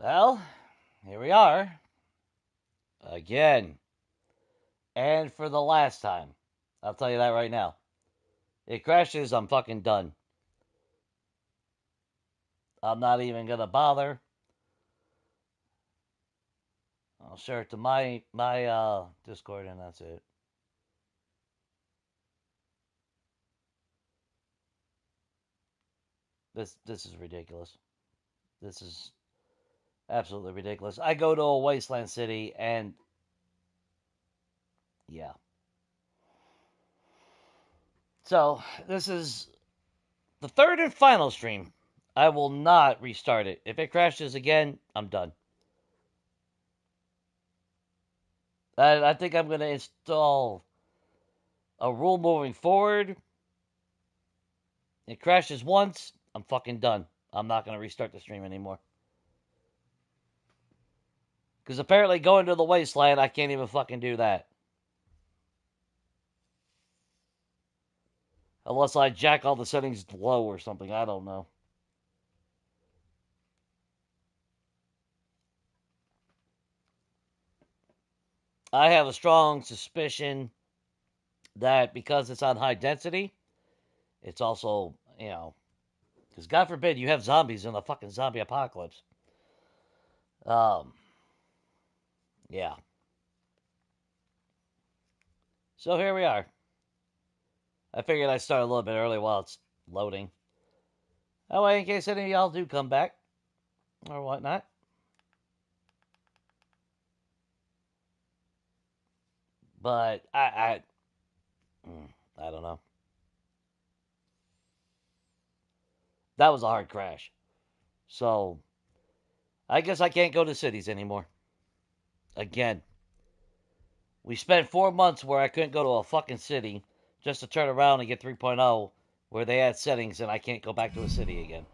Well, here we are. Again. And for the last time. I'll tell you that right now. It crashes, I'm fucking done. I'm not even gonna bother. I'll share it to my Discord and that's it. This is ridiculous. This is absolutely ridiculous. I go to a wasteland city and yeah. So, this is the third and final stream. I will not restart it. If it crashes again, I'm done. I think I'm going to install a rule moving forward. It crashes once, I'm fucking done. I'm not going to restart the stream anymore. Because apparently going to the wasteland, I can't even fucking do that. Unless I jack all the settings low or something, I don't know. I have a strong suspicion that because it's on high density, it's also, because God forbid you have zombies in a fucking zombie apocalypse. Yeah. So here we are. I figured I'd start a little bit early while it's loading. That way, in case any of y'all do come back or whatnot. But I don't know. That was a hard crash. So I guess I can't go to cities anymore. Again. We spent 4 months where I couldn't go to a fucking city just to turn around and get 3.0 where they had settings and I can't go back to a city again.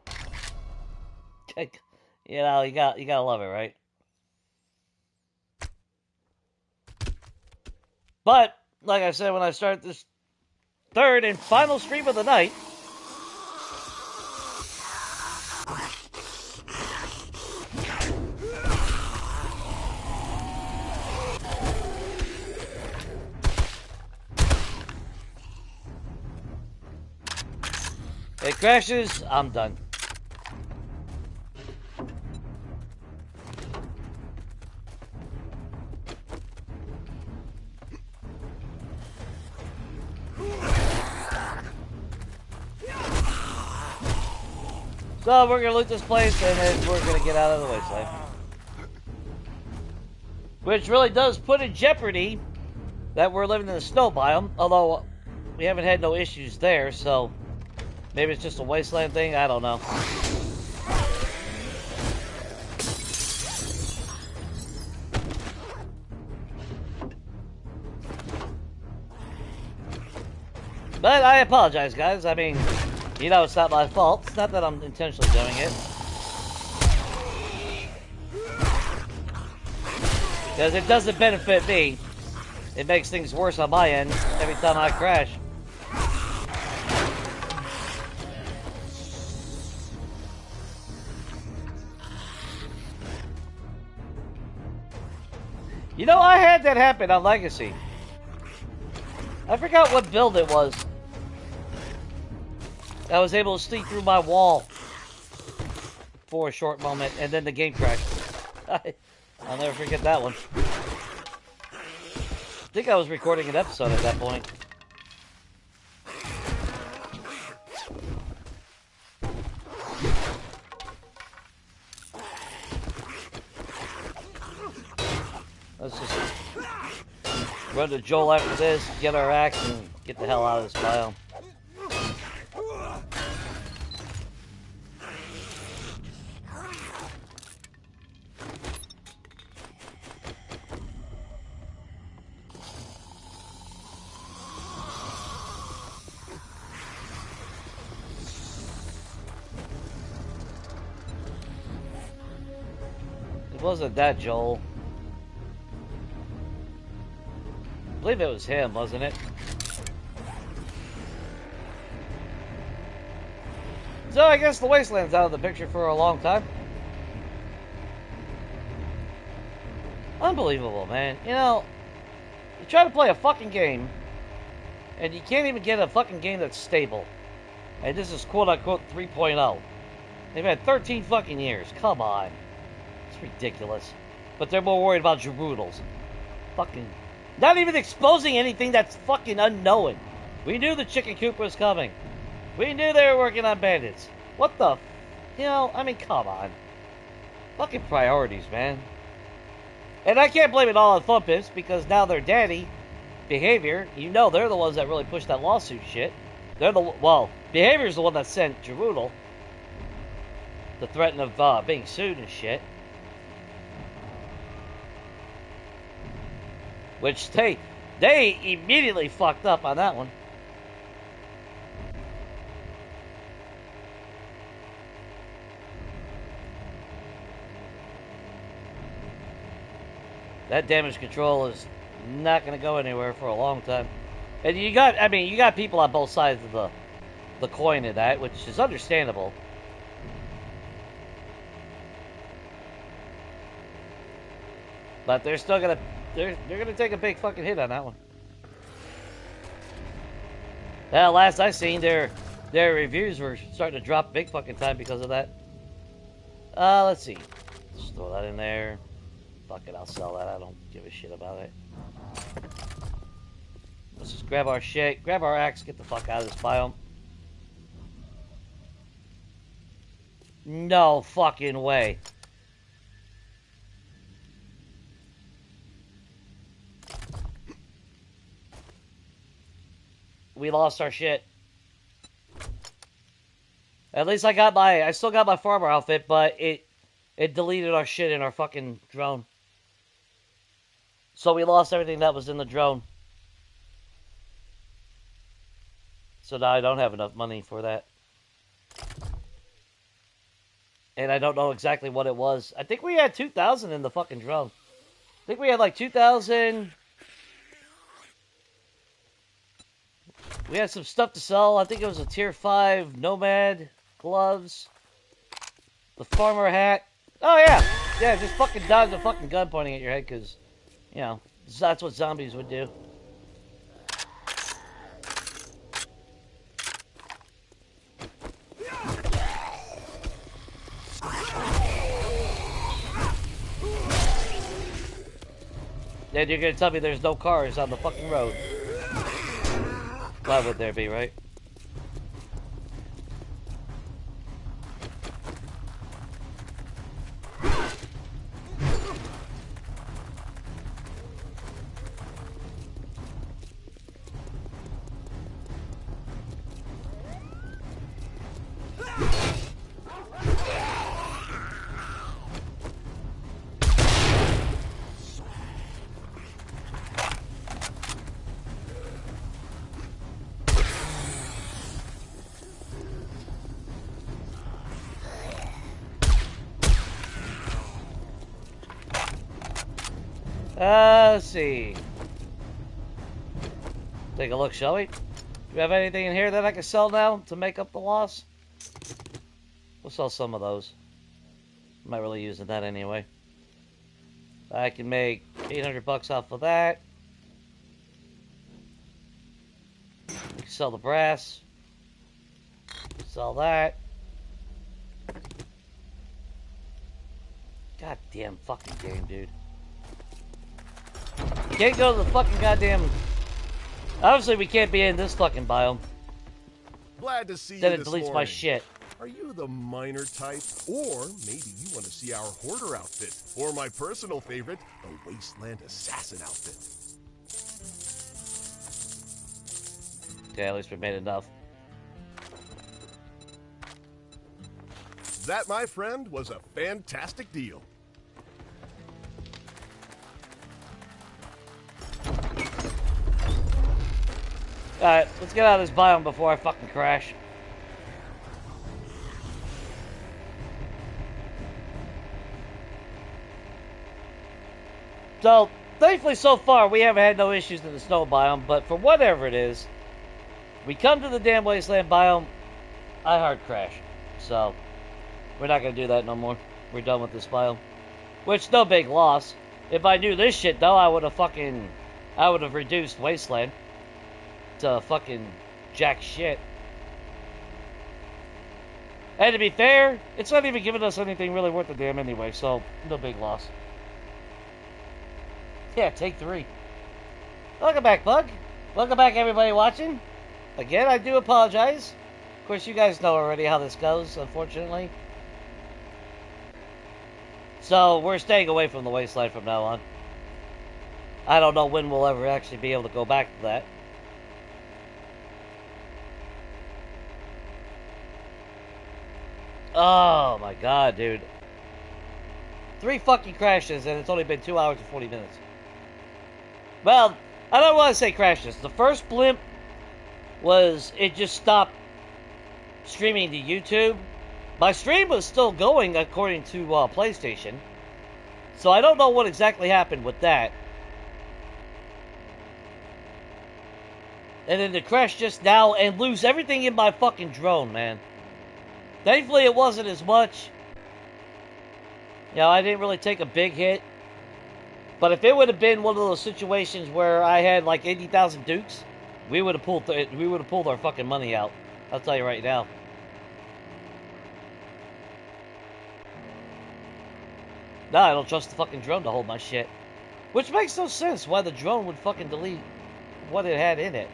You gotta love it, right? But, like I said, when I start this third and final stream of the night, it crashes, I'm done. So we're gonna loot this place and then we're gonna get out of the wasteland. Which really does put in jeopardy that we're living in the snow biome, although we haven't had no issues there, so maybe it's just a wasteland thing, I don't know. But I apologize, guys. I mean, it's not my fault. It's not that I'm intentionally doing it. Because it doesn't benefit me. It makes things worse on my end every time I crash. I had that happen on Legacy. I forgot what build it was. I was able to sneak through my wall for a short moment, and then the game crashed. I'll never forget that one. I think I was recording an episode at that point. Let's just run to Joel after this, get our axe, and get the hell out of this biome. It wasn't that Joel. I believe it was him, wasn't it? So I guess the wasteland's out of the picture for a long time. Unbelievable, man. You know, you try to play a fucking game, and you can't even get a fucking game that's stable. And this is quote-unquote 3.0. They've had 13 fucking years. Come on. It's ridiculous. But they're more worried about Jerusalem. Fucking... Not even exposing anything that's fucking unknown. We knew the chicken coop was coming. We knew they were working on bandits. What the... You know, I mean, come on. Fucking priorities, man. And I can't blame it all on Thumpus, because now their daddy, Behavior, you know they're the ones that really pushed that lawsuit shit. They're the... Well, Behavior's the one that sent Jerusalem the threat of being sued and shit. Which they immediately fucked up on that one. That damage control is not going to go anywhere for a long time. And you got, I mean, you got people on both sides of the coin in that, which is understandable. But they're still going to, they're going to take a big fucking hit on that one. Well, last I seen, their reviews were starting to drop big fucking time because of that. Let's see. Just throw that in there. Fuck it, I'll sell that. I don't give a shit about it. Let's just grab our shit, grab our axe, get the fuck out of this biome. No fucking way. We lost our shit. At least I still got my farmer outfit, but it deleted our shit in our fucking drone. So we lost everything that was in the drone. So now I don't have enough money for that. And I don't know exactly what it was. I think we had 2,000 in the fucking drone. I think we had like 2,000. We had some stuff to sell. I think it was a tier 5 Nomad gloves. The farmer hat. Oh yeah. Yeah, just fucking dodge the fucking gun pointing at your head because, you know, that's what zombies would do. Then you're gonna tell me there's no cars on the fucking road. Why would there be, right? Let's see. Take a look, shall we? Do we have anything in here that I can sell now to make up the loss? We'll sell some of those. I'm not really using that anyway. I can make 800 bucks off of that. We can sell the brass. Sell that. Goddamn fucking game, dude. Can't go to the fucking goddamn... Obviously, we can't be in this fucking biome. Glad to see you Then it this deletes morning. my shit. Are you the miner type? Or maybe you want to see our hoarder outfit. Or my personal favorite, the wasteland assassin outfit. Okay, at least we made enough. That, my friend, was a fantastic deal. Alright, let's get out of this biome before I fucking crash. So, thankfully so far we haven't had no issues in the snow biome, but for whatever it is, we come to the damn wasteland biome, I hard crash. So, we're not going to do that no more. We're done with this biome. Which, no big loss. If I knew this shit, though, I would have reduced Wasteland to fucking jack shit. And to be fair, it's not even giving us anything really worth a damn anyway, so no big loss. Yeah, take 3. Welcome back, Bug. Welcome back, everybody watching. Again, I do apologize. Of course, you guys know already how this goes, unfortunately. So, we're staying away from the Wasteland from now on. I don't know when we'll ever actually be able to go back to that. Oh my god, dude. 3 fucking crashes and it's only been 2 hours and 40 minutes. Well, I don't want to say crashes. The first blimp was it just stopped streaming to YouTube. My stream was still going according to PlayStation. So I don't know what exactly happened with that. And then to crash just now and lose everything in my fucking drone, man. Thankfully, it wasn't as much. You know, I didn't really take a big hit. But if it would have been one of those situations where I had like 80,000 dukes, we would have pulled our fucking money out. I'll tell you right now. Nah, I don't trust the fucking drone to hold my shit. Which makes no sense why the drone would fucking delete what it had in it.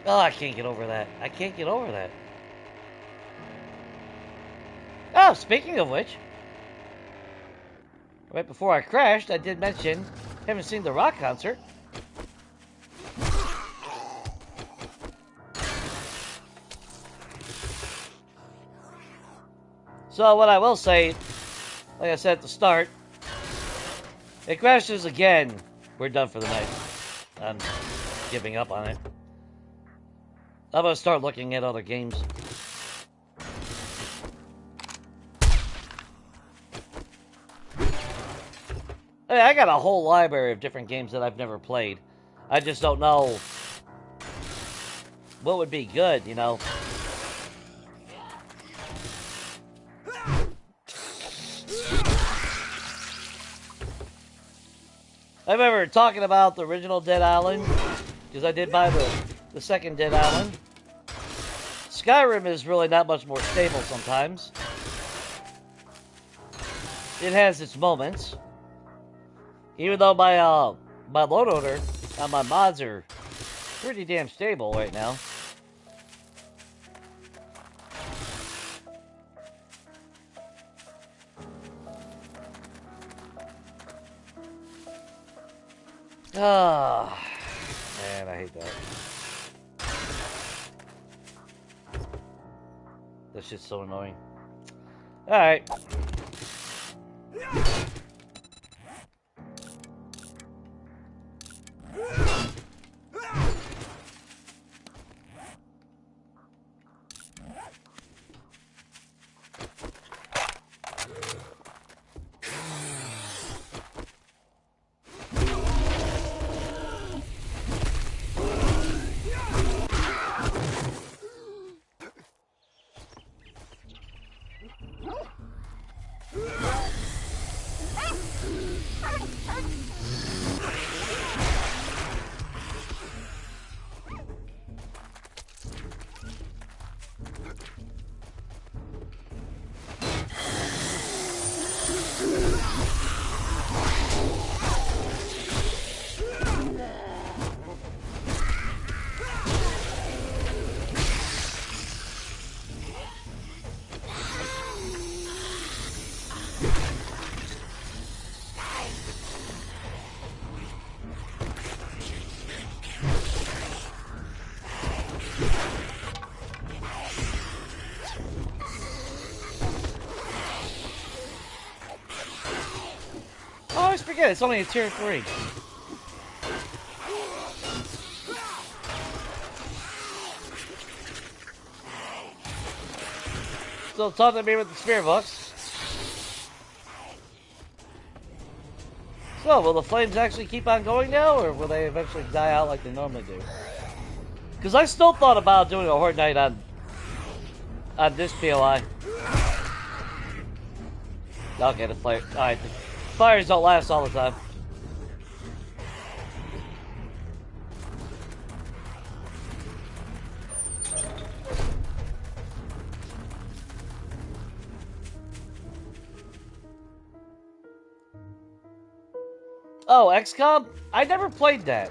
Oh, I can't get over that. I can't get over that. Oh, speaking of which, right before I crashed, I did mention haven't seen the rock concert. So what I will say, like I said at the start, it crashes again. We're done for the night. I'm giving up on it. I'm gonna start looking at other games. Hey, I got a whole library of different games that I've never played. I just don't know what would be good, you know. I remember talking about the original Dead Island, because I did buy the second Dead Island. Skyrim is really not much more stable sometimes. It has its moments. Even though my load order and my mods are pretty damn stable right now. Ah, man, I hate that. That shit's so annoying. Alright. I always forget, it's only a tier 3. Still taunting me with the spear books. So, will the flames actually keep on going now, or will they eventually die out like they normally do? Because I still thought about doing a Horde Night on this POI. Okay, the fire. Alright, the fires don't last all the time. Oh, XCOM? I never played that.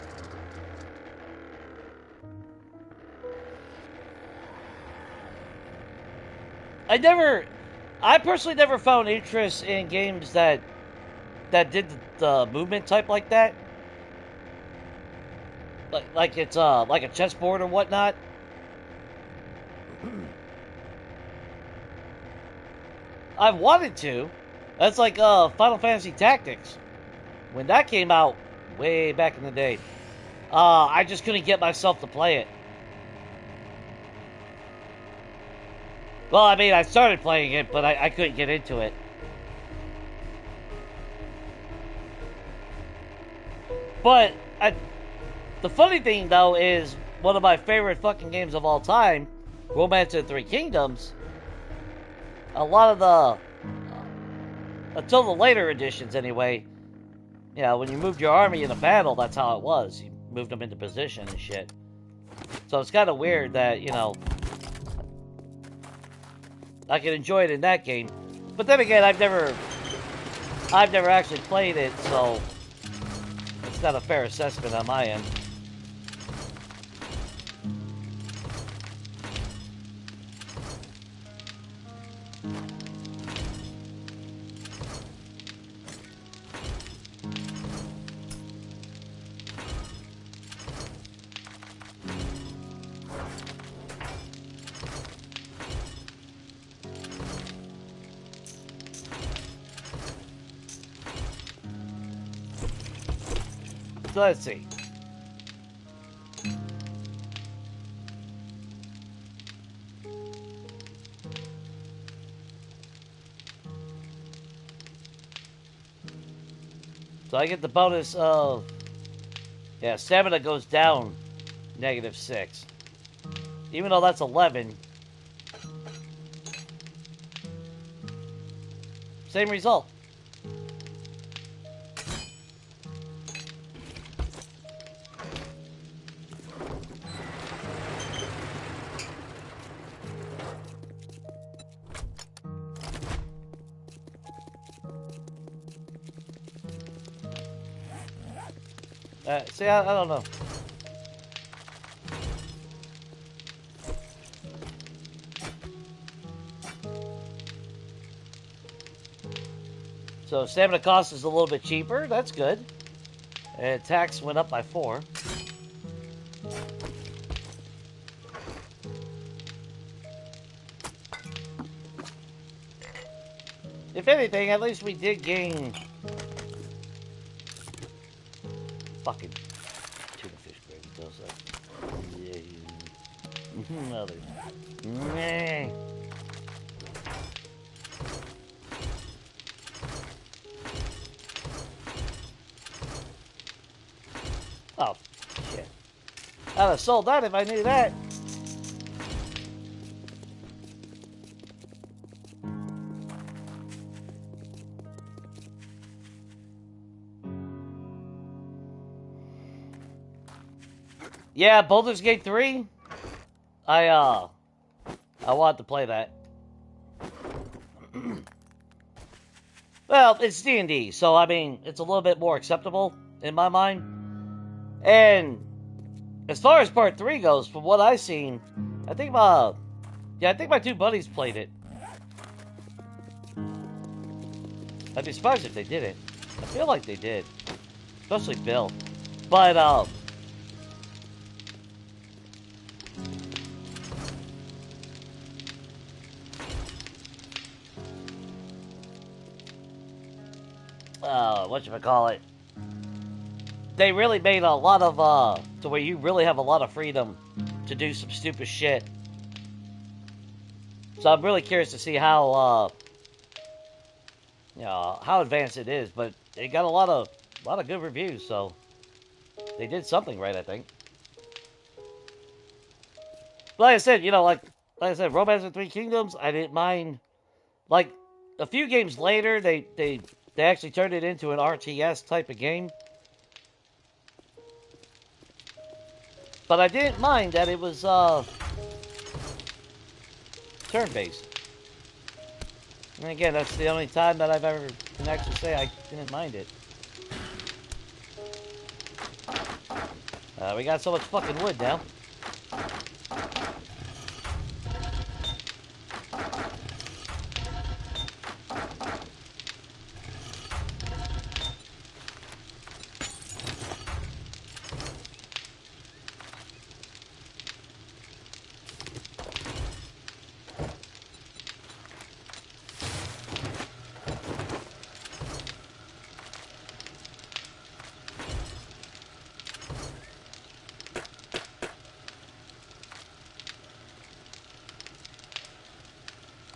I personally never found interest in games that did the movement type like that. Like it's like a chessboard or whatnot. I've wanted to. That's like Final Fantasy Tactics. When that came out way back in the day, I just couldn't get myself to play it. Well, I mean, I started playing it, but I couldn't get into it. But the funny thing, though, is one of my favorite fucking games of all time, Romance of the Three Kingdoms, a lot of the, until the later editions anyway, you know, when you moved your army in a battle, that's how it was. You moved them into position and shit. So it's kind of weird that, you know, I can enjoy it in that game. But then again, I've never actually played it, so it's not a fair assessment on my end. So let's see. So I get the bonus of, yeah, stamina goes down -6. Even though that's 11. Same result. See, I don't know. So stamina cost is a little bit cheaper. That's good. And tax went up by 4. If anything, at least we did gain... Fucking tuna fish gravy does that. Yeah. Mother. Meh. Oh, shit. I'd have sold that if I knew that. Yeah, Baldur's Gate 3. I wanted to play that. Well, it's D&D, so I mean, it's a little bit more acceptable in my mind. And as far as part 3 goes, from what I've seen, I think my 2 buddies played it. I'd be surprised if they didn't. I feel like they did, especially Bill. But whatchamacallit, they really made a lot of, to where you really have a lot of freedom to do some stupid shit. So I'm really curious to see how, you know, how advanced it is, but it got a lot of a lot of good reviews, so they did something right, I think. But like I said, you know, like I said, Romance of Three Kingdoms, I didn't mind. Like a few games later, they actually turned it into an RTS type of game. But I didn't mind that it was turn-based. And again, that's the only time that I've ever can actually say I didn't mind it. We got so much fucking wood now.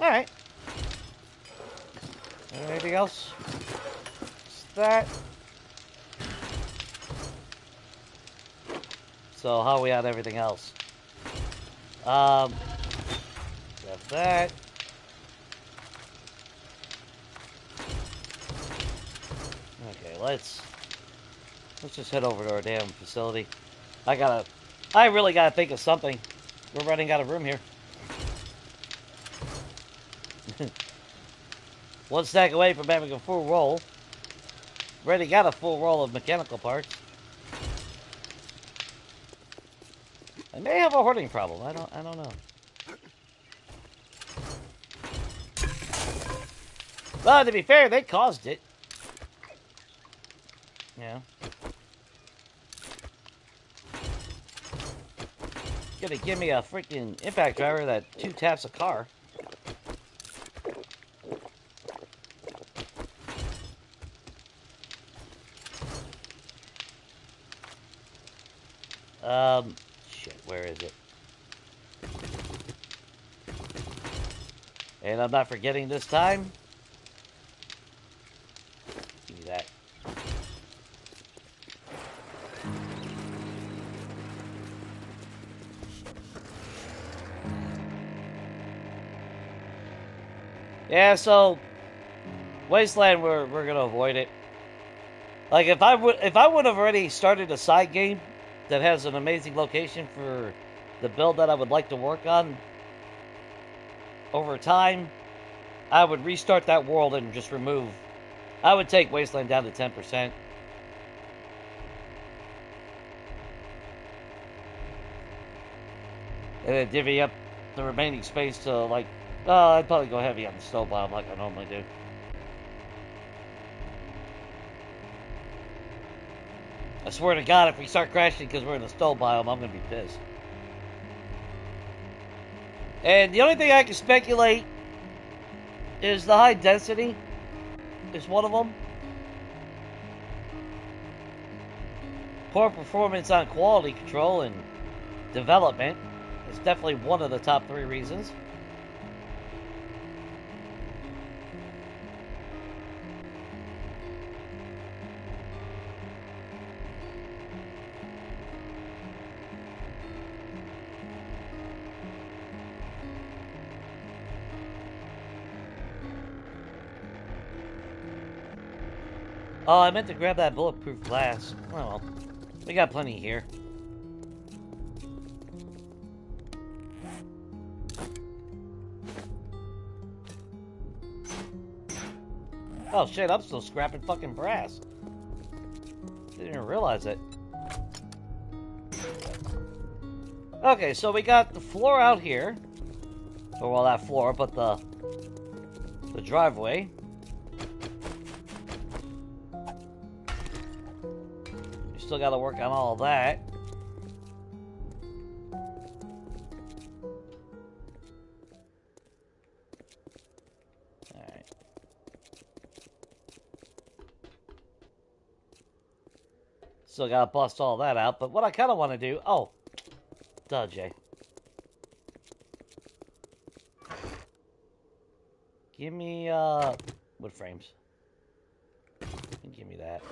Alright. Anything else? It's that. So how are we on everything else? Have that. Okay, let's just head over to our damn facility. I really gotta think of something. We're running out of room here. One stack away from having a full roll. Already got a full roll of mechanical parts. I may have a hoarding problem. I don't know. Well, to be fair, they caused it. Yeah. Gonna give me a freaking impact driver that 2 taps a car. Shit, where is it? And I'm not forgetting this time. Give me that. Yeah, so Wasteland, we're gonna avoid it. Like if I would have already started a side game that has an amazing location for the build that I would like to work on over time, I would restart that world and just remove. I would take Wasteland down to 10%. And then divvy up the remaining space to, like, I'd probably go heavy on the snow bomb like I normally do. I swear to God, if we start crashing because we're in the snow biome, I'm going to be pissed. And the only thing I can speculate is the high density is one of them. Poor performance on quality control and development is definitely one of the top 3 reasons. Oh, I meant to grab that bulletproof glass. Oh well. We got plenty here. Oh shit, I'm still scrapping fucking brass. Didn't even realize it. Okay, so we got the floor out here. Or well, not floor, but the driveway. We still got to work on all of that. Alright. Still got to bust all that out, but what I kind of want to do... Oh. Duh, Jay. Give me, wood frames. Give me that.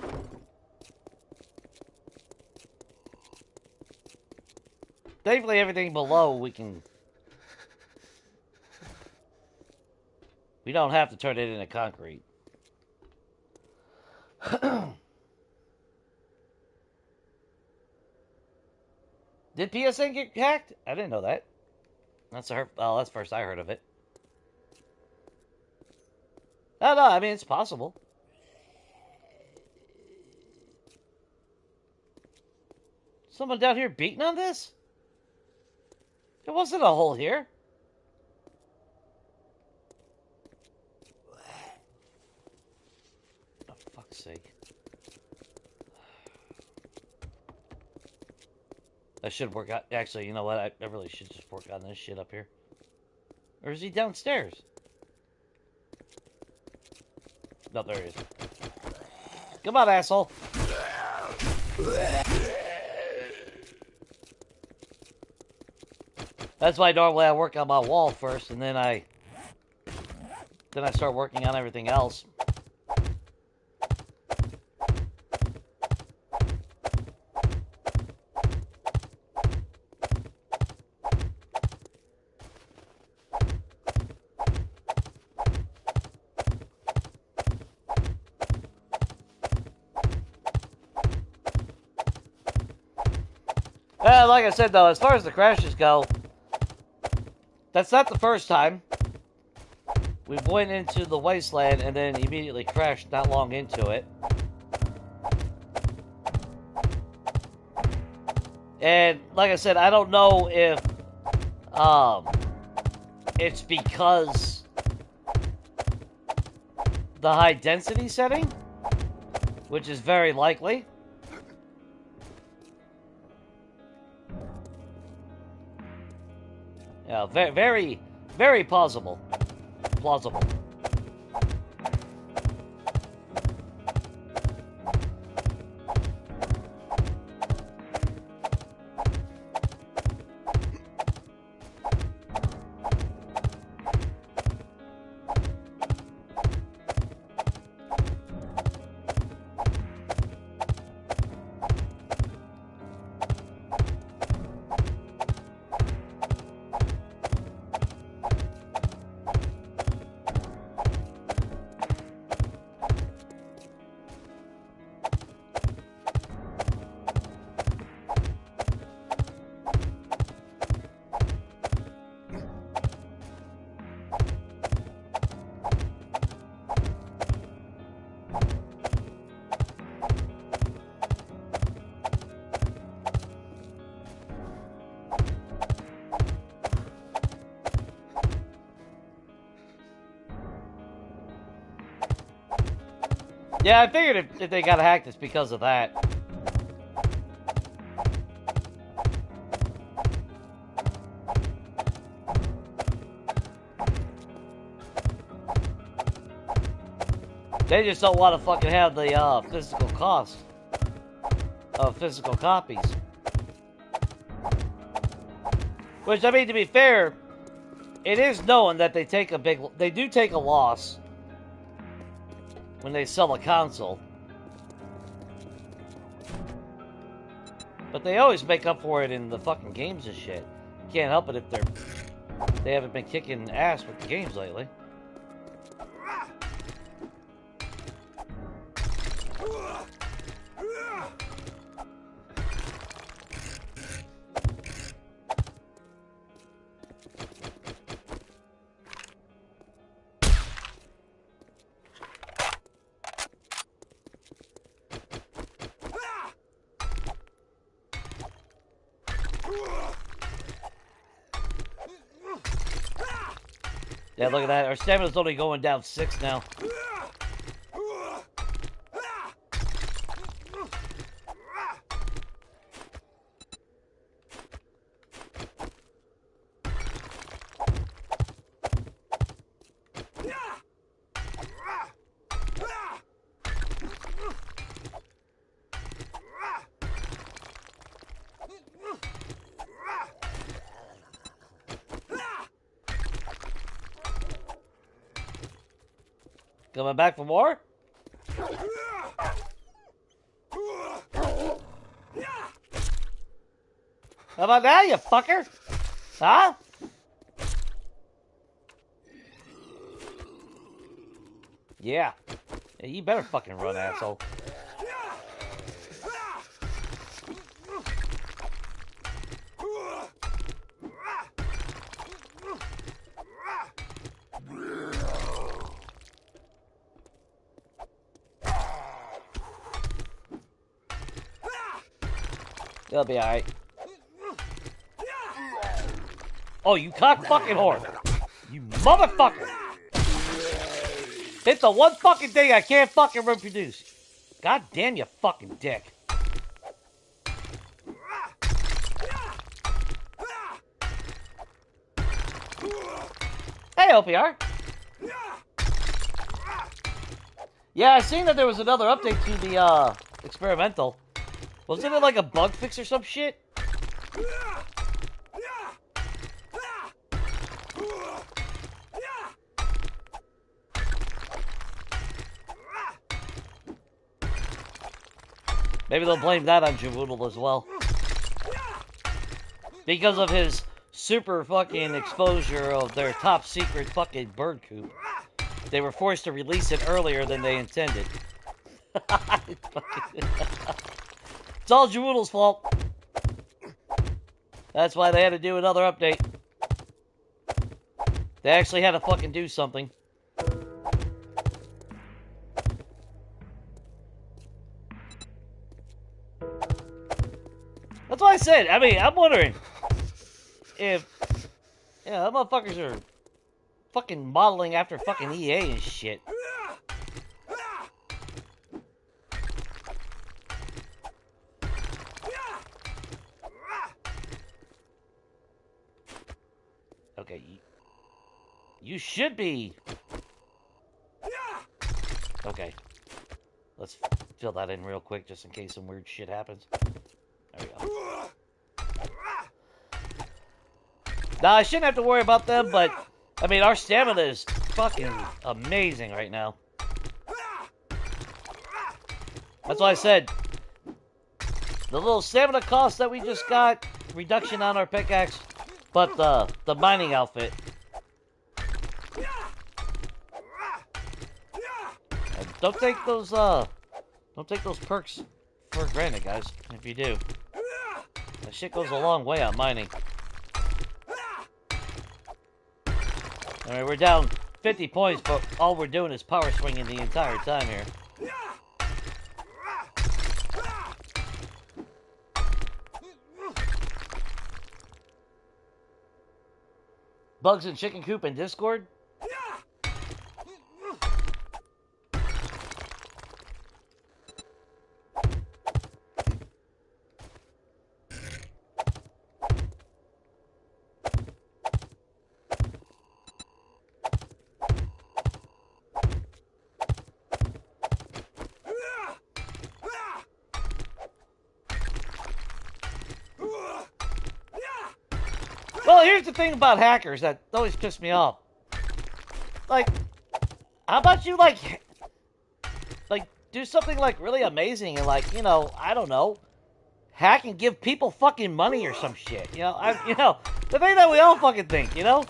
thankfully everything below we don't have to turn it into concrete. Did PSN get hacked? I didn't know that. That's the first I heard of it. Oh, no, I mean, it's possible. Someone down here beating on this? There wasn't a hole here. For fuck's sake. I should work out. Actually, you know what? I really should just work on this shit up here. Or is he downstairs? No, there he is. Come on, asshole. That's why normally I work on my wall first, and then I start working on everything else. Like I said, though, as far as the crashes go, that's not the first time. We went into the wasteland and then immediately crashed not long into it. And like I said, I don't know if it's because the high density setting, which is very likely. Yeah, very, very plausible. Plausible. Yeah, I figured if they got hacked, it's because of that. They just don't want to fucking have the physical cost of physical copies. Which, I mean, to be fair, it is known that they do take a loss when they sell a console. But they always make up for it in the fucking games and shit. You can't help it if they haven't been kicking ass with the games lately. Yeah, look at that. Our stamina's only going down 6 now. Coming back for more? How about that, you fucker? Huh? Yeah. Yeah, you better fucking run, asshole. It'll be alright. Oh, you cock fucking whore. You motherfucker. It's the one fucking thing I can't fucking reproduce. God damn you fucking dick. Hey, OPR. Yeah, I seen that there was another update to the, experimental. Wasn't it like a bug fix or some shit? Maybe they'll blame that on Javoodle as well. Because of his super fucking exposure of their top secret fucking bird coop. They were forced to release it earlier than they intended. It's all Javoodle's fault. That's why they had to do another update. They actually had to fucking do something. That's what I said. I mean, I'm wondering if, yeah, that motherfuckers are fucking modeling after fucking EA and shit. Okay, you should be. Okay, let's fill that in real quick just in case some weird shit happens. There we go. Now, I shouldn't have to worry about them, but, I mean, our stamina is fucking amazing right now. That's why I said, the little stamina cost that we just got, reduction on our pickaxe, but the mining outfit. And don't take those perks for granted, guys, if you do. That shit goes a long way on mining. Alright, we're down 50 points, but all we're doing is power swinging the entire time here. Bugs and Chicken Coop in Discord? Well, here's the thing about hackers that always piss me off. Like, how about you, like, do something, like, really amazing and, like, you know, I don't know, hack and give people fucking money or some shit, you know? The thing that we all fucking think, you know?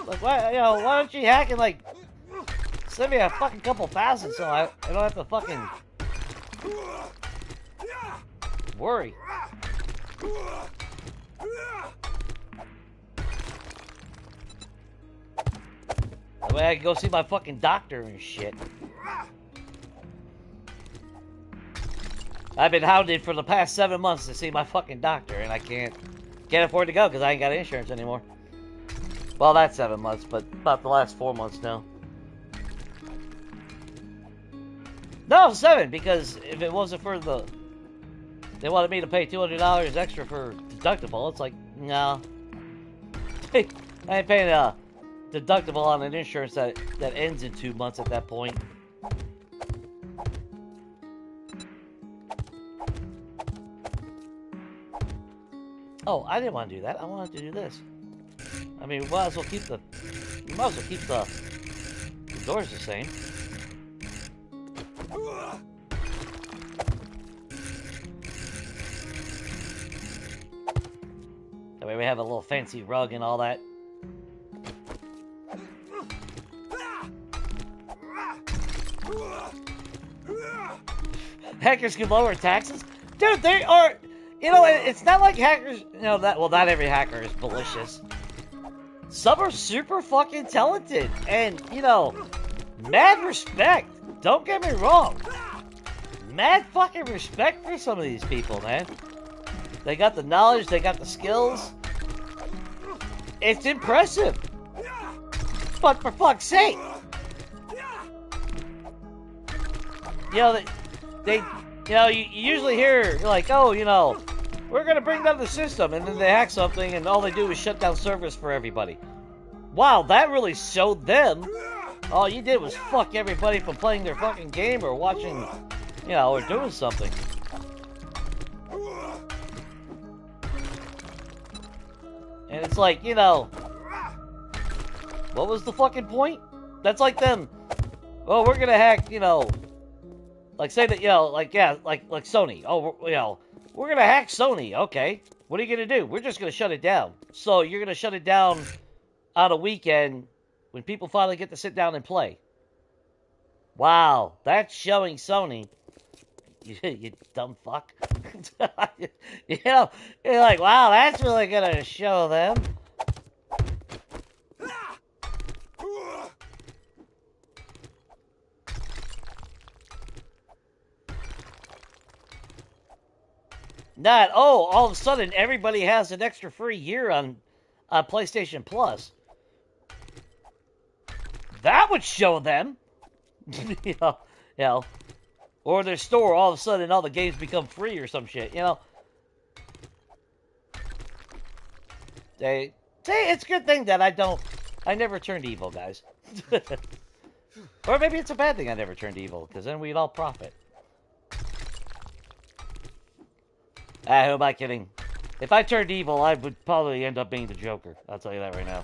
Like, why don't you hack and, like, send me a fucking couple thousand so I don't have to fucking worry. That way I can go see my fucking doctor and shit. I've been hounded for the past 7 months to see my fucking doctor, and I can't afford to go because I ain't got insurance anymore. Well, that's 7 months, but about the last 4 months now. No, 7, because if it wasn't for they wanted me to pay $200 extra for deductible. It's like, no. I ain't paying a deductible on an insurance that ends in 2 months at that point. Oh, I didn't want to do that. I wanted to do this. I mean, we might as well keep the doors the same. where we have a little fancy rug and all that. Hackers can lower taxes? Dude, they are... You know, it's not like hackers... You know, that... Well, not every hacker is malicious. Some are super fucking talented. And, you know, mad respect. Don't get me wrong. Mad fucking respect for some of these people, man. They got the knowledge, they got the skills. It's impressive. But for fuck's sake. You know, they you know, you usually hear, like, oh, you know, we're gonna bring down the system, and then they hack something, and all they do is shut down servers for everybody. Wow, that really showed them. All you did was fuck everybody from playing their fucking game or watching, you know, or doing something. And it's like, you know, what was the fucking point? That's like them, well, we're gonna hack, you know, like say that, you know, like, yeah, like Sony. Oh, you know, we're gonna hack Sony. Okay. What are you gonna do? We're just gonna shut it down. So you're gonna shut it down on a weekend when people finally get to sit down and play. Wow, that's showing Sony. You dumb fuck. You know, you're like, wow, that's really gonna show them. Not, oh, all of a sudden everybody has an extra free year on PlayStation Plus. That would show them. you know, or their store, all of a sudden all the games become free or some shit, you know. It's a good thing that I never turned evil, guys. Or maybe it's a bad thing I never turned evil, because then we'd all profit. Who am I kidding? If I turned evil, I would probably end up being the Joker. I'll tell you that right now.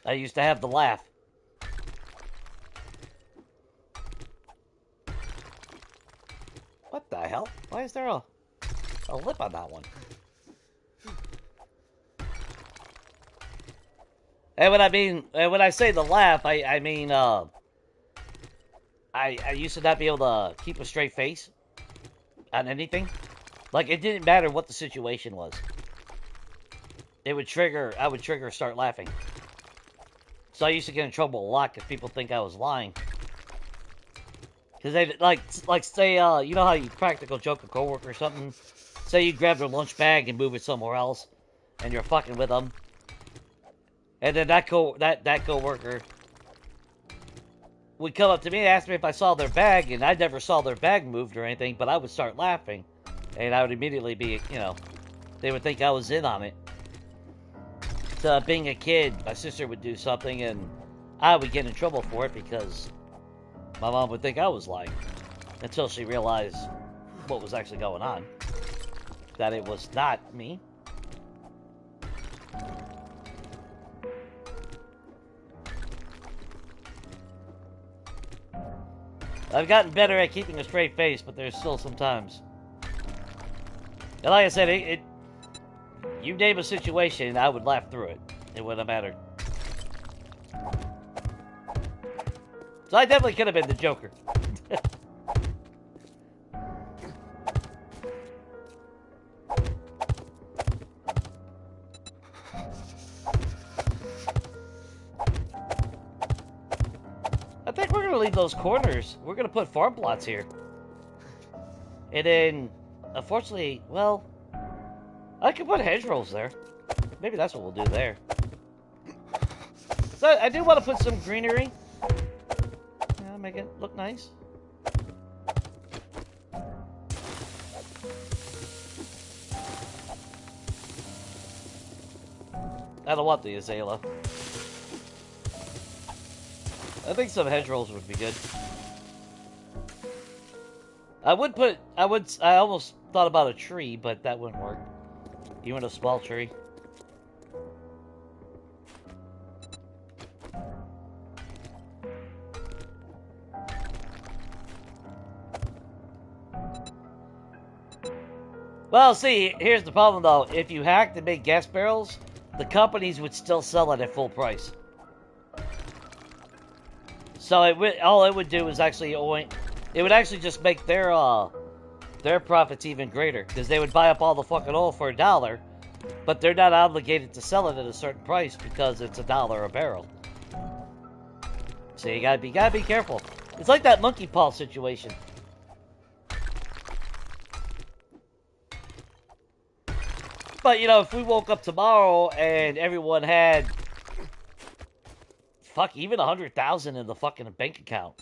I used to have the laugh. What the hell? Why is there a lip on that one? And when I say the laugh, I mean, I used to not be able to keep a straight face on anything. Like, it didn't matter what the situation was. I would trigger start laughing. So I used to get in trouble a lot because people think I was lying. Because they, like say, you know how you practical joke a coworker or something? Say you grab their lunch bag and move it somewhere else, and you're fucking with them. And then that coworker would come up to me and ask me if I saw their bag, and I never saw their bag moved or anything, but I would start laughing. And I would immediately be, you know, they would think I was in on it. So being a kid, my sister would do something, and I would get in trouble for it because my mom would think I was lying. Until she realized what was actually going on. That it was not me. I've gotten better at keeping a straight face, but there's still some times. And like I said, you name a situation, I would laugh through it. It wouldn't have mattered. So I definitely could have been the Joker. I think we're going to leave those corners. We're going to put farm plots here. And then, unfortunately, well, I could put hedgerows there. Maybe that's what we'll do there. So I do want to put some greenery. Yeah, make it look nice. I don't want the azalea. I think some hedgerows would be good. I almost thought about a tree, but that wouldn't work. Even a small tree. Well, see, here's the problem though. If you hacked and made gas barrels, the companies would still sell it at full price. So all it would do is actually it would actually just make their profits even greater because they would buy up all the fucking oil for $1, but they're not obligated to sell it at a certain price because it's $1 a barrel. So you gotta be careful. It's like that monkey paw situation. But you know, if we woke up tomorrow and everyone had even 100,000 in the fucking bank account,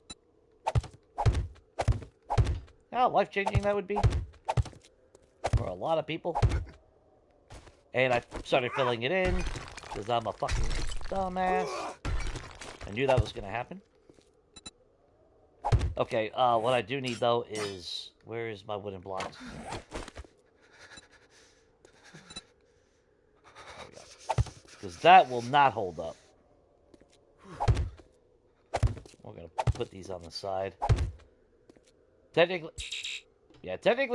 how life-changing that would be for a lot of people. And I started filling it in because I'm a fucking dumbass. I knew that was gonna happen. Okay, what I do need though is, where is my wooden blocks? Because that will not hold up. We're gonna put these on the side. Technically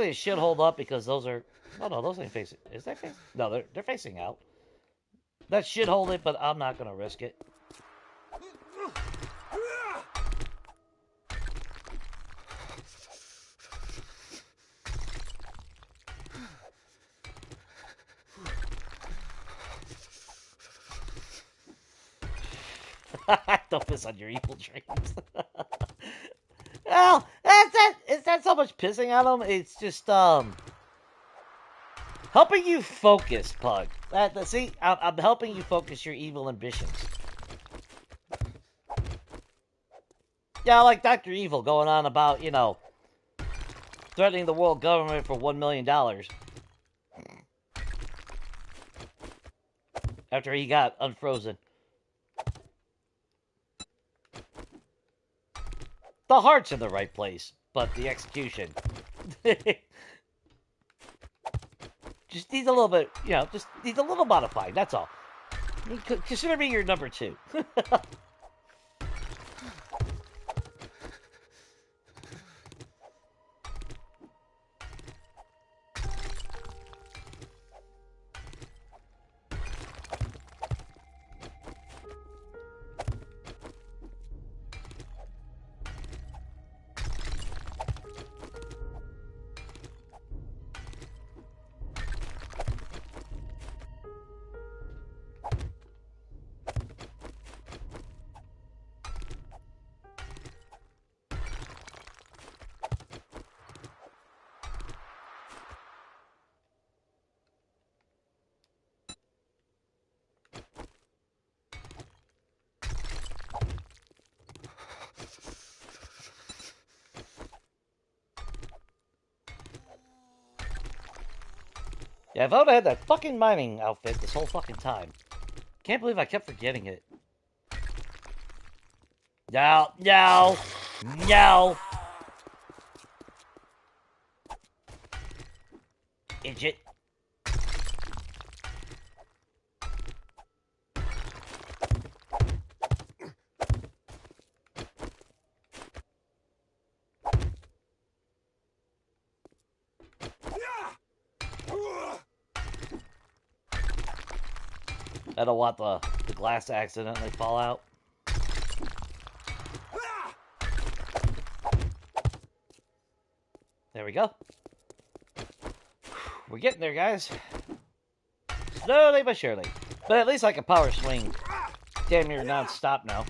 it should hold up because those are. No, those ain't facing. Is that facing? No, they're facing out. That should hold it, but I'm not gonna risk it. Don't piss on your evil dreams. Well, it's not so much pissing on them. It's just helping you focus, Pug. See, I'm helping you focus your evil ambitions. Yeah, like Dr. Evil going on about, you know, threatening the world government for $1 million after he got unfrozen. The heart's in the right place, but the execution just needs a little bit, you know, just needs a little modifying, that's all. I mean, consider me your number 2. Yeah, if I would have had that fucking mining outfit this whole fucking time. Can't believe I kept forgetting it. No. Idiot. I don't want the glass to accidentally fall out. There we go. We're getting there, guys. Slowly but surely. But at least I can power swing damn near non-stop now.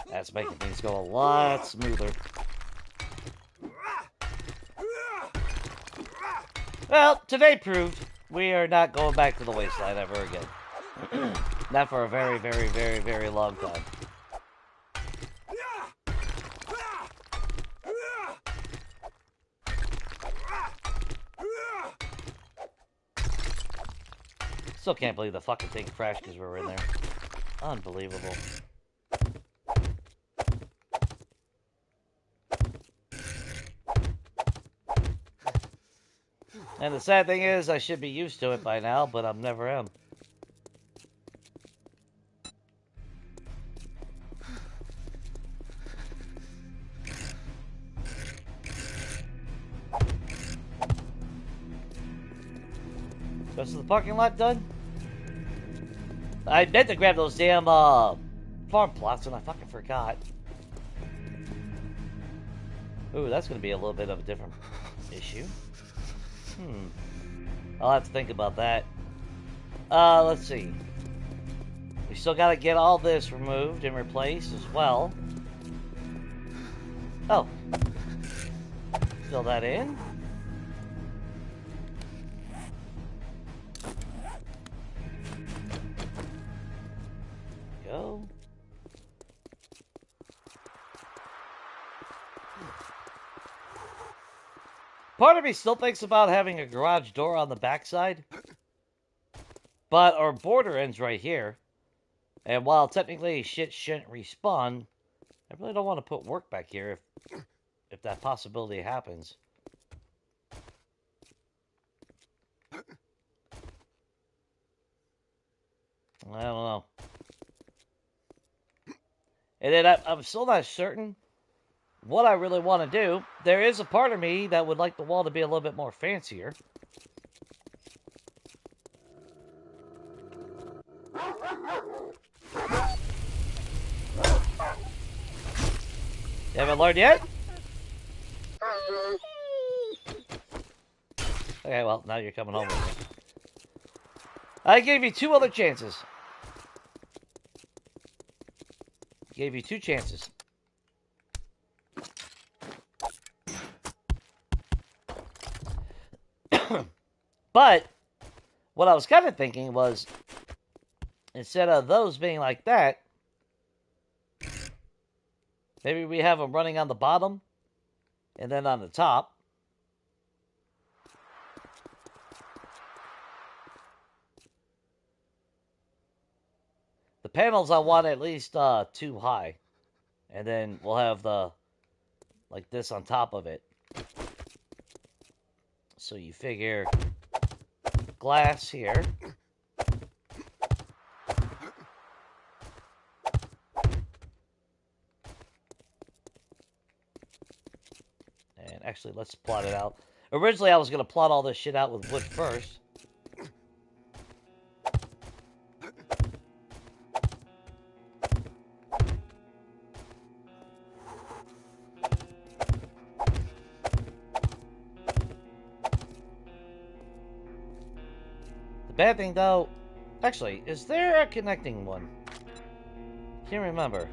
That's making things go a lot smoother. Well, today proved we are not going back to the wasteland ever again. Not for a very, very, very, very long time. Still can't believe the fucking thing crashed because we were in there. Unbelievable. And the sad thing is, I should be used to it by now, but I'm never am. Rest of the parking lot done? I meant to grab those damn farm plots and I fucking forgot. Ooh, that's gonna be a little bit of a different issue. I'll have to think about that. Let's see. We still gotta get all this removed and replaced as well. Oh. Fill that in. Go. Part of me still thinks about having a garage door on the backside. But our border ends right here. And while technically shit shouldn't respawn, I really don't want to put work back here if that possibility happens. I don't know. And then I'm still not certain what I really want to do. There is a part of me that would like the wall to be a little bit more fancier. You haven't learned yet? Okay, well, now you're coming home with me. I gave you 2 other chances. Gave you 2 chances. But what I was kind of thinking was, instead of those being like that, maybe we have them running on the bottom and then on the top. The panels I want at least 2 high. And then we'll have the, like this on top of it. So you figure glass here. And actually, let's plot it out. Originally, I was going to plot all this shit out with wood first. Bad thing though, actually, is there a connecting one? Can't remember.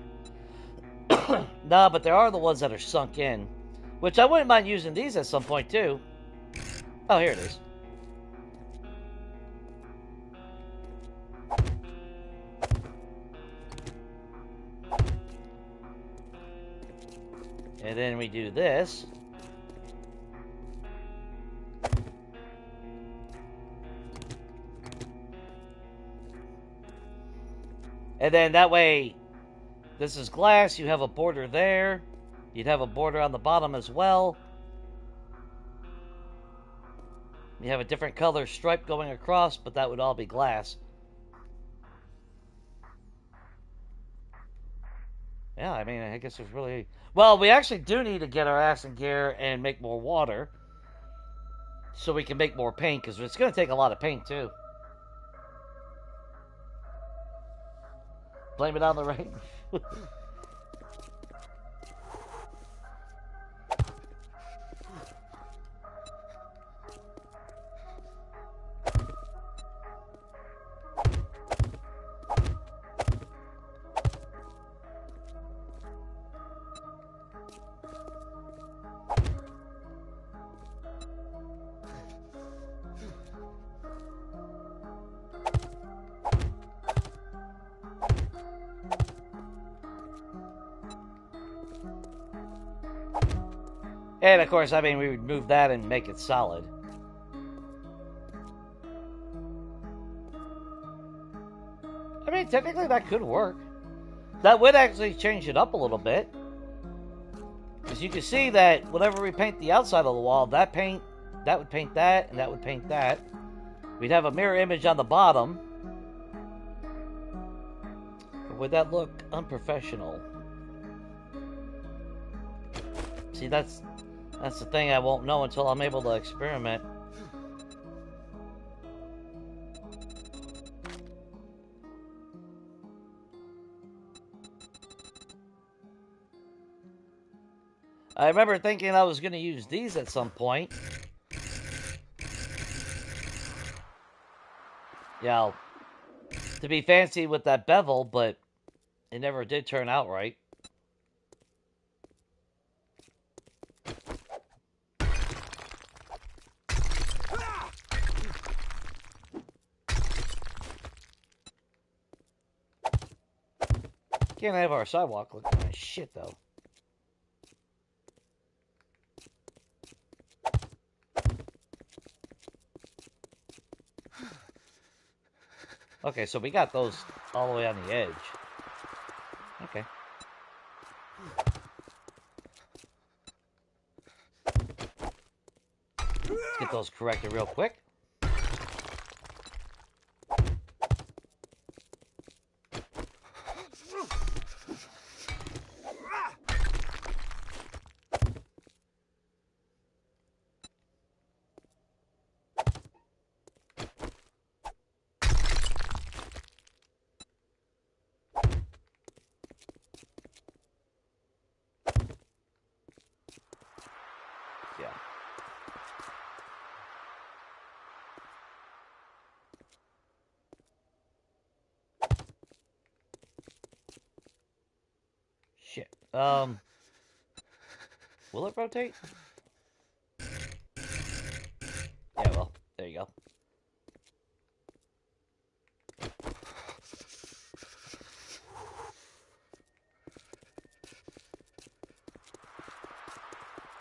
Nah, but there are the ones that are sunk in, which I wouldn't mind using these at some point too. Oh, here it is. And then we do this. And then that way, this is glass, you have a border there. You'd have a border on the bottom as well. You have a different color stripe going across, but that would all be glass. Yeah, I mean, I guess there's really... Well, we actually do need to get our ass in gear and make more water. So we can make more paint, because it's going to take a lot of paint, too. Blame it on the rain. And of course, I mean, we would move that and make it solid. I mean, technically that could work. That would actually change it up a little bit. Because you can see that whenever we paint the outside of the wall, that would paint that, and that would paint that. We'd have a mirror image on the bottom. Or would that look unprofessional? See, that's the thing I won't know until I'm able to experiment. I remember thinking I was going to use these at some point. Yeah, to be fancy with that bevel, but it never did turn out right. Can't have our sidewalk looking like shit, though. Okay, so we got those all the way on the edge. Okay. Let's get those corrected real quick. Yeah. Shit. Will it rotate? Yeah, well, there you go.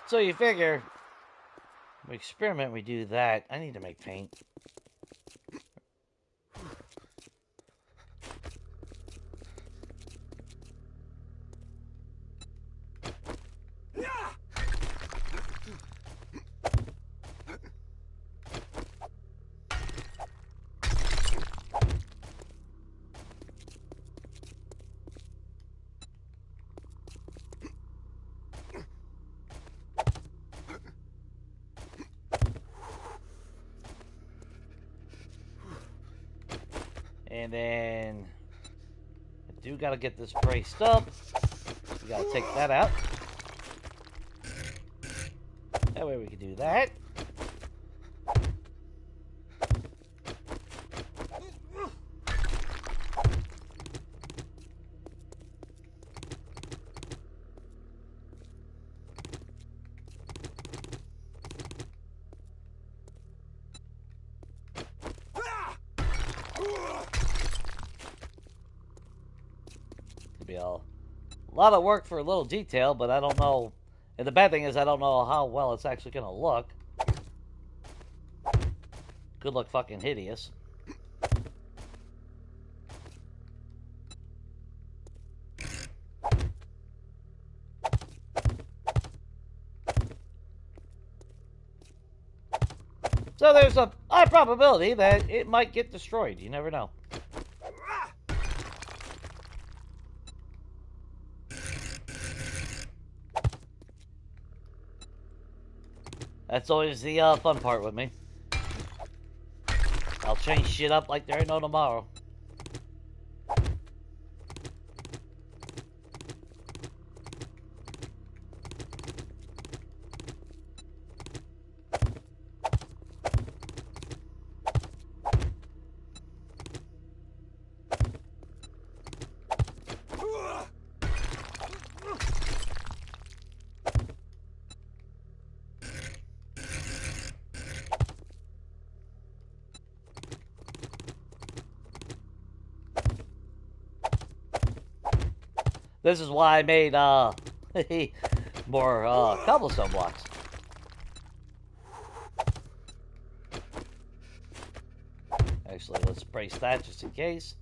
So you figure, we experiment, we do that. I need to make paint. And then I do gotta get this braced up. We gotta take that out. That way we can do that. Could be a lot of work for a little detail, but I don't know. And the bad thing is I don't know how well it's actually gonna look. Could look fucking hideous. So there's a high probability that it might get destroyed. You never know. That's always the fun part with me. I'll change shit up like there ain't no tomorrow. This is why I made more cobblestone blocks. Actually, let's brace that just in case.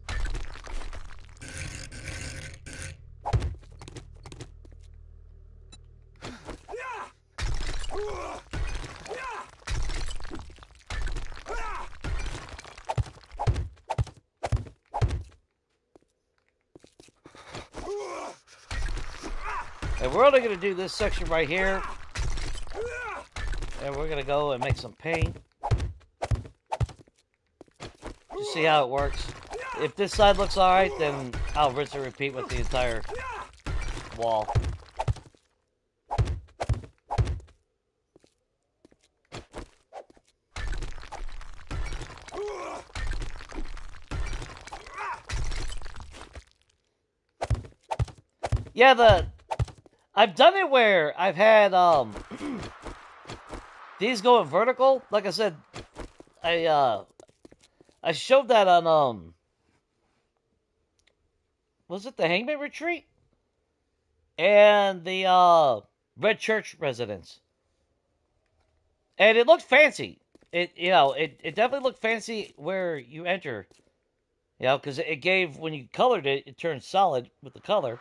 And we're only going to do this section right here. And we're going to go and make some paint. Just see how it works. If this side looks alright, then I'll rinse and repeat with the entire wall. Yeah, I've done it where I've had these going vertical. Like I said, I showed that on was it the Hangman Retreat? And the Red Church residence. And it looked fancy. It definitely looked fancy where you enter. Because it gave, when you colored it, it turned solid with the color.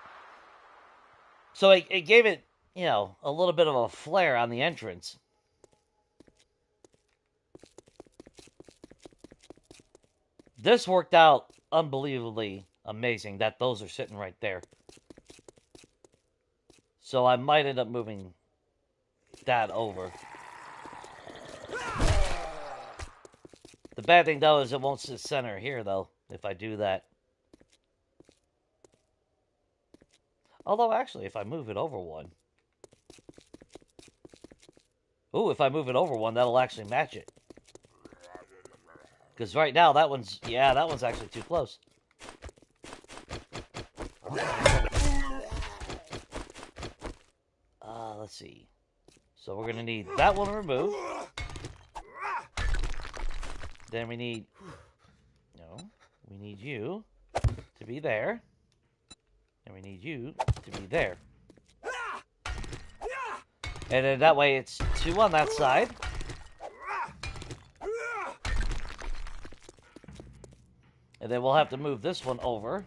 So it gave it, a little bit of a flair on the entrance. This worked out unbelievably amazing that those are sitting right there. So I might end up moving that over. The bad thing, though, is it won't sit center here, though, if I do that. Although, actually, if I move it over one. Ooh, if I move it over one, that'll actually match it. Because right now, that one's actually too close. Let's see. So we're going to need that one removed. Then we need... we need you to be there. And we need you to be there. And then that way it's 2 on that side. And then we'll have to move this one over.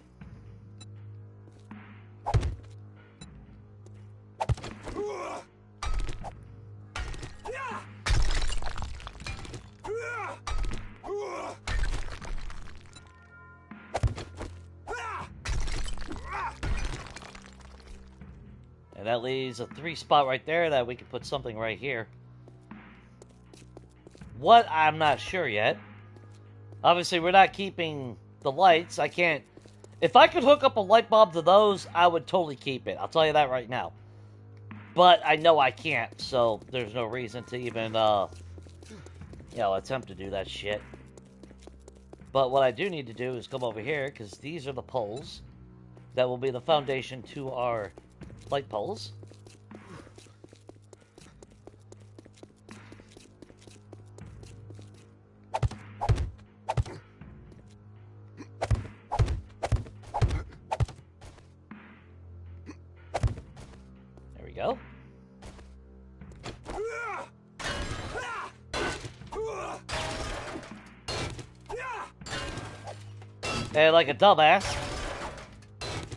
And that leaves a 3 spot right there that we can put something right here. What? I'm not sure yet. Obviously, we're not keeping the lights. I can't... If I could hook up a light bulb to those, I would totally keep it. I'll tell you that right now. But I know I can't, so there's no reason to even, attempt to do that shit. But what I do need to do is come over here, because these are the poles that will be the foundation to our light poles. There we go. And like a dumbass,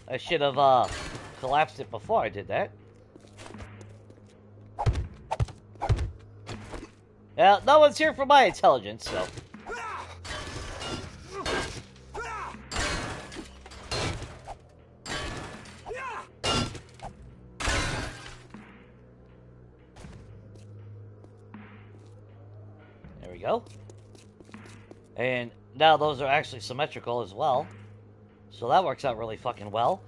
I should have collapsed it before I did that. Yeah, no one's here for my intelligence, so. There we go. And now those are actually symmetrical as well. So that works out really fucking well.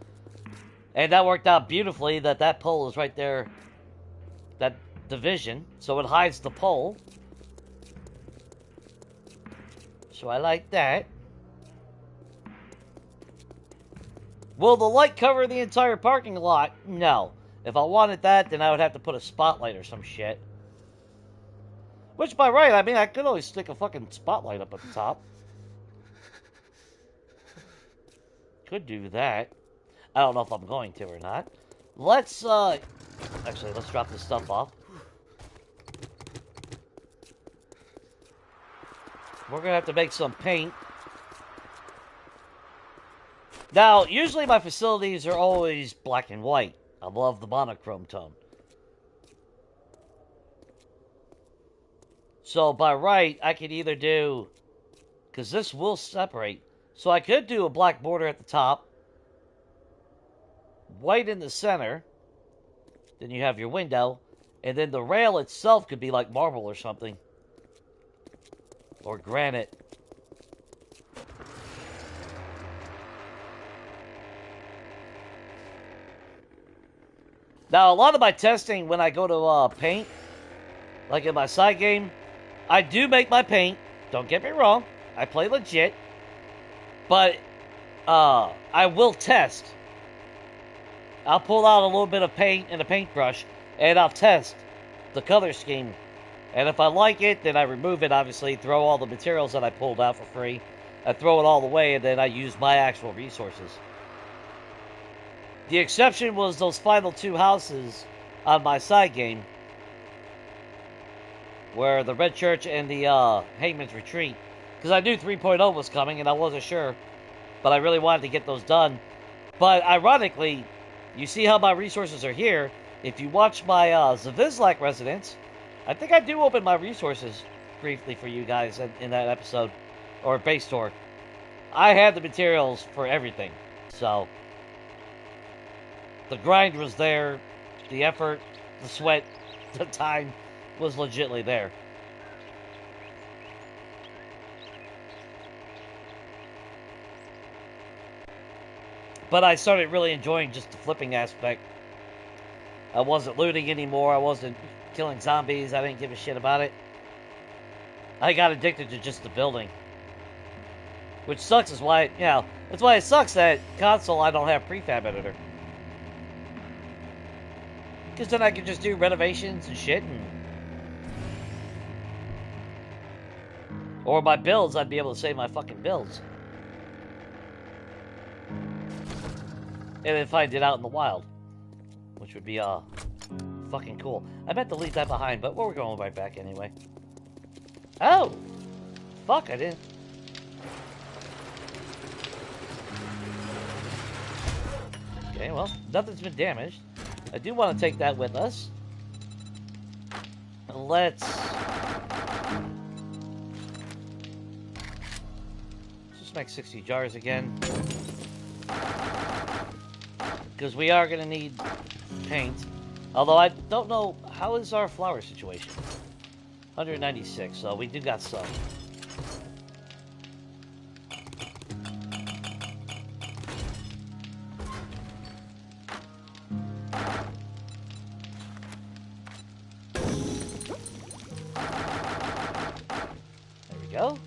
And that worked out beautifully that that pole is right there. That division. So it hides the pole. So I like that. Will the light cover the entire parking lot? No. If I wanted that, then I would have to put a spotlight or some shit. Which, by right, I mean, I could always stick a fucking spotlight up at the top. Could do that. I don't know if I'm going to or not. Let's, actually, let's drop this stuff off. We're gonna have to make some paint. Now, usually my facilities are always black and white. I love the monochrome tone. So, by right, I could either do... Because this will separate. So I could do a black border at the top. White in the center. Then you have your window. And then the rail itself could be like marble or something. Or granite. Now, a lot of my testing when I go to paint, like in my side game, I do make my paint. Don't get me wrong. I play legit, but I will test. I'll pull out a little bit of paint and a paintbrush, and I'll test the color scheme. And if I like it, then I remove it, obviously, throw all the materials that I pulled out for free. I throw it all away, and then I use my actual resources. The exception was those final 2 houses on my side game, where the Red Church and the Hangman's Retreat, because I knew 3.0 was coming, and I wasn't sure, but I really wanted to get those done. But ironically, you see how my resources are here. If you watch my Zavizlak residence, I think I do open my resources briefly for you guys in that episode, or base tour. I had the materials for everything, so the grind was there, the effort, the sweat, the time was legitly there. But I started really enjoying just the flipping aspect. I wasn't looting anymore. I wasn't killing zombies. I didn't give a shit about it. I got addicted to just the building. Which sucks is why, that's why it sucks that console I don't have prefab editor. Because then I can just do renovations and shit. Or my builds, I'd be able to save my fucking builds. And then find it out in the wild. Which would be, fucking cool. I meant to leave that behind, but we're going right back anyway. Oh! Fuck, I didn't. Okay, well, nothing's been damaged. I do want to take that with us. Let's just make 60 jars again. Because we are going to need paint. Although I don't know, how is our flower situation? 196, so we do got some. There we go.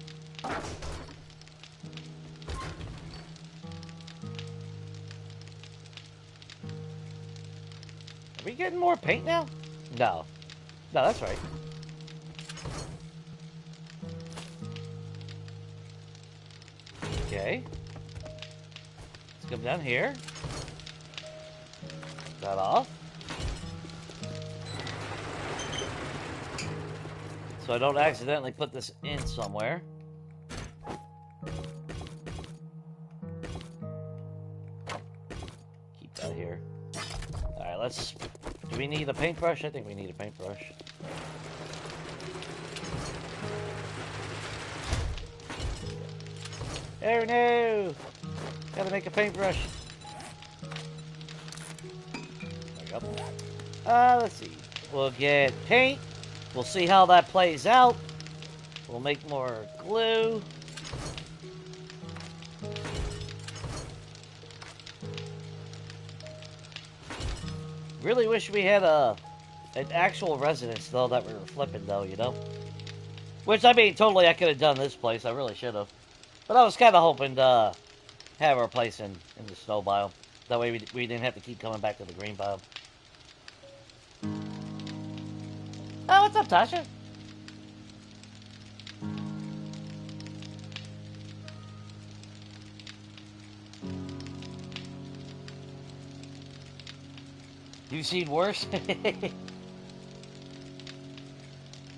Are we getting more paint now? No. No, that's right. Okay. Let's come down here. That off. So I don't accidentally put this in somewhere. Keep that here. Alright, let's... Do we need a paintbrush? I think we need a paintbrush. Oh no! Gotta make a paintbrush. There we go. Let's see. We'll get paint. We'll see how that plays out. We'll make more glue. Really wish we had an actual residence, though, that we were flipping, though, you know? Which, I mean, totally I could have done this place. I really should have. But I was kind of hoping to have our place in the snow biome. That way we didn't have to keep coming back to the green biome. Oh, what's up, Tasha? You've seen worse?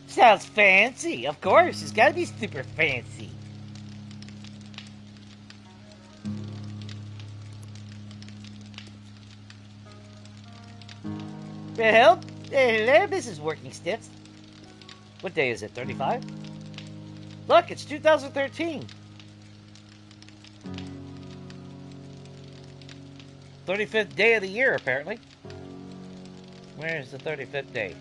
Sounds fancy. Of course, it's gotta be super fancy. Well, hello, Mrs. Working Stiffs. What day is it? 35? Look, it's 2013. 35th day of the year, apparently. Where's the 35th day?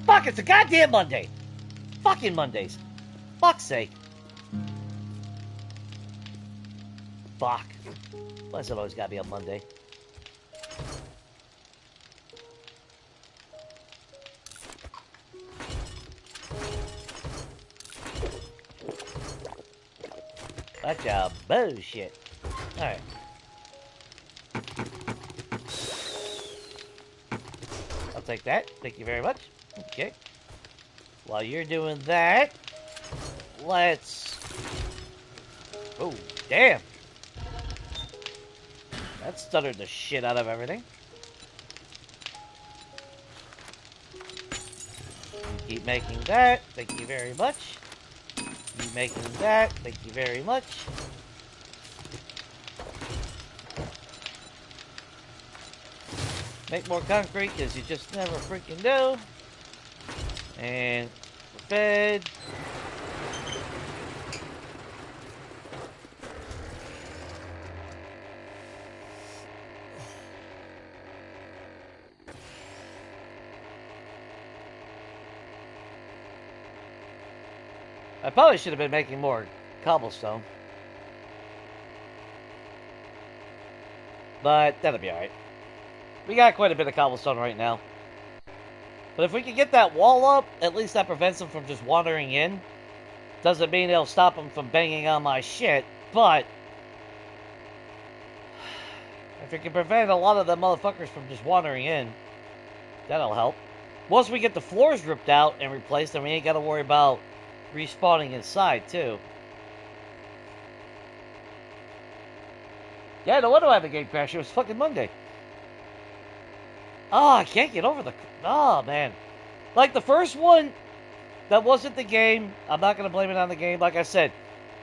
Fuck, it's a goddamn Monday! Fucking Mondays. Fuck's sake. Fuck. Why's it always gotta be a Monday? Bunch of bullshit. Alright. I'll take that. Thank you very much. Okay. While you're doing that, let's... Oh, damn. That stuttered the shit out of everything. You keep making that. Thank you very much. Keep making that. Thank you very much. Make more concrete, because you just never freaking do. And we're fed. I probably should have been making more cobblestone. But that'll be alright. We got quite a bit of cobblestone right now. But if we can get that wall up, at least that prevents them from just wandering in. Doesn't mean it'll stop them from banging on my shit, but... if we can prevent a lot of the motherfuckers from just wandering in, that'll help. Once we get the floors ripped out and replaced, then we ain't got to worry about respawning inside, too. Yeah, no wonder I had the game crash. It was fucking Monday. Oh, I can't get over the... oh, man. Like, the first one, that wasn't the game. I'm not going to blame it on the game. Like I said,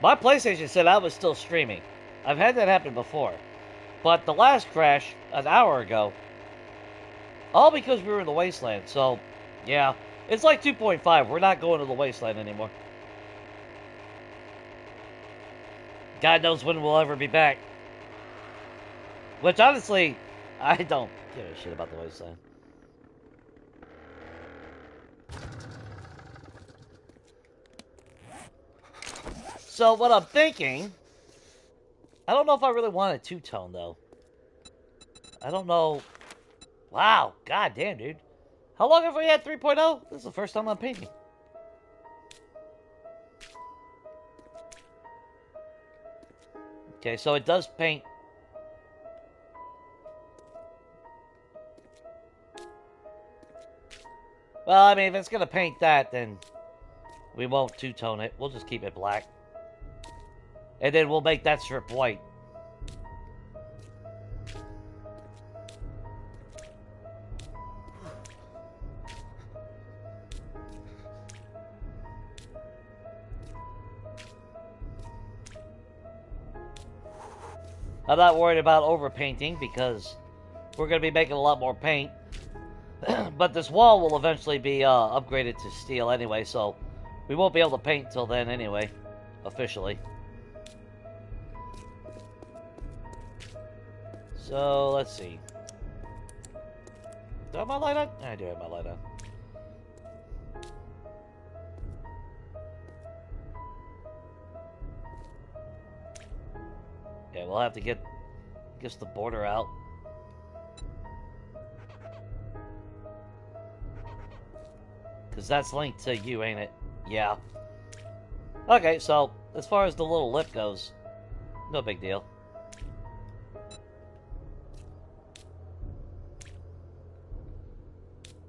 my PlayStation said I was still streaming. I've had that happen before. But the last crash, an hour ago, all because we were in the wasteland. So, yeah. It's like 2.5. We're not going to the wasteland anymore. God knows when we'll ever be back. Which, honestly, I don't give a shit about the wasteland. So, what I'm thinking... I don't know if I really want a two-tone, though. I don't know... Wow, god damn, dude. How long have we had 3.0? This is the first time I'm painting. Okay, so it does paint... well, I mean, if it's gonna paint that, then we won't two-tone it. We'll just keep it black. And then we'll make that strip white. I'm not worried about overpainting because we're going to be making a lot more paint. But this wall will eventually be upgraded to steel anyway, so we won't be able to paint until then anyway, officially. So, let's see. Do I have my light on? I do have my light on. Okay, we'll have to get, I guess, the border out. Because that's linked to you, ain't it? Yeah. Okay, so, as far as the little lip goes, no big deal.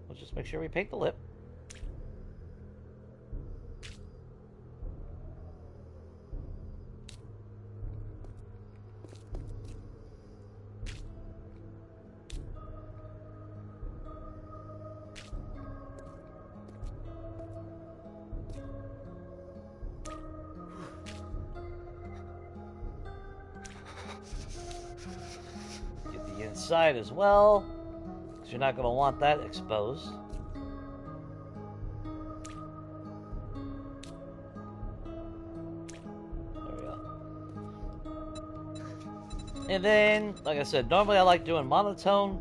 We'll just make sure we paint the lip. Side as well, because you're not going to want that exposed. There we go. And then, like I said, normally I like doing monotone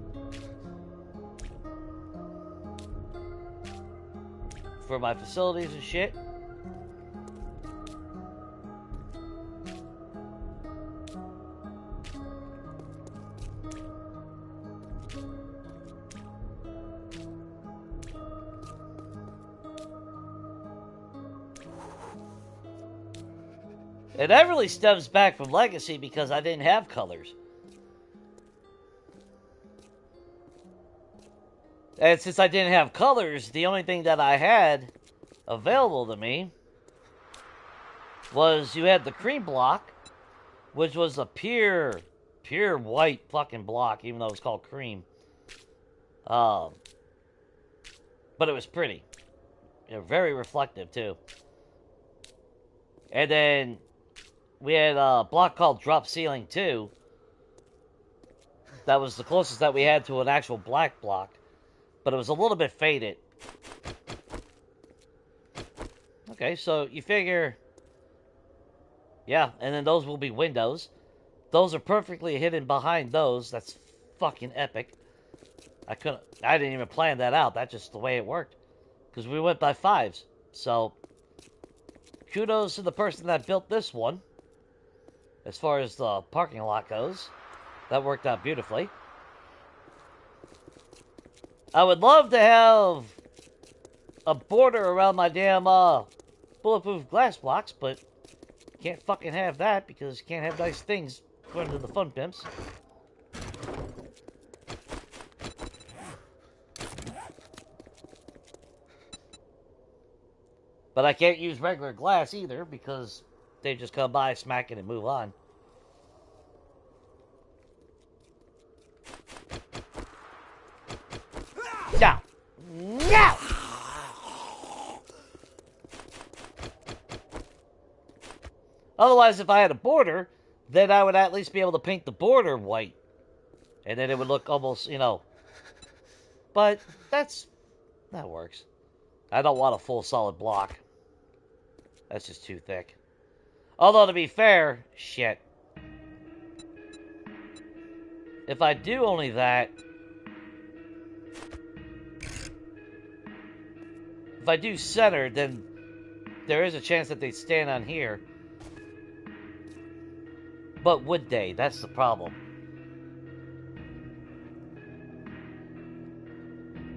for my facilities and shit. And that really stems back from Legacy because I didn't have colors. And since I didn't have colors, the only thing that I had available to me was you had the cream block, which was a pure white fucking block, even though it was called cream. But it was pretty. Very reflective, too. And then we had a block called Drop Ceiling 2. That was the closest that we had to an actual black block. But it was a little bit faded. Okay, so you figure... Yeah, and then those will be windows. Those are perfectly hidden behind those. That's fucking epic. I didn't even plan that out. That's just the way it worked. Because we went by 5s. So, kudos to the person that built this one. As far as the parking lot goes. That worked out beautifully. I would love to have a border around my damn bulletproof glass blocks, but can't fucking have that because you can't have nice things according to the fun pimps. But I can't use regular glass either because they just come by, smack it, and move on. No! No! Otherwise, if I had a border, then I would at least be able to paint the border white. And then it would look almost, But that works. I don't want a full solid block. That's just too thick. Although, to be fair, shit. If I do only that... If I do center, then there is a chance that they'd stand on here. But would they? That's the problem.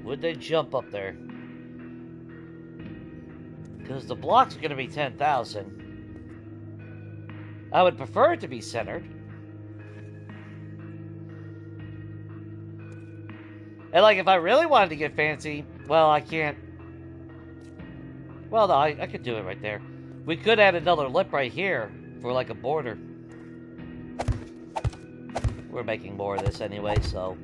Would they jump up there? Because the block's going to be 10,000. I would prefer it to be centered. And, like, if I really wanted to get fancy, well, I can't. Well, no, I could do it right there. We could add another lip right here for, like, a border. We're making more of this anyway, so...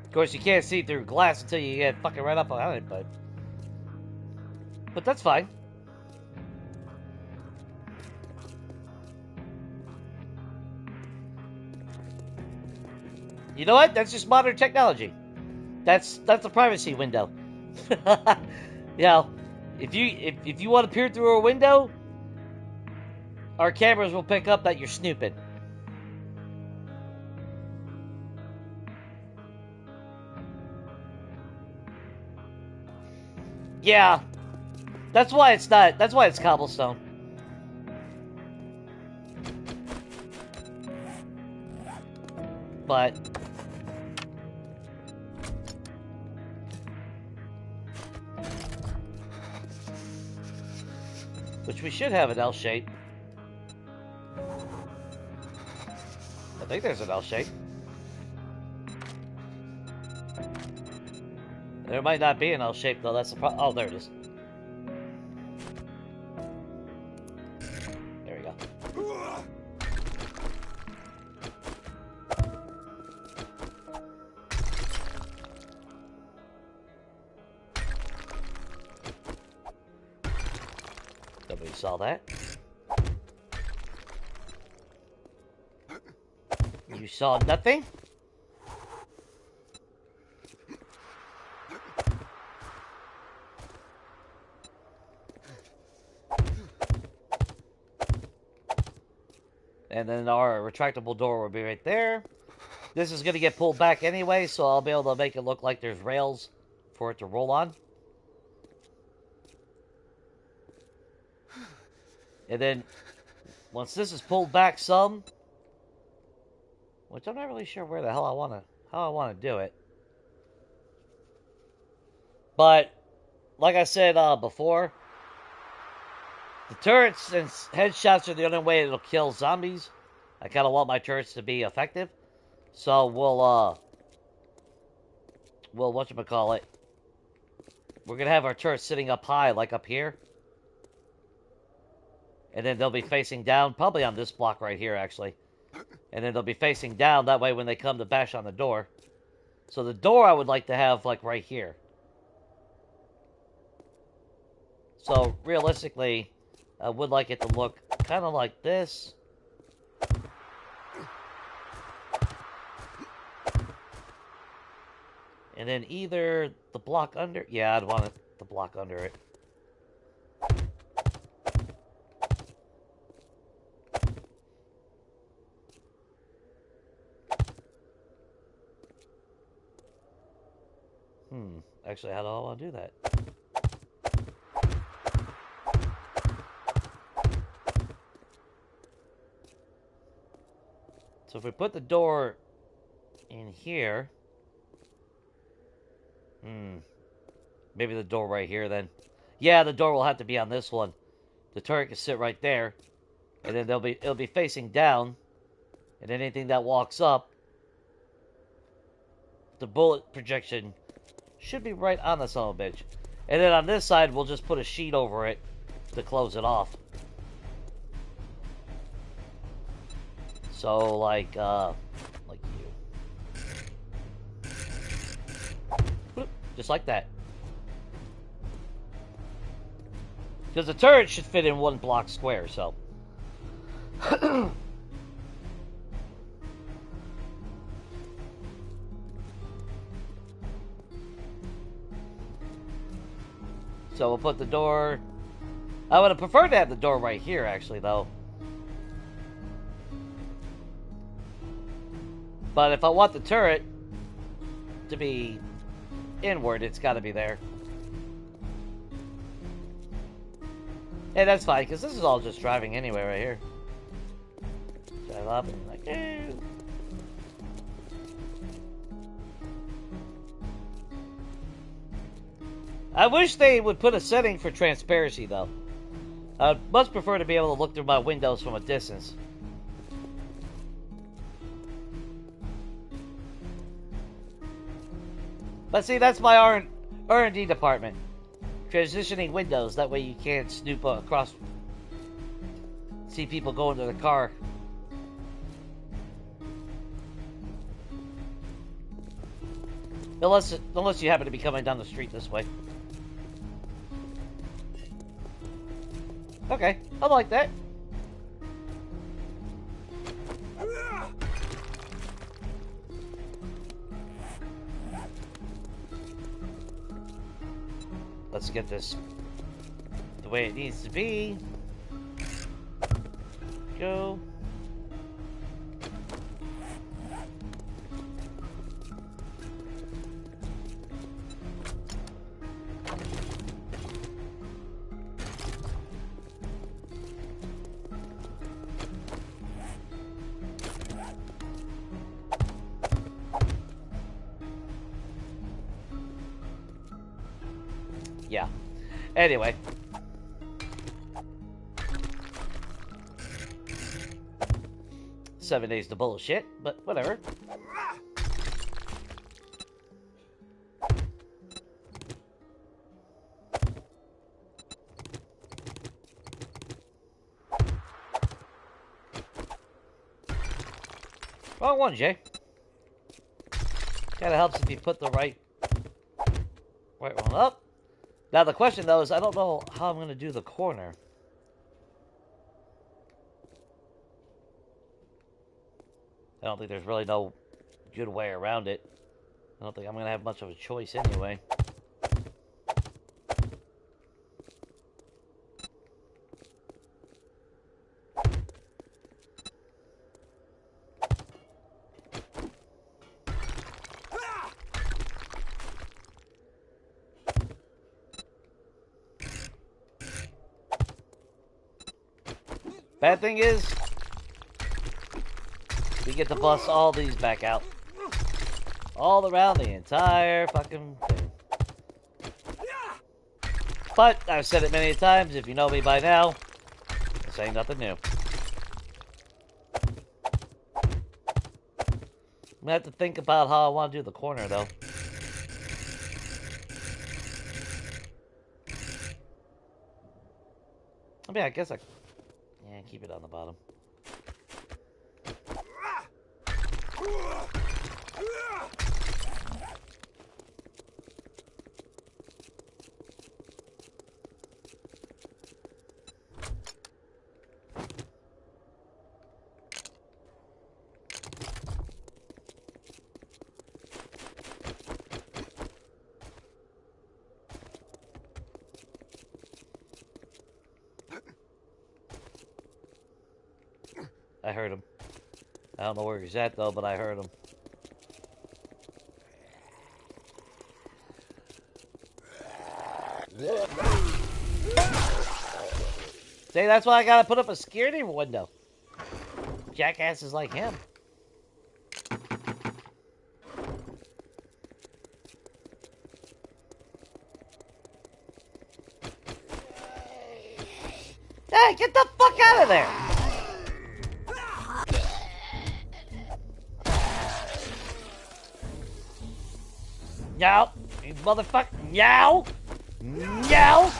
Of course, you can't see through glass until you get fucking right up on it, but that's fine. You know what? That's just modern technology. That's a privacy window. If you want to peer through a window, our cameras will pick up that you're snooping. Yeah, that's why it's not. That's why it's cobblestone. But which we should have an L shape. I think there's an L shape. There might not be an L shape though. That's the problem. Oh, there it is. There we go. Nobody saw that. You saw nothing? And then our retractable door will be right there. This is going to get pulled back anyway, so I'll be able to make it look like there's rails for it to roll on. And then, once this is pulled back some, which I'm not really sure where the hell how I want to do it. But, like I said before, the turrets and headshots are the only way it'll kill zombies. I kind of want my turrets to be effective. So we'll whatchamacallit, we're going to have our turrets sitting up high, like up here. And then they'll be facing down, probably on this block right here, actually. And then they'll be facing down, that way when they come to bash on the door. So the door I would like to have, like, right here. So, realistically, I would like it to look kind of like this. And then either the block under... Yeah, I'd want it the block under it. Actually, how do I want to do that? So if we put the door in here... Maybe the door right here, then. Yeah, the door will have to be on this one. The turret can sit right there. And then it'll be facing down. And anything that walks up, the bullet projection should be right on the son of a bitch. And then on this side, we'll just put a sheet over it to close it off. So, like you. Whoop, just like that. Because the turret should fit in one block square, so. So we'll put the door... I would have preferred to have the door right here, actually, though. But if I want the turret to be inward, it's got to be there. Hey, that's fine, because this is all just driving anyway right here. Drive up and like, ew. I wish they would put a setting for transparency, though. I'd much prefer to be able to look through my windows from a distance. But see, that's my R&D department. Transitioning windows, that way you can't snoop across, see people go into the car. Unless you happen to be coming down the street this way. Okay, I like that. Let's get this the way it needs to be. Go. Yeah. Anyway. "7 days to bullshit," but whatever. Wrong one, Jay. Kinda helps if you put the right one up. Now the question, though, is I don't know how I'm going to do the corner. I don't think there's really no good way around it. I don't think I'm going to have much of a choice anyway. Bad thing is, we get to bust all these back out. All around the entire fucking thing. But, I've said it many times, if you know me by now, this ain't nothing new. I'm gonna have to think about how I want to do the corner, though. I mean, I guess yeah, keep it on the bottom. I heard him. I don't know where he's at, though, but I heard him. See, that's why I gotta put up a security window. Jackasses like him. Hey, get the fuck out of there! Yow! You motherfucker! Yow! Yow!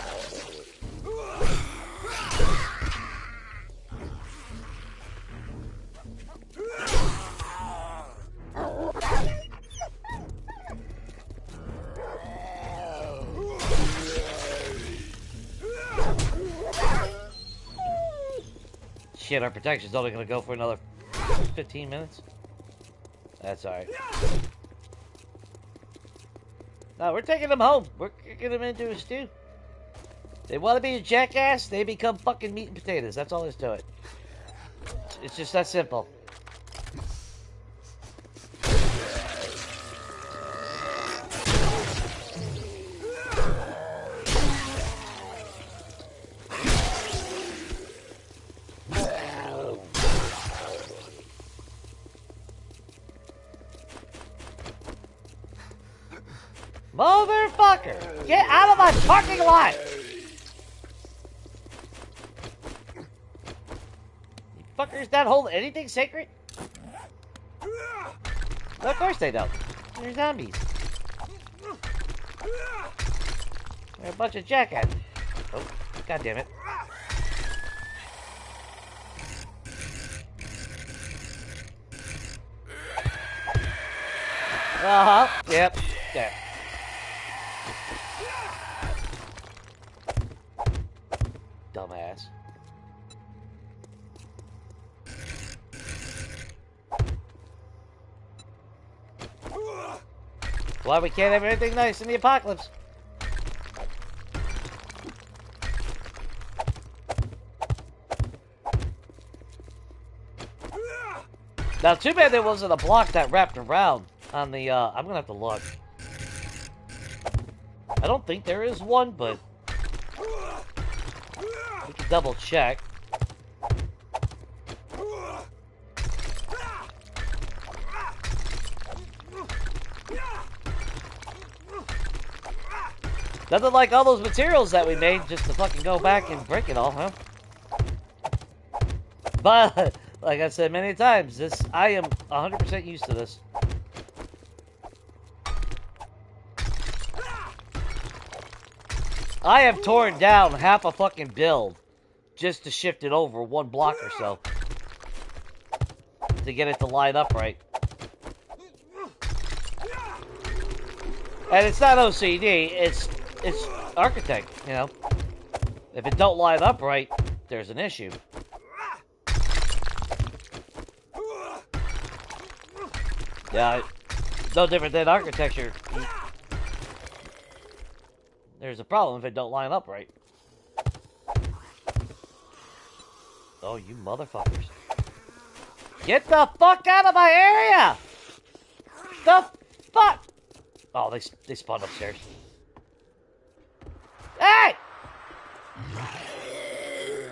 Shit, our protection's only gonna go for another 15 minutes. That's alright. No, we're taking them home. We're kicking them into a stew. They want to be a jackass, they become fucking meat and potatoes. That's all there's to it. It's just that simple. Motherfucker! Get out of my parking lot! You fuckers not hold anything sacred? No, of course they don't. They're zombies. They're a bunch of jackasses. Oh, god damn it. Uh-huh. Yep. Yeah. Dumbass. Why we can't have anything nice in the apocalypse? Now, too bad there wasn't a block that wrapped around on the, I'm gonna have to look. I don't think there is one, but we can double check. Nothing like all those materials that we made just to fucking go back and break it all, huh? But, like I said many times, I am 100% used to this. I have torn down half a fucking build just to shift it over one block or so to get it to line up right. And it's not OCD, it's architect, you know. If it don't line up right, there's an issue. Yeah, no different than architecture. There's a problem if it don't line up right. Oh, you motherfuckers. Get the fuck out of my area! The fuck! Oh, they spawned upstairs. Hey!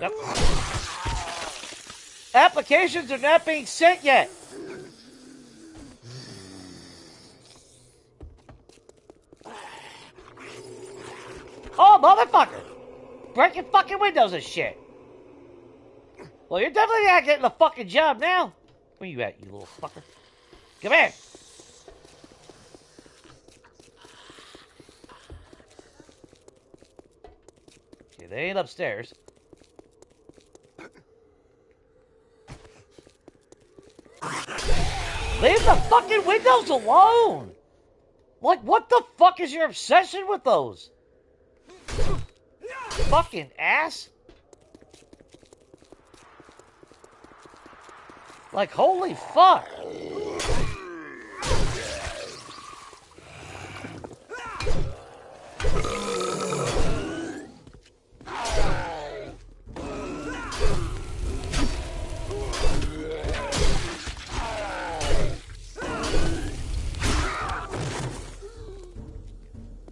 Yep. Applications are not being sent yet. Oh, motherfucker. Breaking fucking windows and shit. Well, you're definitely not getting a fucking job now. Where you at, you little fucker? Come here. Okay, they ain't upstairs. Leave the fucking windows alone! Like, what the fuck is your obsession with those? Fucking ass. Like, holy fuck.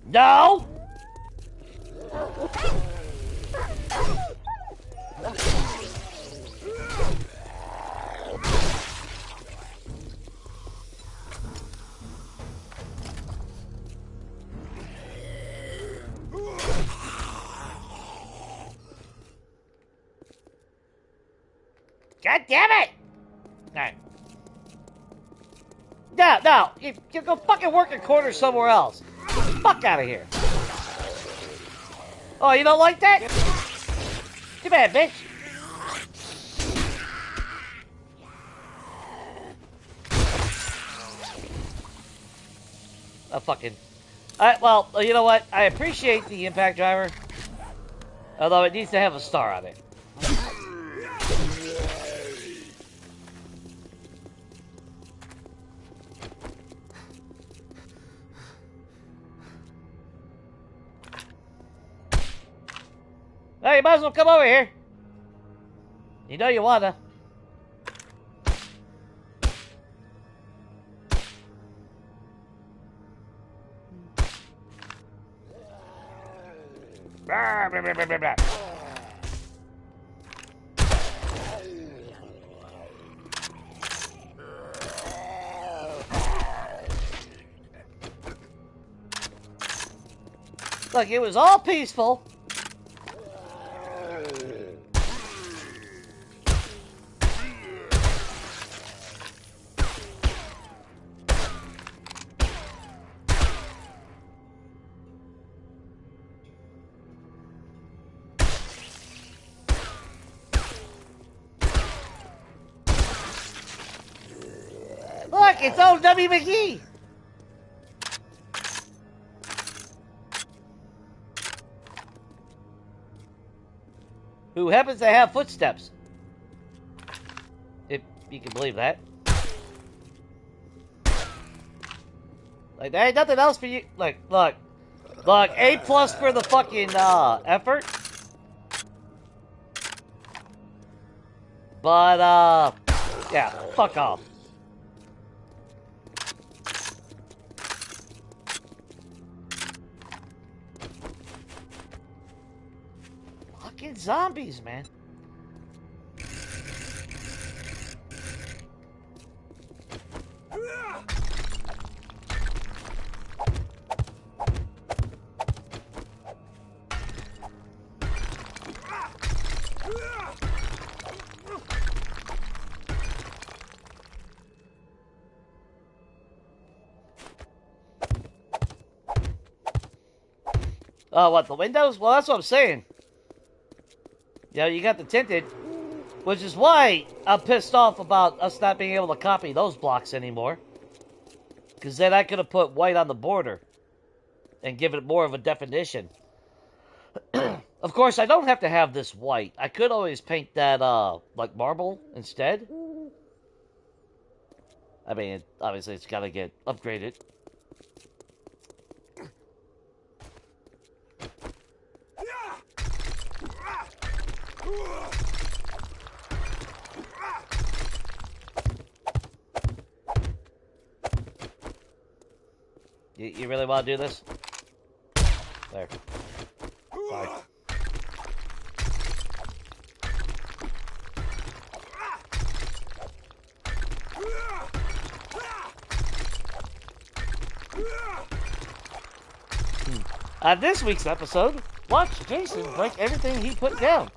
No! God damn it! Alright. No, you go fucking work a corner somewhere else. Fuck out of here. Oh, you don't like that? Too bad, bitch. Well, you know what? I appreciate the impact driver. Although it needs to have a star on it. Hey, you might as well come over here. You know you wanna. Blah, blah, blah, blah, blah, blah. Look, it was all peaceful. Look, it's old W. McGee. Who happens to have footsteps. If you can believe that. Like, there ain't nothing else for you. Like, look. Look, A+ for the fucking, effort. But, yeah, fuck off. Fucking zombies, man. Oh, what, the windows? Well, that's what I'm saying. You know, you got the tinted, which is why I'm pissed off about us not being able to copy those blocks anymore. Because then I could have put white on the border and give it more of a definition. Of course, I don't have to have this white. I could always paint that, like marble instead. I mean, obviously it's got to get upgraded. You really want to do this? There. Fine. On this week's episode, watch Jason break everything he put down.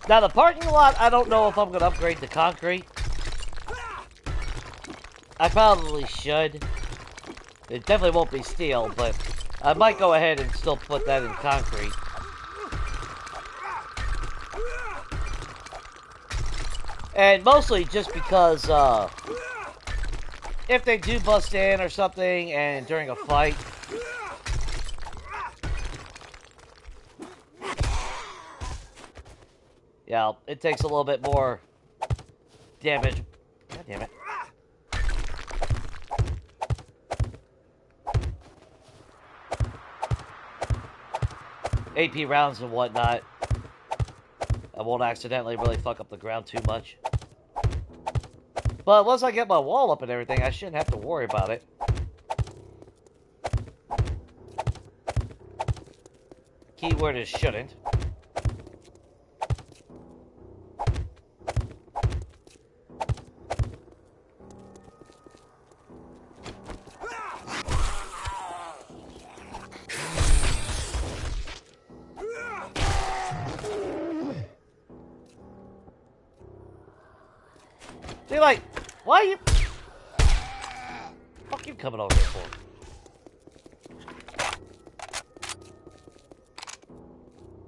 Now, the parking lot, I don't know if I'm going to upgrade to concrete. I probably should. It definitely won't be steel, but I might go ahead and still put that in concrete. And mostly just because, if they do bust in or something, and during a fight, yeah, it takes a little bit more damage. God damn it. AP rounds and whatnot. I won't accidentally really fuck up the ground too much. But once I get my wall up and everything, I shouldn't have to worry about it. Keyword is shouldn't. See, like, why are you... Fuck you coming over here for?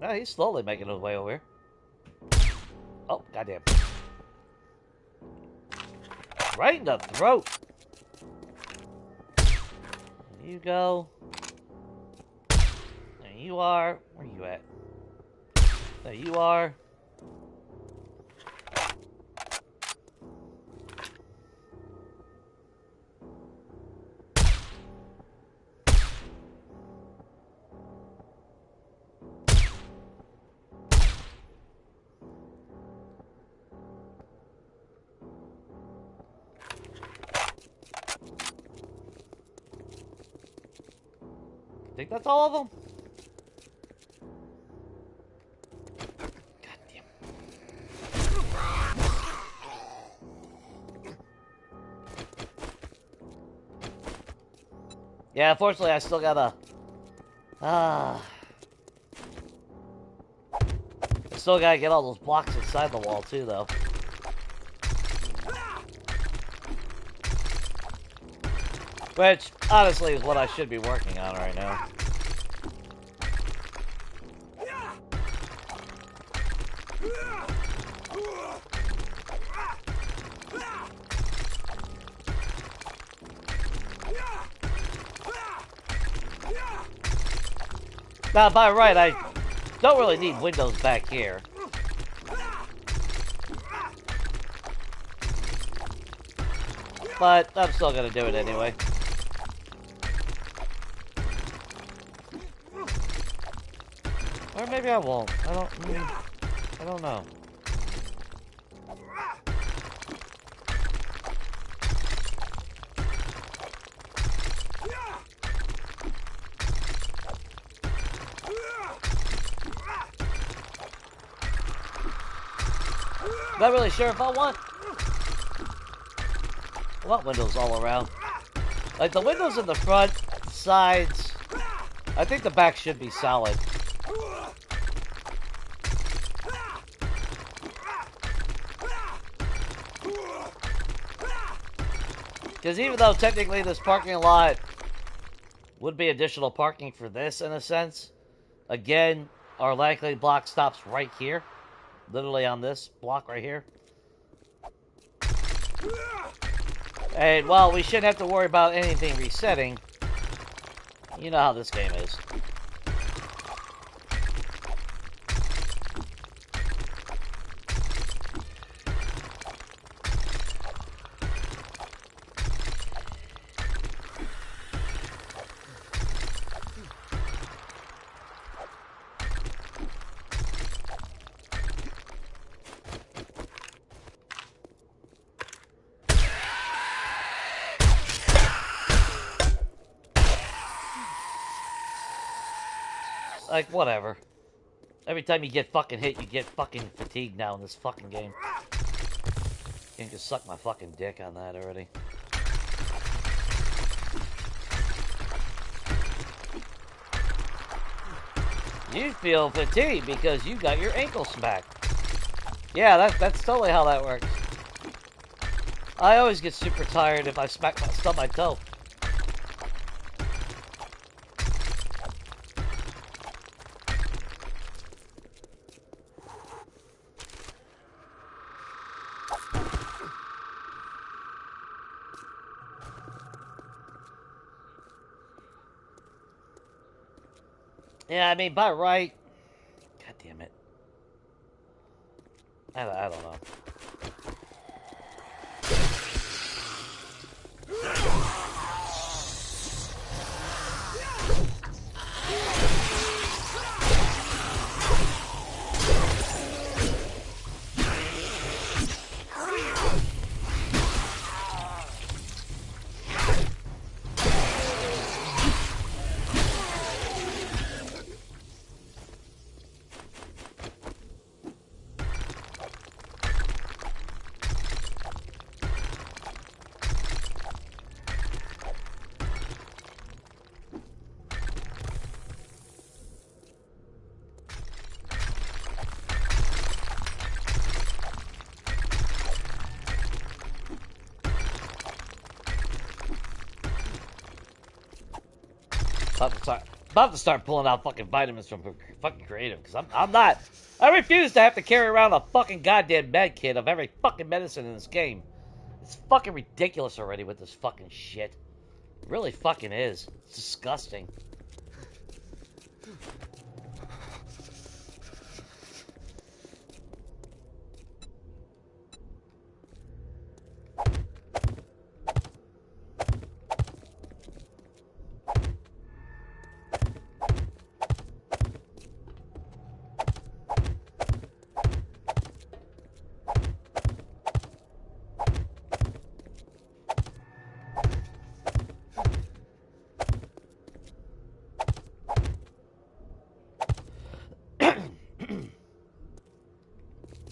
No, he's slowly making his way over here. Oh, goddamn. Right in the throat. There you go. There you are. Where you at? There you are. I think that's all of them. God damn. Yeah, unfortunately, I still gotta... I still gotta get all those blocks inside the wall, too, though. Which, honestly, is what I should be working on right now. Now, by right, I don't really need windows back here. But I'm still gonna do it anyway. Or maybe I won't. I don't know. Not really sure if I want windows all around. Like the windows in the front, sides. I think the back should be solid. Because even though technically this parking lot would be additional parking for this in a sense, again, our likely block stops right here. Literally on this block right here. And while we shouldn't have to worry about anything resetting, you know how this game is. Like, whatever. Every time you get fucking hit, you get fucking fatigued now in this fucking game. You can suck my fucking dick on that already. You feel fatigued because you got your ankle smacked. Yeah, that's totally how that works. I always get super tired if I stub my toe. Yeah, I mean, by right. God damn it. I don't know. About to start pulling out fucking vitamins from fucking creative, because I'm not. I refuse to have to carry around a fucking goddamn med kit of every fucking medicine in this game. It's fucking ridiculous already with this fucking shit. It really fucking is. It's disgusting.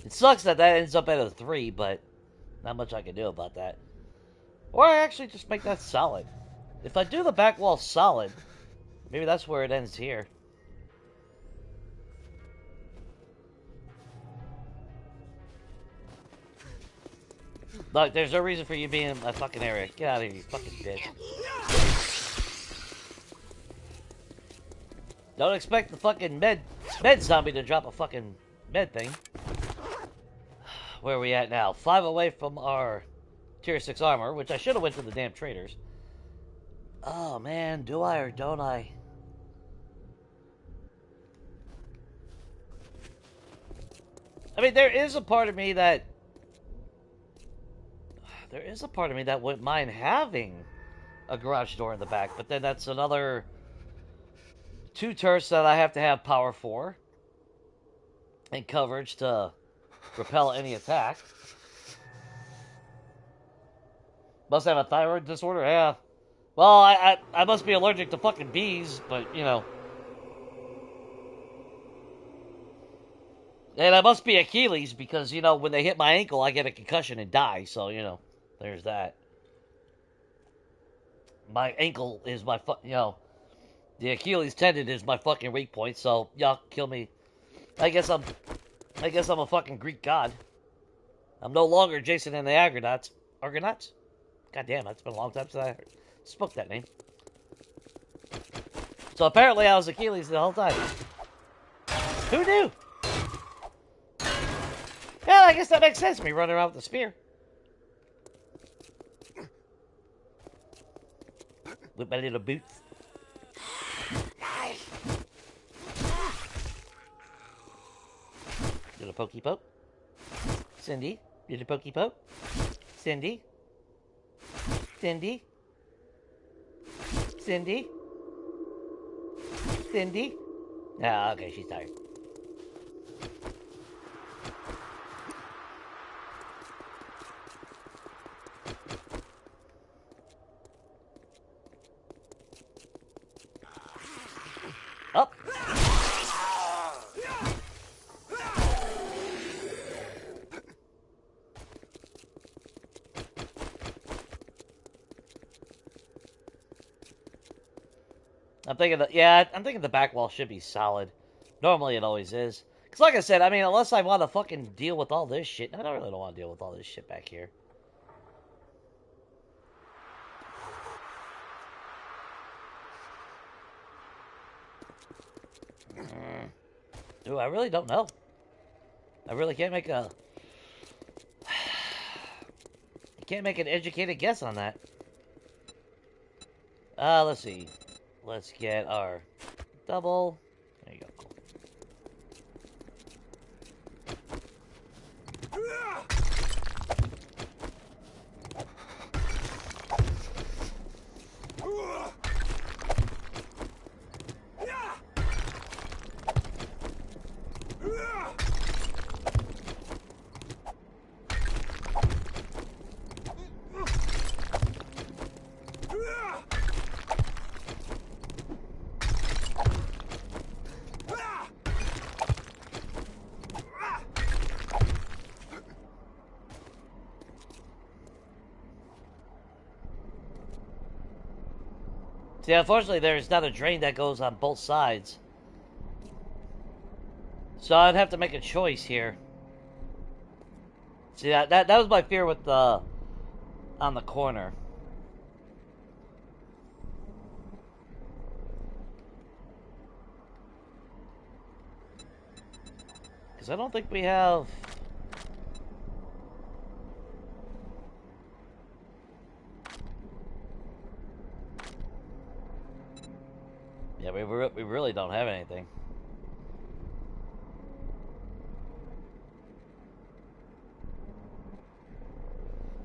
It sucks that ends up at a 3, but not much I can do about that. Or I actually just make that solid. If I do the back wall solid, maybe that's where it ends here. Look, there's no reason for you being in my fucking area. Get out of here, you fucking bitch. Don't expect the fucking med zombie to drop a fucking med thing. Where are we at now? 5 away from our tier 6 armor, which I should have went to the damn traders. Oh man, do I or don't I? I mean, there is a part of me that wouldn't mind having a garage door in the back, but then that's another 2 turrets that I have to have power for and coverage to repel any attack. Must have a thyroid disorder? Yeah. Well, I must be allergic to fucking bees, but, you know. And I must be Achilles because, you know, when they hit my ankle, I get a concussion and die. So, you know, there's that. My ankle is my, you know, the Achilles tendon is my fucking weak point. So, y'all kill me. I guess I'm a fucking Greek god. I'm no longer Jason and the Argonauts. Argonauts? God damn, it's been a long time since I spoke that name. So apparently I was Achilles the whole time. Who knew? Yeah, I guess that makes sense, me running around with the spear. With my little boots. Little pokey poke. Cindy. Little pokey poke. Cindy. Cindy. Cindy. Cindy. Ah, okay, she's tired. Up. I'm thinking the back wall should be solid. Normally it always is. Because like I said, I mean, unless I want to fucking deal with all this shit. I really don't want to deal with all this shit back here. Ooh, I really don't know. I really can't make a... I can't make an educated guess on that. Let's see. Let's get our double. There you go. Cool. See, unfortunately, there's not a drain that goes on both sides. So I'd have to make a choice here. See, that was my fear with the... on the corner. Because I don't think we have... Yeah, we really don't have anything.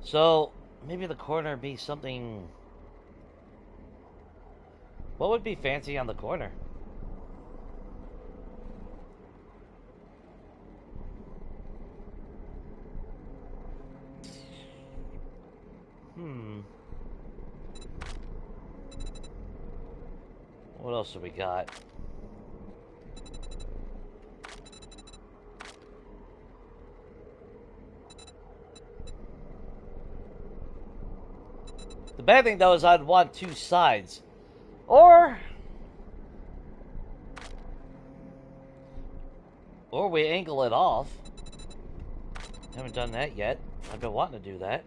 So, maybe the corner be something... What would be fancy on the corner? What else have we got? The bad thing, though, is I'd want two sides. Or we angle it off. Haven't done that yet. I've been wanting to do that.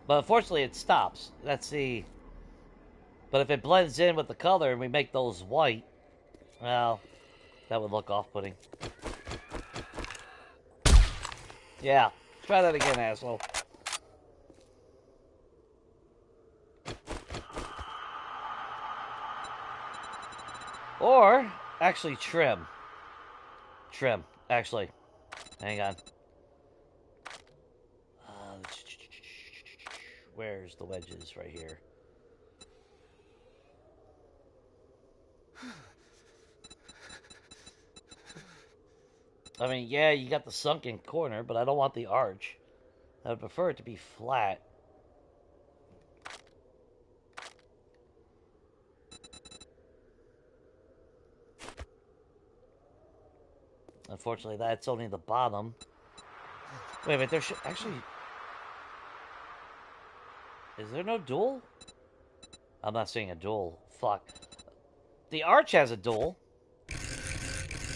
But unfortunately it stops. That's the... But if it blends in with the color and we make those white, well, that would look off-putting. Yeah, try that again, asshole. Or, actually trim. Trim, actually. Hang on. Where's the wedges? Right here. I mean, yeah, you got the sunken corner, but I don't want the arch. I would prefer it to be flat. Unfortunately, that's only the bottom. Wait a minute, there should... Actually... Is there no dual? I'm not seeing a dual. Fuck. The arch has a dual.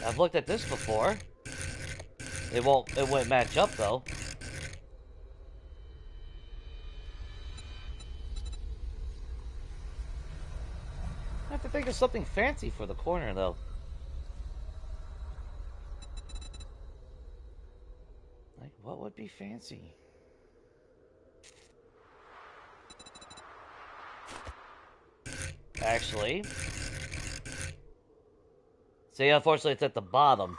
I've looked at this before. It won't match up, though. I have to think of something fancy for the corner, though. Like, what would be fancy? Actually... See, unfortunately, it's at the bottom.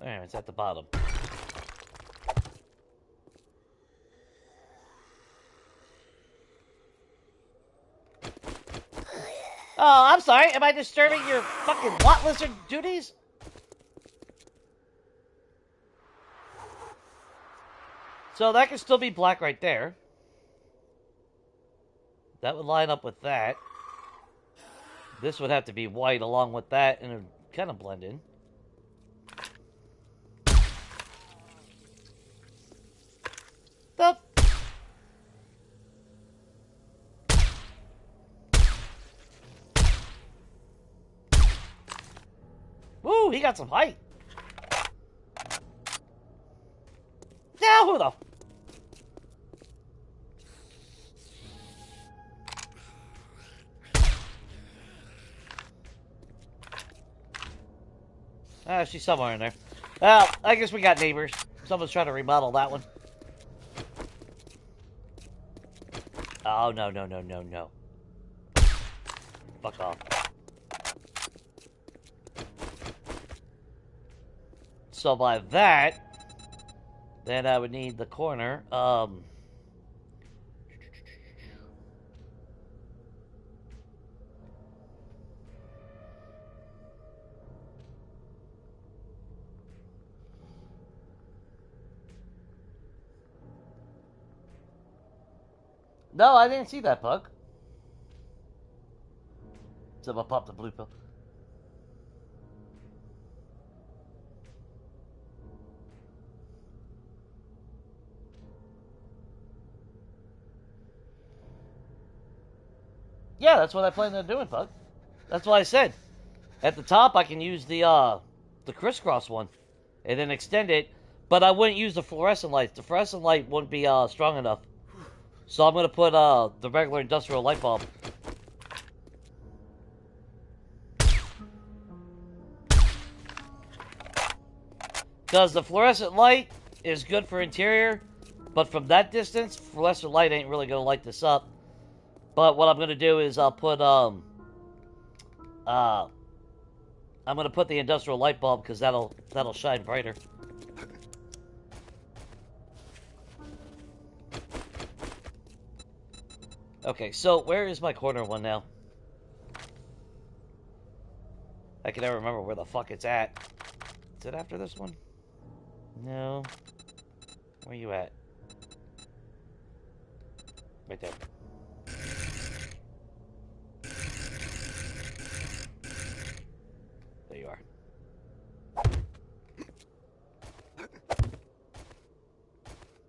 There, it's at the bottom. Oh, I'm sorry. Am I disturbing your fucking lot lizard duties? So that can still be black right there. That would line up with that. This would have to be white along with that, and it would kind of blend in. he got some height. Now who the... She's somewhere in there. Well, I guess we got neighbors. Someone's trying to remodel that one. Oh, no, no, no, no, no. Fuck off. So by that, then I would need the corner. No, I didn't see that bug. So I popped the blue pill. Yeah, that's what I planned on doing, Pug. That's what I said. At the top, I can use the crisscross one, and then extend it. But I wouldn't use the fluorescent lights. The fluorescent light wouldn't be strong enough. So I'm gonna put the regular industrial light bulb. Because the fluorescent light is good for interior, but from that distance, fluorescent light ain't really gonna light this up. But what I'm gonna do is I'll put I'm gonna put the industrial light bulb because that'll shine brighter. Okay, so where is my corner one now? I can never remember where the fuck it's at. Is it after this one? No. Where you at? Right there. There you are.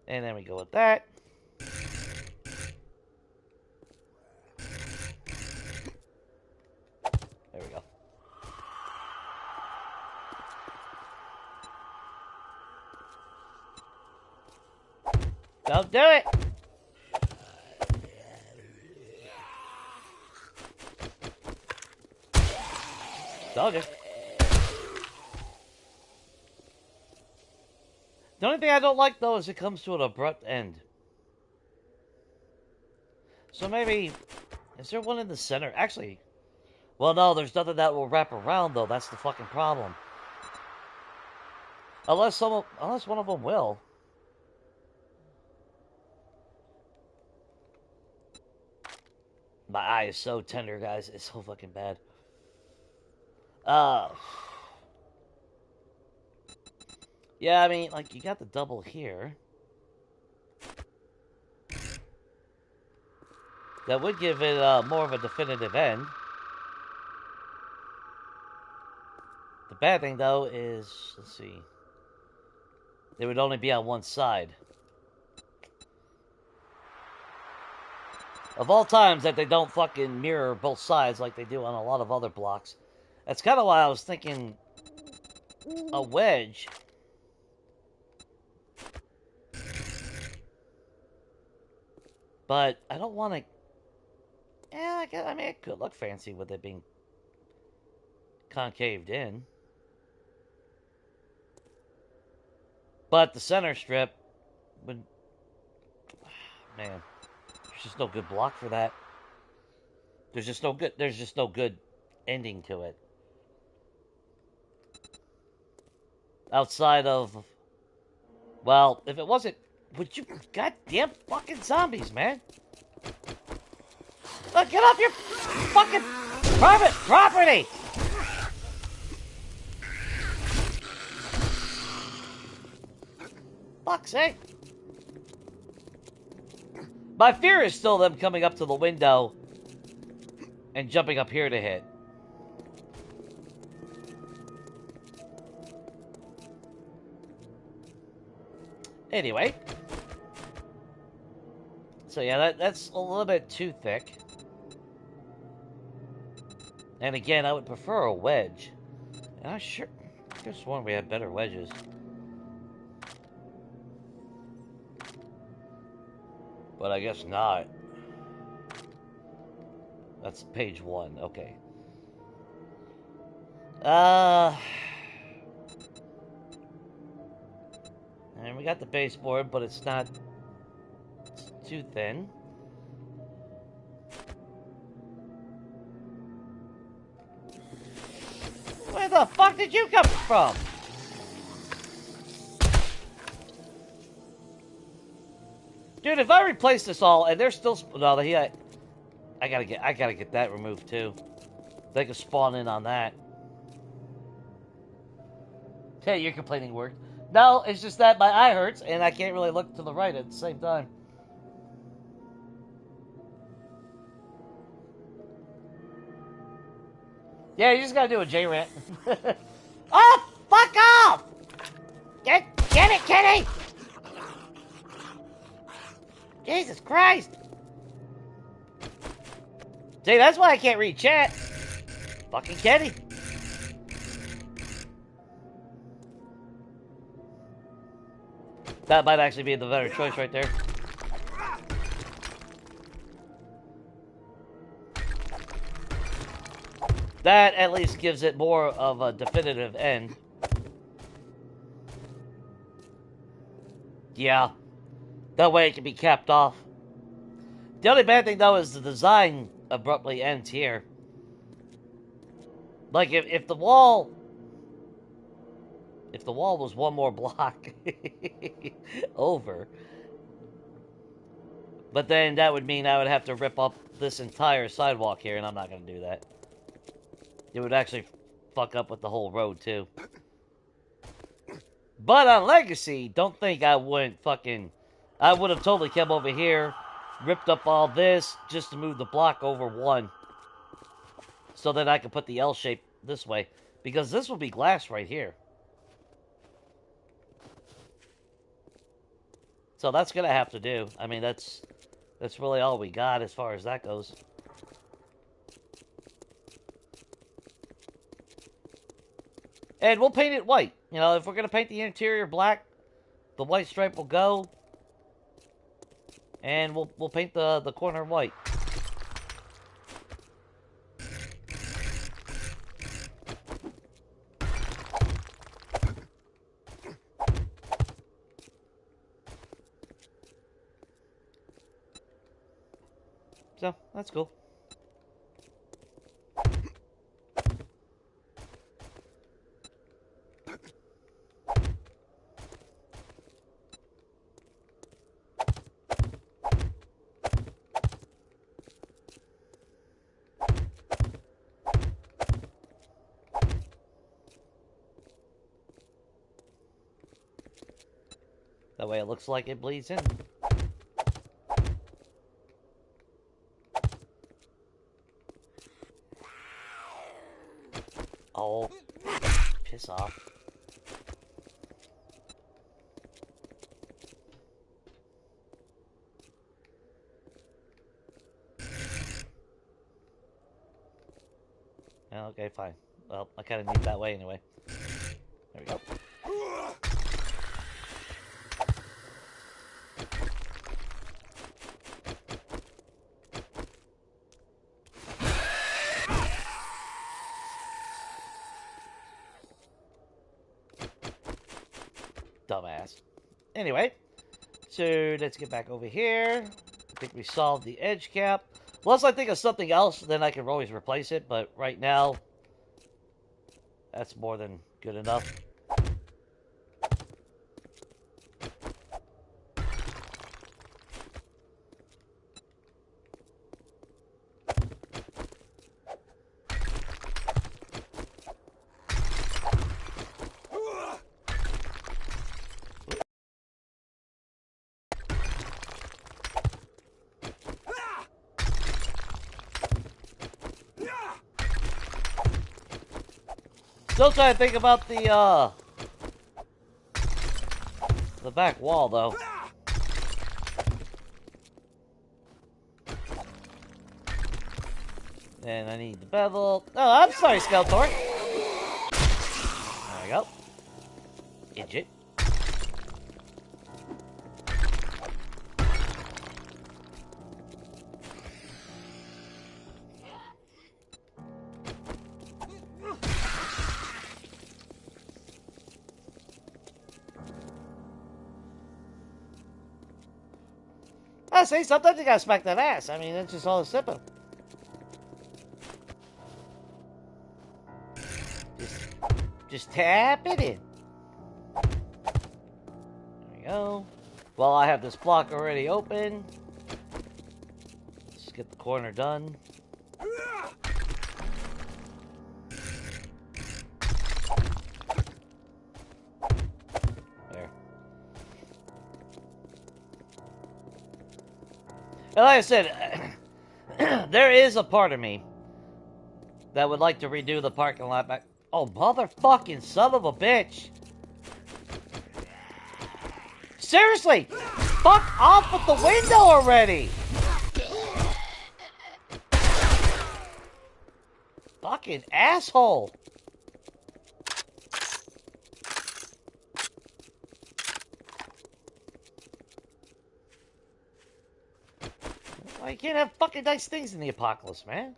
And then we go with that. There we go. Don't do it! Told you. The only thing I don't like, though, is it comes to an abrupt end. So maybe... Is there one in the center? Actually... Well, no, there's nothing that will wrap around, though. That's the fucking problem. Unless one of them will. My eye is so tender, guys. It's so fucking bad. Yeah, I mean, like, you got the double here. That would give it more of a definitive end. The bad thing, though, is... Let's see. It would only be on one side. Of all times that they don't fucking mirror both sides like they do on a lot of other blocks. That's kind of why I was thinking a wedge. But I don't want to... Yeah, I mean, it could look fancy with it being concaved in. But the center strip would... Man, there's just no good block for that. There's just no good ending to it. Outside of... Well, if it wasn't... Would you... Goddamn fucking zombies, man. Look, get off your fucking private property! Fuck's sake. My fear is still them coming up to the window and jumping up here to hit. Anyway. So yeah, that's a little bit too thick. And again, I would prefer a wedge. And could have sworn we had better wedges. But I guess not. That's page 1. Okay. And we got the baseboard, but it's not... It's too thin. Where the fuck did you come from? Dude, if I replace this all and they're still... No, I gotta get that removed too. They can spawn in on that. Hey, your complaining worked. No, it's just that my eye hurts and I can't really look to the right at the same time. Yeah, you just gotta do a J-rant. Oh, fuck off! Get it, kitty! Jesus Christ! See, that's why I can't read chat. Fucking kitty. That might actually be the better choice right there. That at least gives it more of a definitive end. Yeah. That way it can be capped off. The only bad thing though is the design abruptly ends here. Like if the wall was one more block over, but then that would mean I would have to rip up this entire sidewalk here, and I'm not going to do that. It would actually fuck up with the whole road too. But on Legacy, don't think I wouldn't fucking... I would have totally come over here, ripped up all this, just to move the block over one. So that I could put the L shape this way. Because this will be glass right here. So that's going to have to do. I mean, that's really all we got as far as that goes. And we'll paint it white. You know, if we're going to paint the interior black, the white stripe will go. And we'll paint the corner white. So, that's cool. That way it looks like it bleeds in. Oh, piss off. Okay, fine. Well, I kind of need that way anyway. There we go. Dumbass. Anyway, so let's get back over here. I think we solved the edge cap. Unless I think of something else, then I can always replace it. But right now, that's more than good enough. Still trying to think about the back wall, though. And I need the bevel. Oh, I'm sorry, Skeletor. we go. Idiot. I say sometimes you gotta smack that ass. I mean, it's just all the sipping. Just tap it in. There we go. Well, I have this block already open. Let's get the corner done. There. And like I said, there is a part of me that would like to redo the parking lot back. Oh, motherfucking son of a bitch. Seriously! Fuck off with the window already! Fucking asshole! Well, you can't have fucking nice things in the apocalypse, man.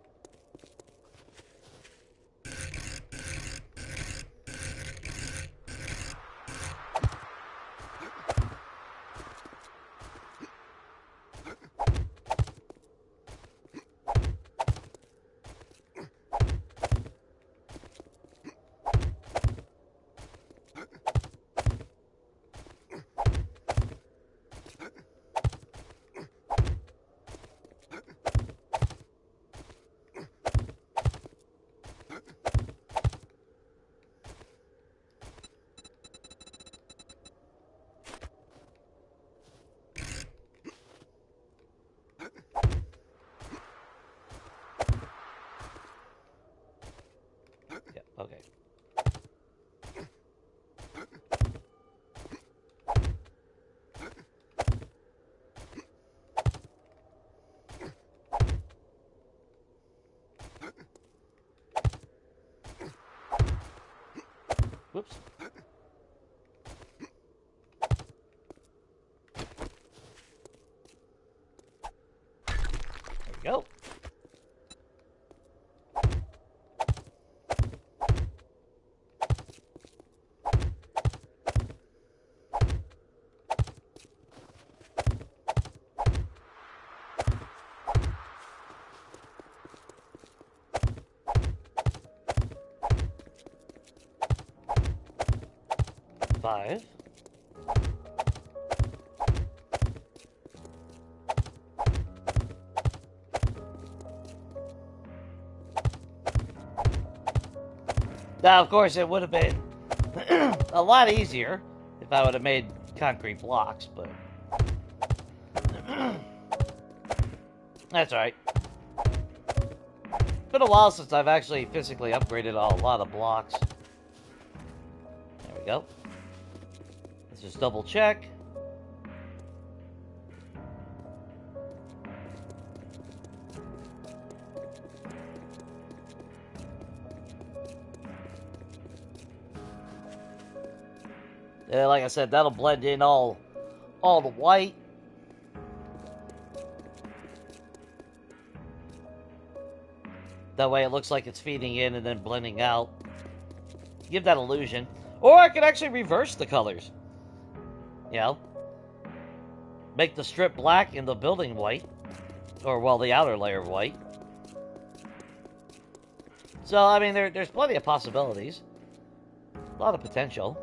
Okay. Whoops. There we go. Five. Now, of course, it would have been a lot easier if I would have made concrete blocks, but that's all right. It's been a while since I've actually physically upgraded a lot of blocks. There we go. Let's just double check. Like I said, that'll blend in all the white. That way it looks like it's feeding in and then blending out. Give that illusion. Or I could actually reverse the colors. You know? Make the strip black and the building white. Or, well, the outer layer white. So, I mean, there's plenty of possibilities. A lot of potential.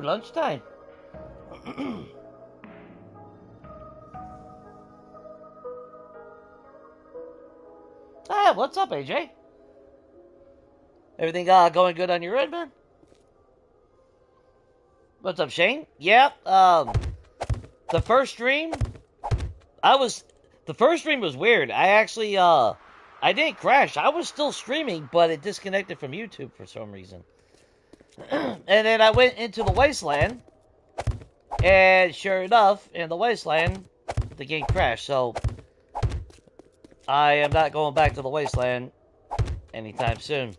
lunchtime. Ah, what's up, AJ? Everything going good on your end, man? What's up, Shane? Yeah, the first stream, the first stream was weird. I actually, I didn't crash. I was still streaming, but it disconnected from YouTube for some reason. And then I went into the Wasteland, and sure enough, in the Wasteland, the game crashed. So, I am not going back to the Wasteland anytime soon.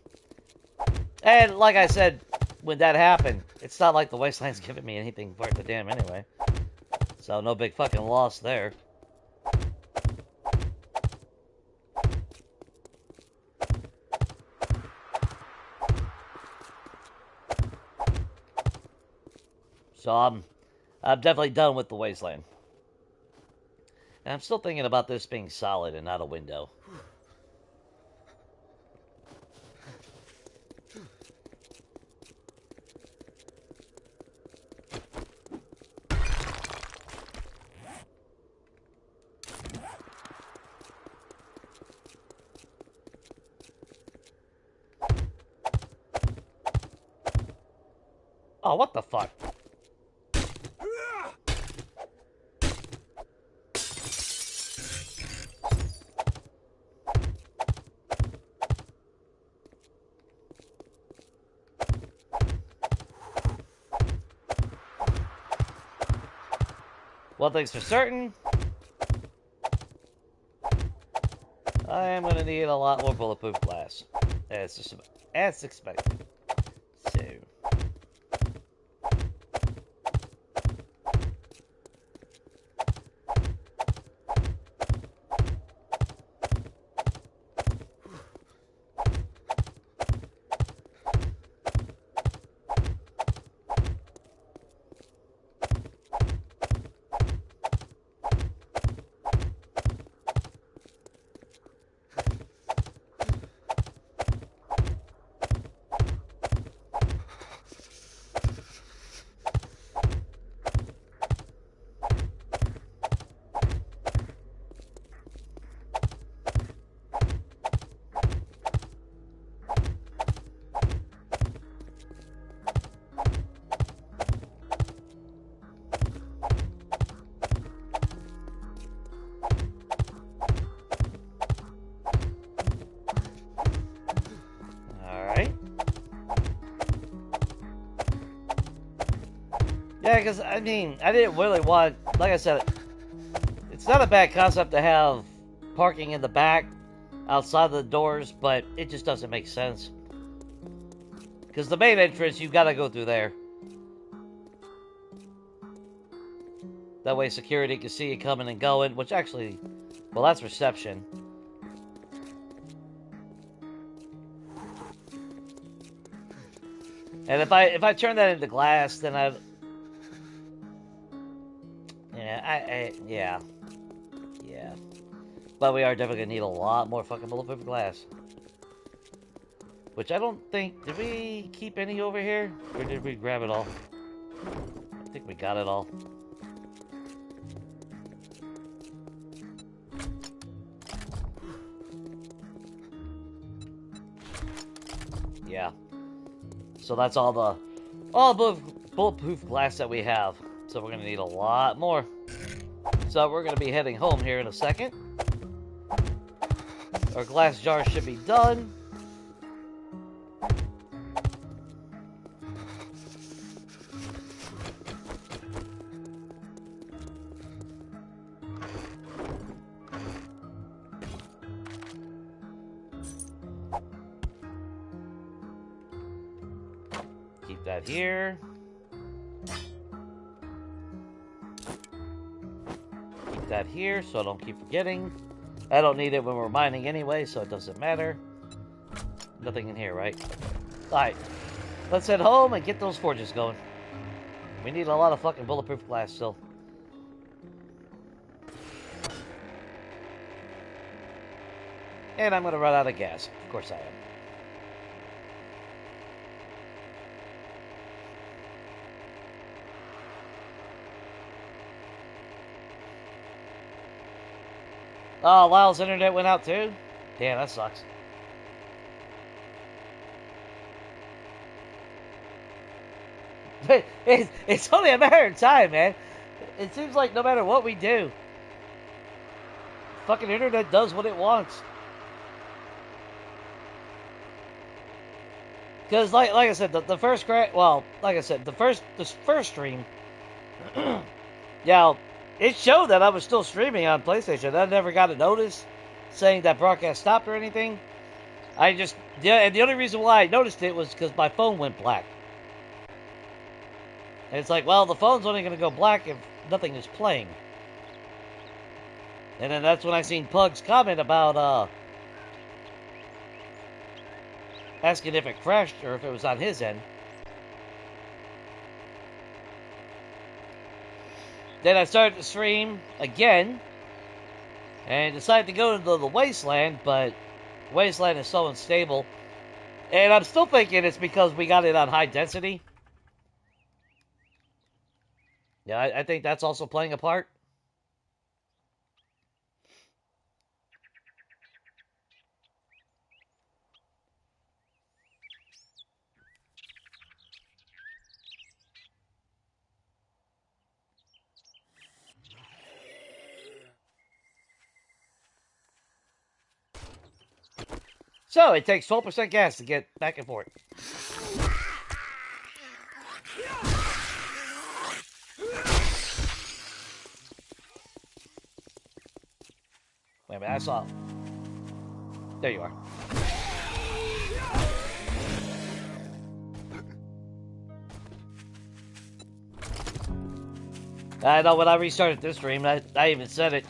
And like I said, when that happened, it's not like the Wasteland's giving me anything worth a damn anyway. So no big fucking loss there. So I'm definitely done with the Wasteland. And I'm still thinking about this being solid and not a window. Oh, what the fuck? One thing's for certain, I am going to need a lot more bulletproof glass. As expected. So... Yeah, because, I mean, I didn't really want... Like I said, it's not a bad concept to have parking in the back, outside of the doors, but it just doesn't make sense. Because the main entrance, you've got to go through there. That way security can see you coming and going, which actually... Well, that's reception. And if I turn that into glass, then I've... Yeah, yeah. But we are definitely gonna need a lot more fucking bulletproof glass. Which I don't think... Did we keep any over here? Or did we grab it all? I think we got it all. Yeah. So that's all the bulletproof glass that we have. So we're gonna need a lot more. So we're gonna be heading home here in a second. Our glass jar should be done. Keep that here. Keep that here so I don't keep forgetting. I don't need it when we're mining anyway, so it doesn't matter. Nothing in here, right? Alright. Let's head home and get those forges going. We need a lot of fucking bulletproof glass still. And I'm gonna run out of gas. Of course I am. Oh, Lyle's internet went out too? Damn, that sucks. It's only a matter of time, man. It seems like no matter what we do, fucking internet does what it wants. Because, like I said, the first well, like I said, the first stream, yeah, it showed that I was still streaming on PlayStation. I never got a notice saying that broadcast stopped or anything. And the only reason why I noticed it was because my phone went black. And it's like, well, the phone's only going to go black if nothing is playing. And then that's when I seen Pug's comment about asking if it crashed or if it was on his end. Then I started to stream again and decided to go to the Wasteland, but Wasteland is so unstable. And I'm still thinking it's because we got it on high density. Yeah, I think that's also playing a part. So it takes 12% gas to get back and forth. Wait a minute, I saw. There you are. I know when I restarted this stream, I even said it.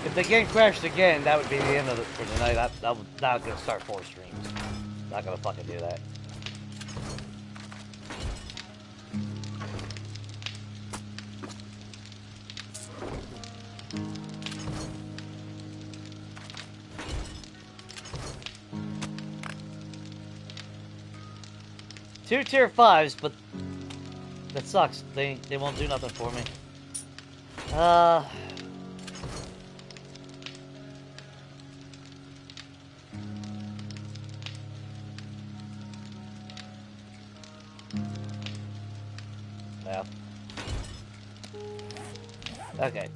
If the game crashed again, that would be the end of it for tonight. I'm not gonna start 4 streams. Not gonna fucking do that. Two tier 5s, but that sucks. They won't do nothing for me. Yeah. Okay.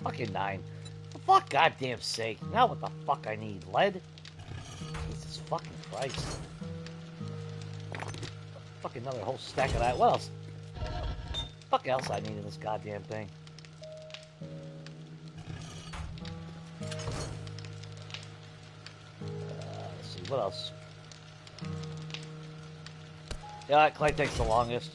Fucking 9. For fuck goddamn sake. Now what the fuck I need? Lead? Jesus fucking Christ. Fucking another whole stack of that. What else? Fuck else I need in this goddamn thing? Let's see, what else? Yeah, clay takes the longest.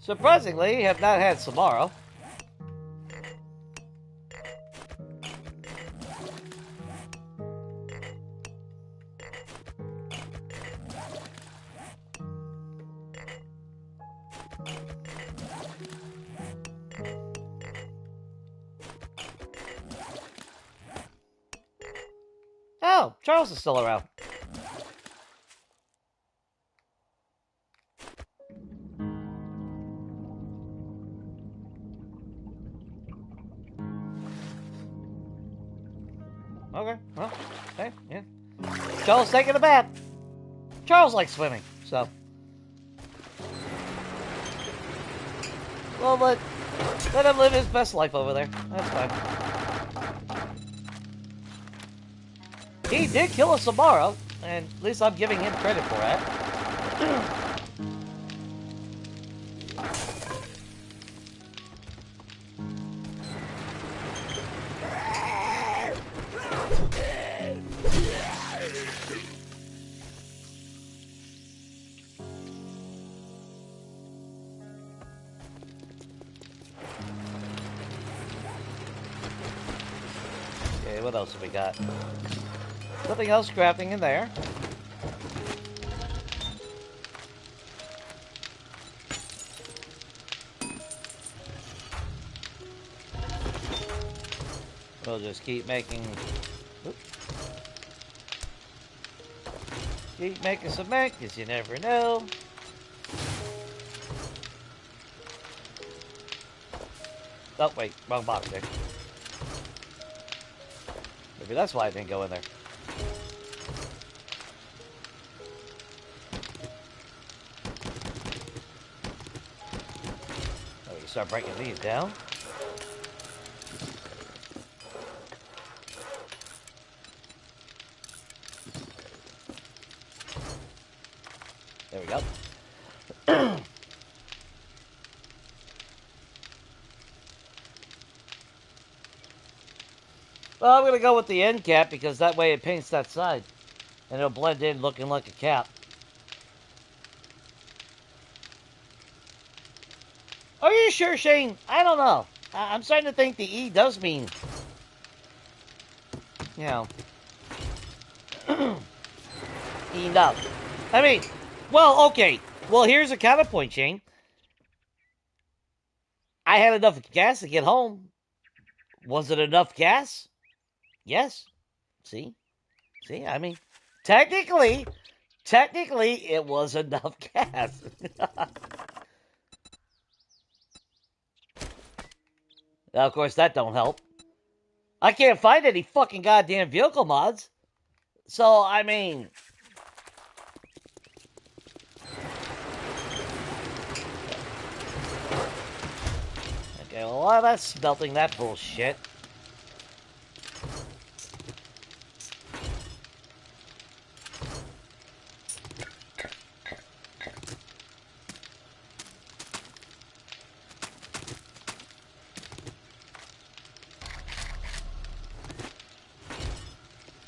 Surprisingly, have not had Samara. Oh, Charles is still around. Okay, well, hey, yeah. Charles taking a bath. Charles likes swimming, so. Well, let him live his best life over there. That's fine. He did kill a Samara, and at least I'm giving him credit for that. Okay, what else have we got? Nothing else crafting in there. We'll just keep making... Oops. Keep making cement, because you never know. Oh, wait. Wrong box, Nick. Maybe that's why I didn't go in there. Oh, we can start breaking these down. There we go. Well, I'm going to go with the end cap because that way it paints that side. And it'll blend in looking like a cap. Are you sure, Shane? I don't know. I'm starting to think the E does mean, you know, enough. I mean, well, okay. Well, here's a counterpoint, Shane. I had enough gas to get home. Was it enough gas? Yes. See? See? I mean, technically, it was enough gas. Now, of course, that don't help. I can't find any fucking goddamn vehicle mods. So, I mean... Okay, well, while that's smelting that bullshit...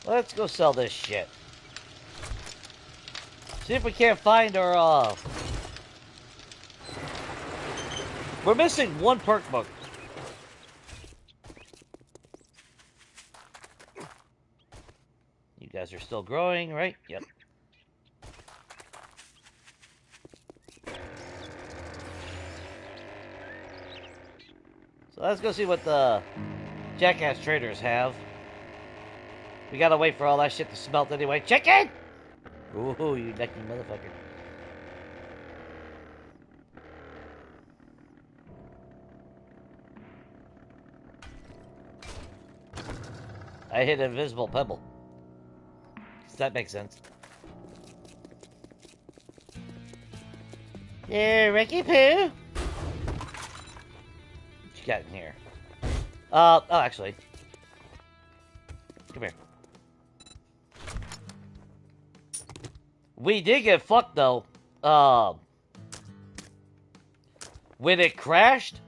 Let's go sell this shit. See if we can't find our, We're missing one perk book. You guys are still growing, right? Yep. So let's go see what the jackass traders have. We gotta wait for all that shit to smelt anyway. Chicken! Ooh, you lucky motherfucker. I hit an invisible pebble. Does that make sense? Yeah, Ricky Poo! What you got in here? Oh, actually. Come here. We did get fucked, though. When it crashed,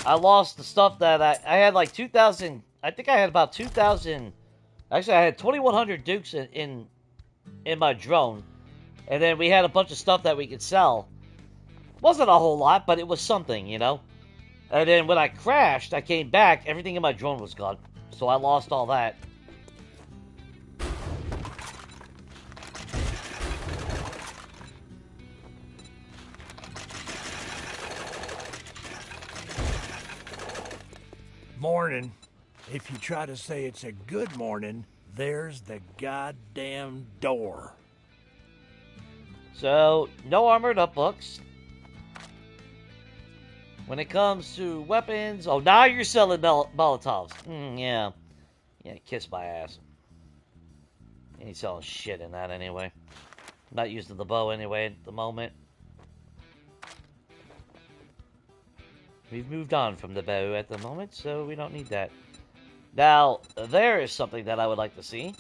I lost the stuff that I had like 2,000. I think I had about 2,000. Actually, I had 2,100 Dukes in my drone. And then we had a bunch of stuff that we could sell. Wasn't a whole lot, but it was something, you know? And then when I crashed, I came back, everything in my drone was gone. So I lost all that. Morning. If you try to say it's a good morning, there's the goddamn door. So, no armored up books. When it comes to weapons... Oh, now you're selling Molotovs. Yeah. Yeah, kiss my ass. Ain't selling shit in that anyway. Not using the bow anyway at the moment. We've moved on from the bow at the moment, so we don't need that. Now, there is something that I would like to see.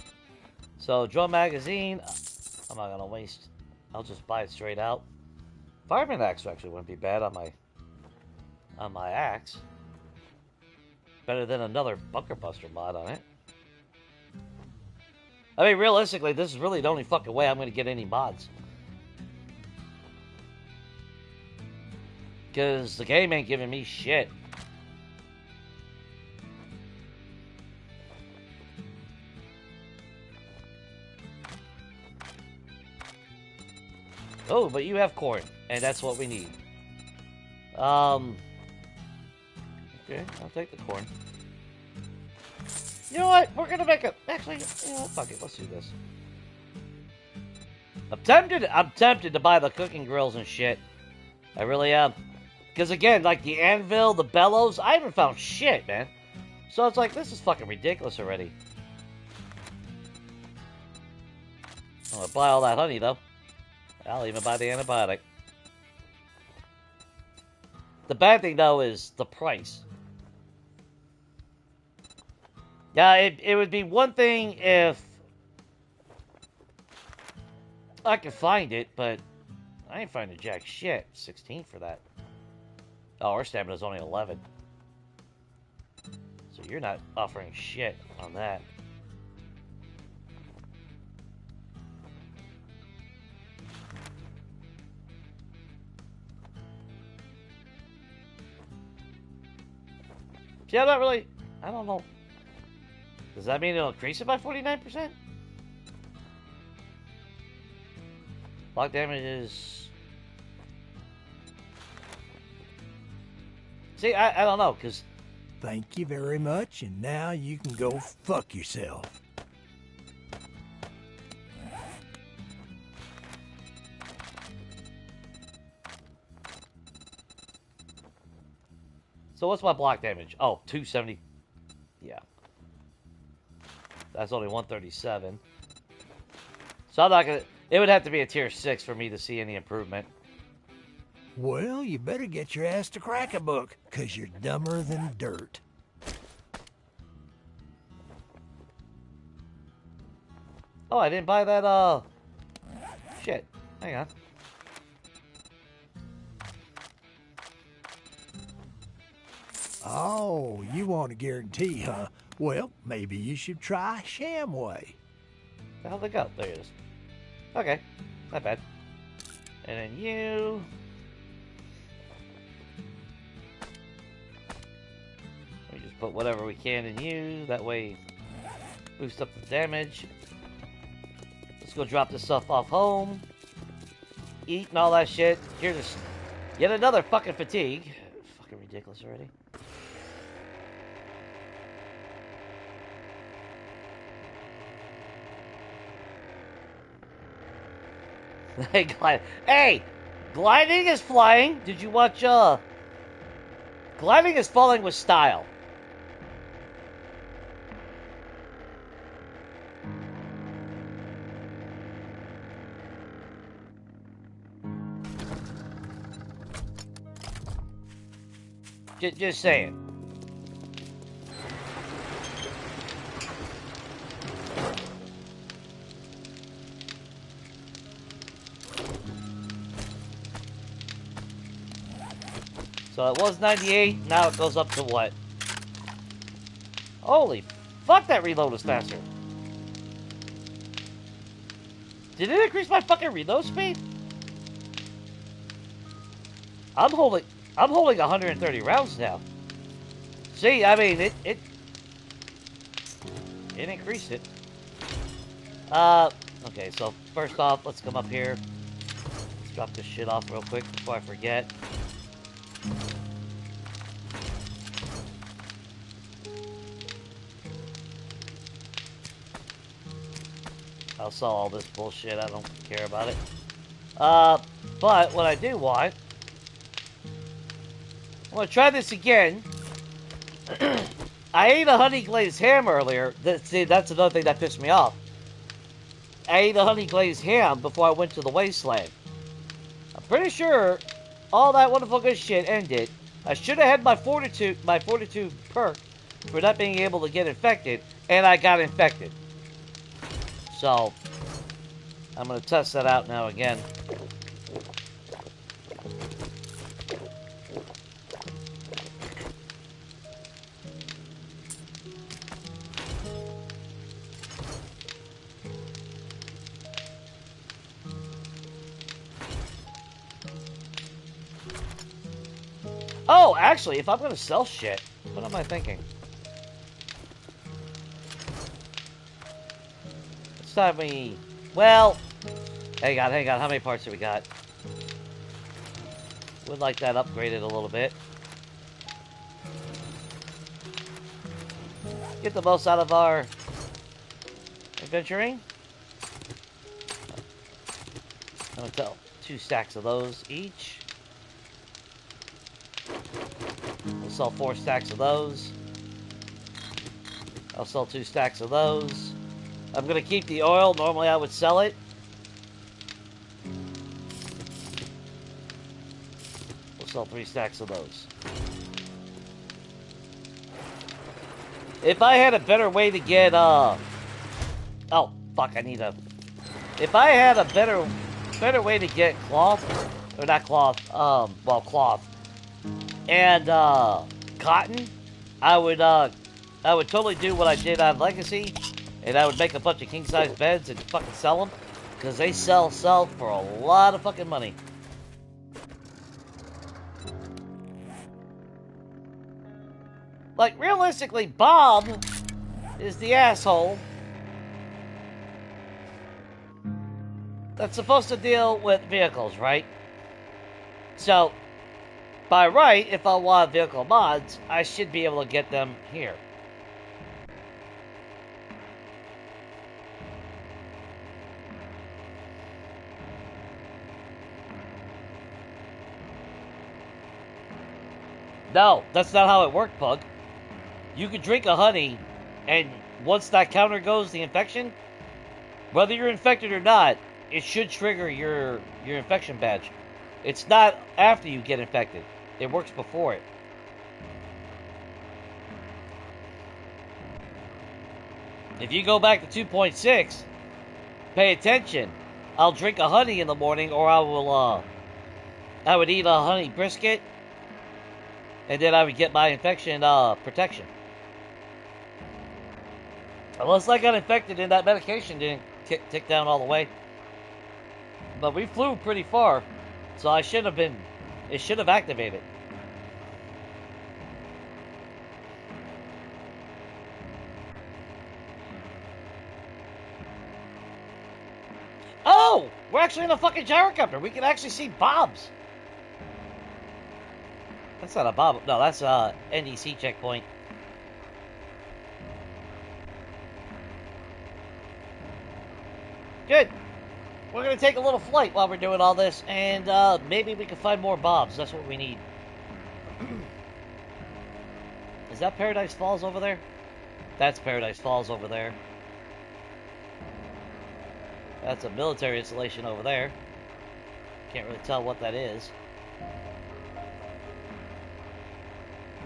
So, drum magazine. I'm not gonna waste. I'll just buy it straight out. Fireman axe actually wouldn't be bad on my axe. Better than another bunker buster mod on it. I mean, realistically, this is really the only fucking way I'm gonna get any mods. Because the game ain't giving me shit. Oh, but you have corn, and that's what we need. Okay, I'll take the corn. You know what? We're gonna make a... Actually, you know what? Fuck it. Let's do this. I'm tempted to buy the cooking grills and shit. I really am. Because again, like the anvil, the bellows, I haven't found shit, man. So it's like, this is fucking ridiculous already. I'm gonna buy all that honey, though. I'll even buy the antibiotic. The bad thing, though, is the price. Yeah, it would be one thing if I could find it, but I ain't finding jack shit. 16 for that. Oh, our stamina's only 11. So you're not offering shit on that. See, I'm not really... I don't know. Does that mean it'll increase it by 49%? Block damage is... See, I don't know, because... Thank you very much, and now you can go fuck yourself. So what's my block damage? Oh, 270. Yeah. That's only 137. So I'm not gonna... It would have to be a tier 6 for me to see any improvement. Well, you better get your ass to crack a book, 'cause you're dumber than dirt. Oh, I didn't buy that, shit. Hang on. Oh, you want a guarantee, huh? Well, maybe you should try Shamway. Where the hell did it go? There it is. Okay. Not bad. And then you... We just put whatever we can in you. That way, boost up the damage. Let's go drop this stuff off home. Eat and all that shit. Here's yet another fucking fatigue. Fucking ridiculous already. Hey, gliding is flying. Did you watch, gliding is falling with style. Just saying. So it was 98, now it goes up to what? Holy fuck, that reload was faster. Did it increase my fucking reload speed? I'm holding 130 rounds now. See, I mean, it increased it. Okay, so first off, let's come up here. Let's drop this shit off real quick before I forget. I'll sell all this bullshit, I don't care about it. But what I do want... I'm gonna try this again. I ate a honey glazed ham earlier. See, that's another thing that pissed me off. I ate a honey glazed ham before I went to the wasteland. I'm pretty sure all that wonderful good shit ended. I should have had my fortitude perk for not being able to get infected, and I got infected. So, I'm going to test that out now again. Oh, actually, if I'm going to sell shit, what am I thinking? It's time we... Well, Hang on. How many parts do we got? Would like that upgraded a little bit. Get the most out of our adventuring. I'm gonna tell 2 stacks of those each. We'll sell 4 stacks of those. I'll sell 2 stacks of those. I'm gonna keep the oil. Normally I would sell it. We'll sell 3 stacks of those. If I had a better way to get, oh, fuck, I need a... If I had a better way to get cloth, or not cloth, well, cloth, and, cotton, I would totally do what I did on Legacy, and I would make a bunch of king-size beds and fucking sell them, because they sell for a lot of fucking money. Like, realistically, Bob is the asshole that's supposed to deal with vehicles, right? So, by right, if I want vehicle mods, I should be able to get them here. No, that's not how it worked, Pug. You could drink a honey, and once that counter goes, the infection, whether you're infected or not, it should trigger your infection badge. It's not after you get infected. It works before it. If you go back to 2.6, pay attention. I'll drink a honey in the morning, or I would eat a honey brisket, and then I would get my infection protection. Unless I got infected and that medication didn't tick down all the way. But we flew pretty far, so it should have activated. Oh! We're actually in a fucking gyrocopter. We can actually see Bob's. That's not a Bob. No, that's a NEC checkpoint. Good. We're going to take a little flight while we're doing all this, and maybe we can find more Bobs. That's what we need. Is that Paradise Falls over there? That's Paradise Falls over there. That's a military installation over there. Can't really tell what that is.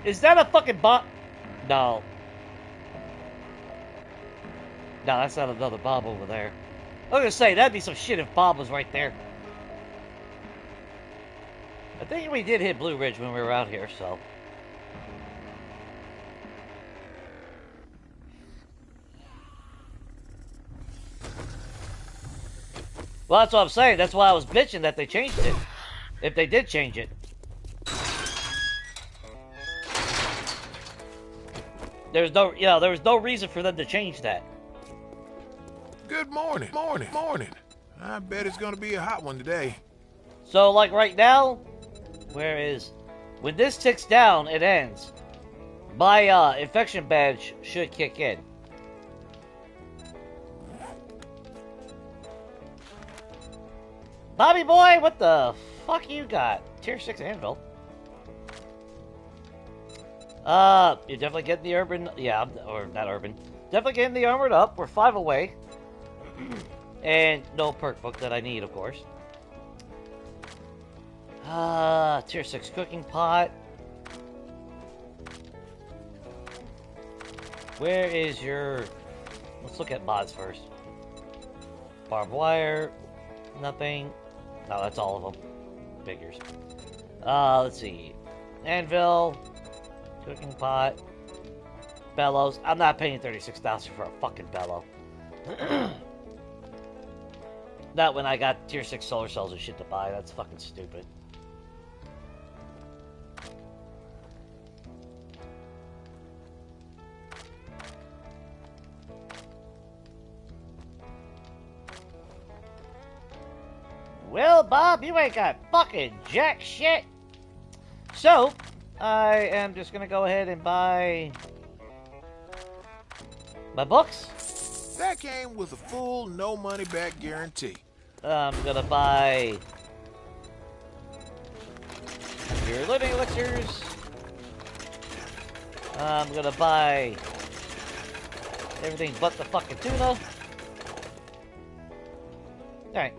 Is that a fucking Bob? No. No, that's not another Bob over there. I was gonna say, that'd be some shit if Bob was right there. I think we did hit Blue Ridge when we were out here, so. Well, that's what I'm saying. That's why I was bitching that they changed it. If they did change it. There was no reason for them to change that. Good morning. I bet it's gonna be a hot one today. So, like right now, when this ticks down, it ends. My infection badge should kick in. Bobby boy, what the fuck you got? Tier 6 anvil. You're definitely getting the urban, yeah, or not urban. Definitely getting the armored up. We're 5 away. And no perk book that I need, of course. Tier 6 cooking pot. Where is your... Let's look at mods first. Barbed wire. Nothing. No, that's all of them. Figures. Let's see. Anvil. Cooking pot. Bellows. I'm not paying $36,000 for a fucking bellow. Not when I got tier 6 solar cells and shit to buy. That's fucking stupid. Well, Bob, you ain't got fucking jack shit. So, I am just gonna go ahead and buy my books. That came with a full no money back guarantee. I'm gonna buy your living elixirs. I'm gonna buy everything but the fucking tuna. Alright.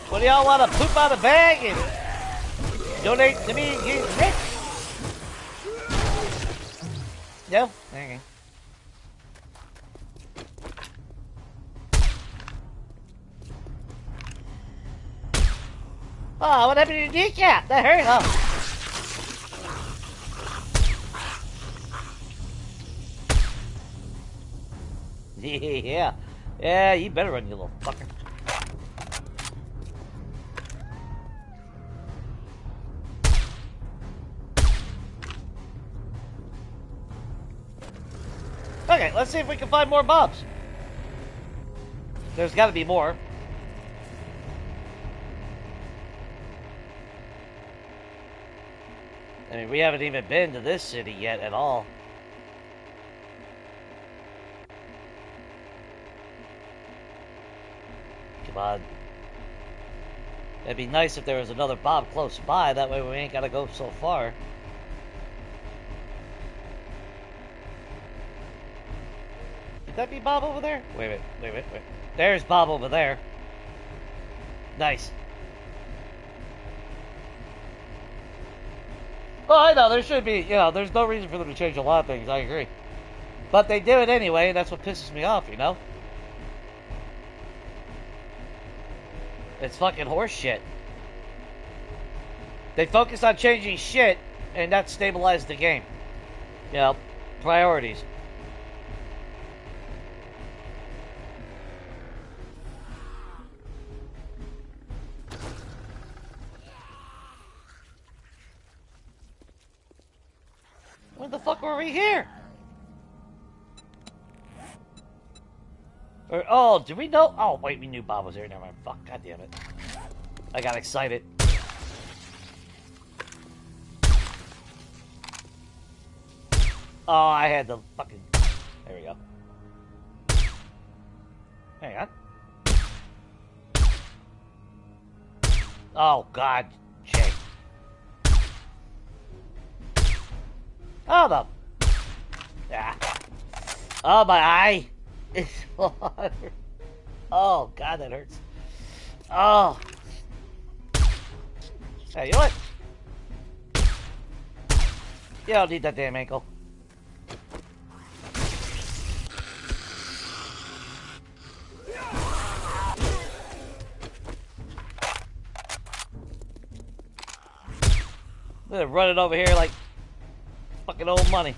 What do y'all want to poop out of the bag and donate to me and get rich? No? Okay. Oh, what happened to your kneecap? That hurt, huh? Yeah. Yeah, you better run, you little fucker. Okay, let's see if we can find more Bobs. There's gotta be more. I mean, we haven't even been to this city yet at all. Come on. It'd be nice if there was another Bob close by. That way we ain't gotta go so far. Could that be Bob over there? Wait. There's Bob over there. Nice. Well, I know, there should be, you know, there's no reason for them to change a lot of things, I agree. But they do it anyway, and that's what pisses me off, you know? It's fucking horse shit. They focus on changing shit, and that stabilized the game. You know, priorities. When the fuck were we here? Or, oh, did we know? Oh, wait, we knew Bob was here. Never mind. Fuck, god damn it. I got excited. Oh, I had the fucking... There we go. Hang on. Oh, god. Shit. Oh, the... Ah. Oh, my eye. It's water. Oh, god, that hurts. Oh. Hey, you know what? You don't need that damn ankle. They're running over here like fucking old money.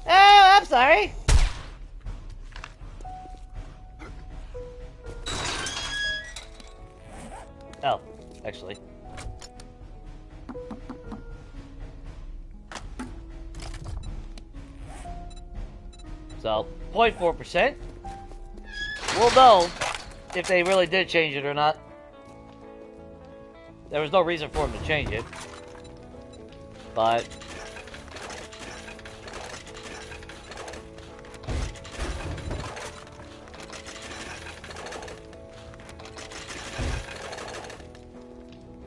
Oh, I'm sorry. Oh, actually. So, 0.4%. We'll know if they really did change it or not. There was no reason for them to change it. But...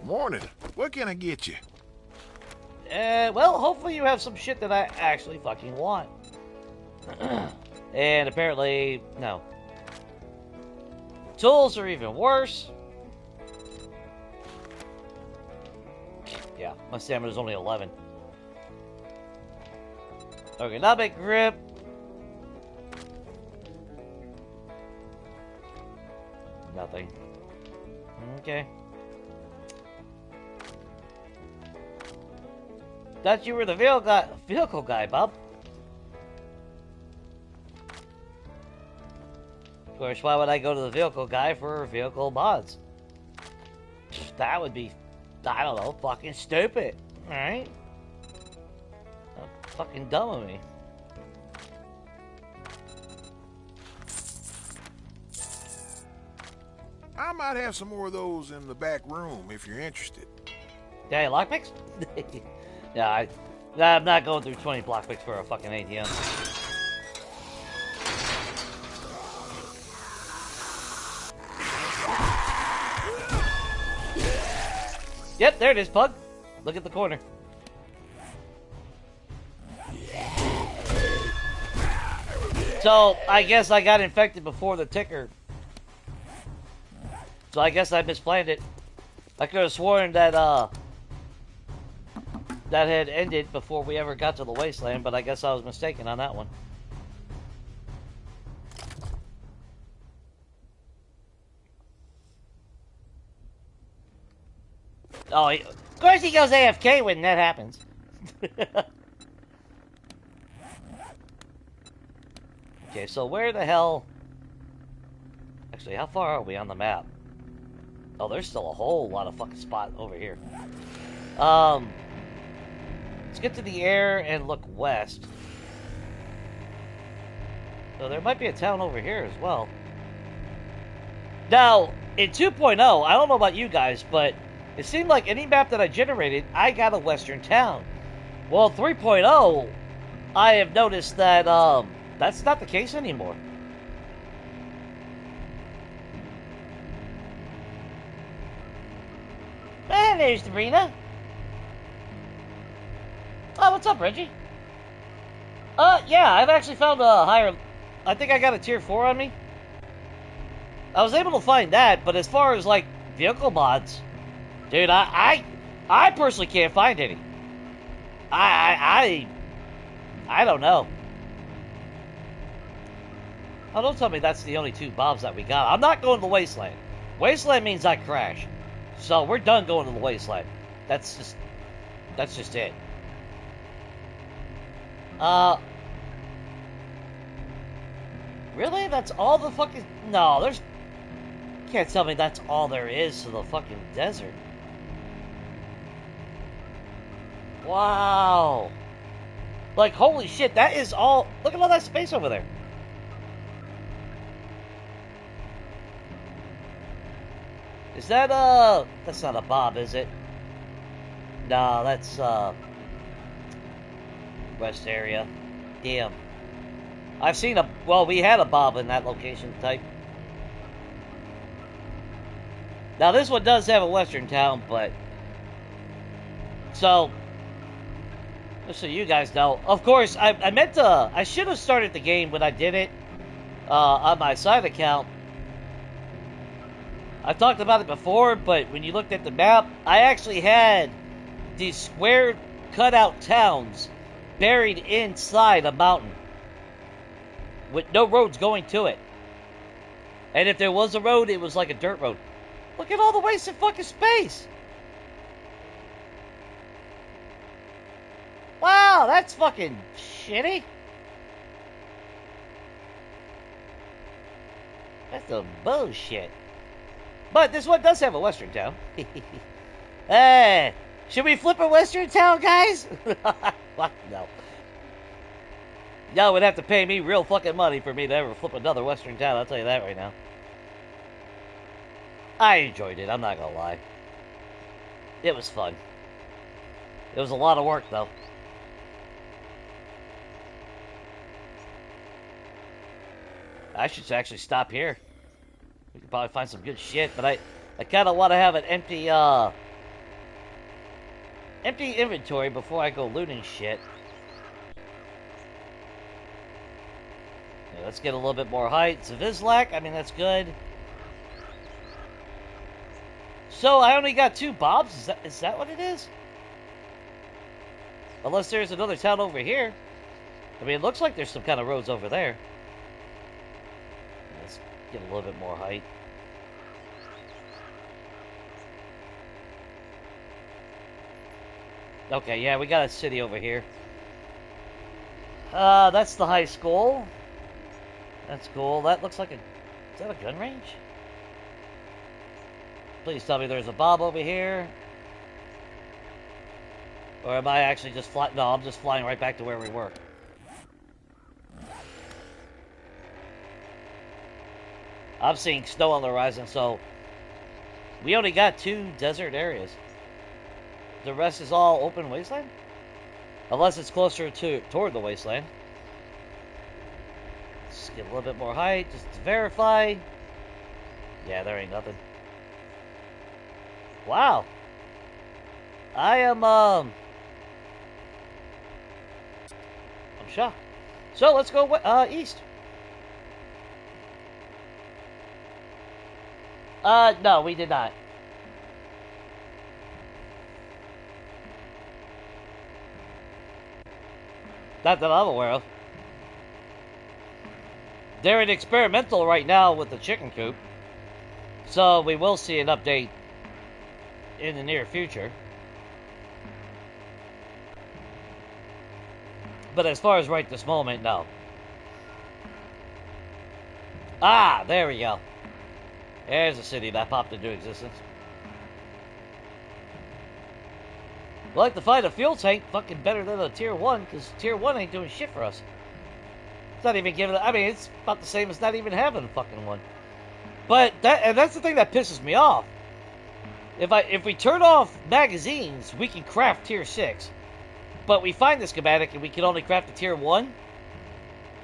Morning. What can I get you? well, hopefully you have some shit that I actually fucking want. And apparently, no. Tools are even worse. Yeah, my stamina's only 11. Ergonomic grip. Nothing. Okay. Thought you were the vehicle guy, Bob. course, why would I go to the vehicle guy for vehicle mods? That would be, I don't know, fucking stupid, right? Fucking dumb of me. I might have some more of those in the back room if you're interested. Yeah, lockpicks? Yeah, I'm not going through 20 lockpicks for a fucking ATM. Yep, there it is, Pug. Look at the corner. So, I guess I got infected before the ticker. So I guess I misplanned it. I could have sworn that, that had ended before we ever got to the wasteland, but I guess I was mistaken on that one. Oh, of course he goes AFK when that happens. Okay, so where the hell... Actually, how far are we on the map? Oh, there's still a whole lot of fucking spot over here. Let's get to the air and look west. So there might be a town over here as well. Now, in 2.0, I don't know about you guys, but it seemed like any map that I generated, I got a western town. Well, 3.0, I have noticed that that's not the case anymore. Hey, there's Sabrina. Oh, what's up, Reggie? Yeah, I've actually found a higher... I think I got a tier 4 on me. I was able to find that, but as far as, like, vehicle mods... Dude, I personally can't find any. I don't know. Oh, don't tell me that's the only 2 bobs that we got. I'm not going to the wasteland. Wasteland means I crash. So we're done going to the wasteland. That's just it. Really? That's all the fucking... No, there's... You can't tell me that's all there is to the fucking desert. Wow. Like, holy shit, that is all... Look at all that space over there. Is that, that's not a bob, is it? No, that's, rest area. Damn. I've seen a... Well, we had a bob in that location type. Now, this one does have a western town, but... So... Just so you guys know. Of course, I meant to... I should have started the game when I did it. On my side account. I've talked about it before, but when you looked at the map, I actually had these square cutout towns buried inside a mountain with no roads going to it. And if there was a road, it was like a dirt road. Look at all the wasted fucking space. Wow, that's fucking shitty. That's some bullshit. But this one does have a western town. Hey, should we flip a western town, guys? What? No. Y'all would have to pay me real fucking money for me to ever flip another western town, I'll tell you that right now. I enjoyed it, I'm not gonna lie. It was fun. It was a lot of work, though. I should actually stop here. We could probably find some good shit, but I kind of want to have an empty inventory before I go looting shit. Yeah, let's get a little bit more height. Zavizlak, I mean, that's good. So, I only got 2 bobs? Is that what it is? Unless there's another town over here. I mean, it looks like there's some kind of roads over there. Let's get a little bit more height. Okay, yeah, we got a city over here. That's the high school. That's cool. That looks like a Is that a gun range? Please tell me there's a Bob over here. Or am I actually just flying? No, I'm just flying right back to where we were. I'm seeing snow on the horizon, so we only got 2 desert areas. The rest is all open wasteland? Unless it's closer toward the wasteland. Let's get a little bit more height just to verify. Yeah, there ain't nothing. Wow. I am, I'm shocked. So, let's go, east. No, we did not. Not that I'm aware of. They're in experimental right now with the chicken coop. So, we will see an update in the near future. But as far as right this moment, no. Ah, there we go. There's a city that popped into existence. We like to find a fuel tank fucking better than a tier 1, because tier 1 ain't doing shit for us. It's not even giving, I mean, it's about the same as not even having a fucking one. But that's the thing that pisses me off. If we turn off magazines, we can craft tier 6. But we find the schematic and we can only craft a tier 1.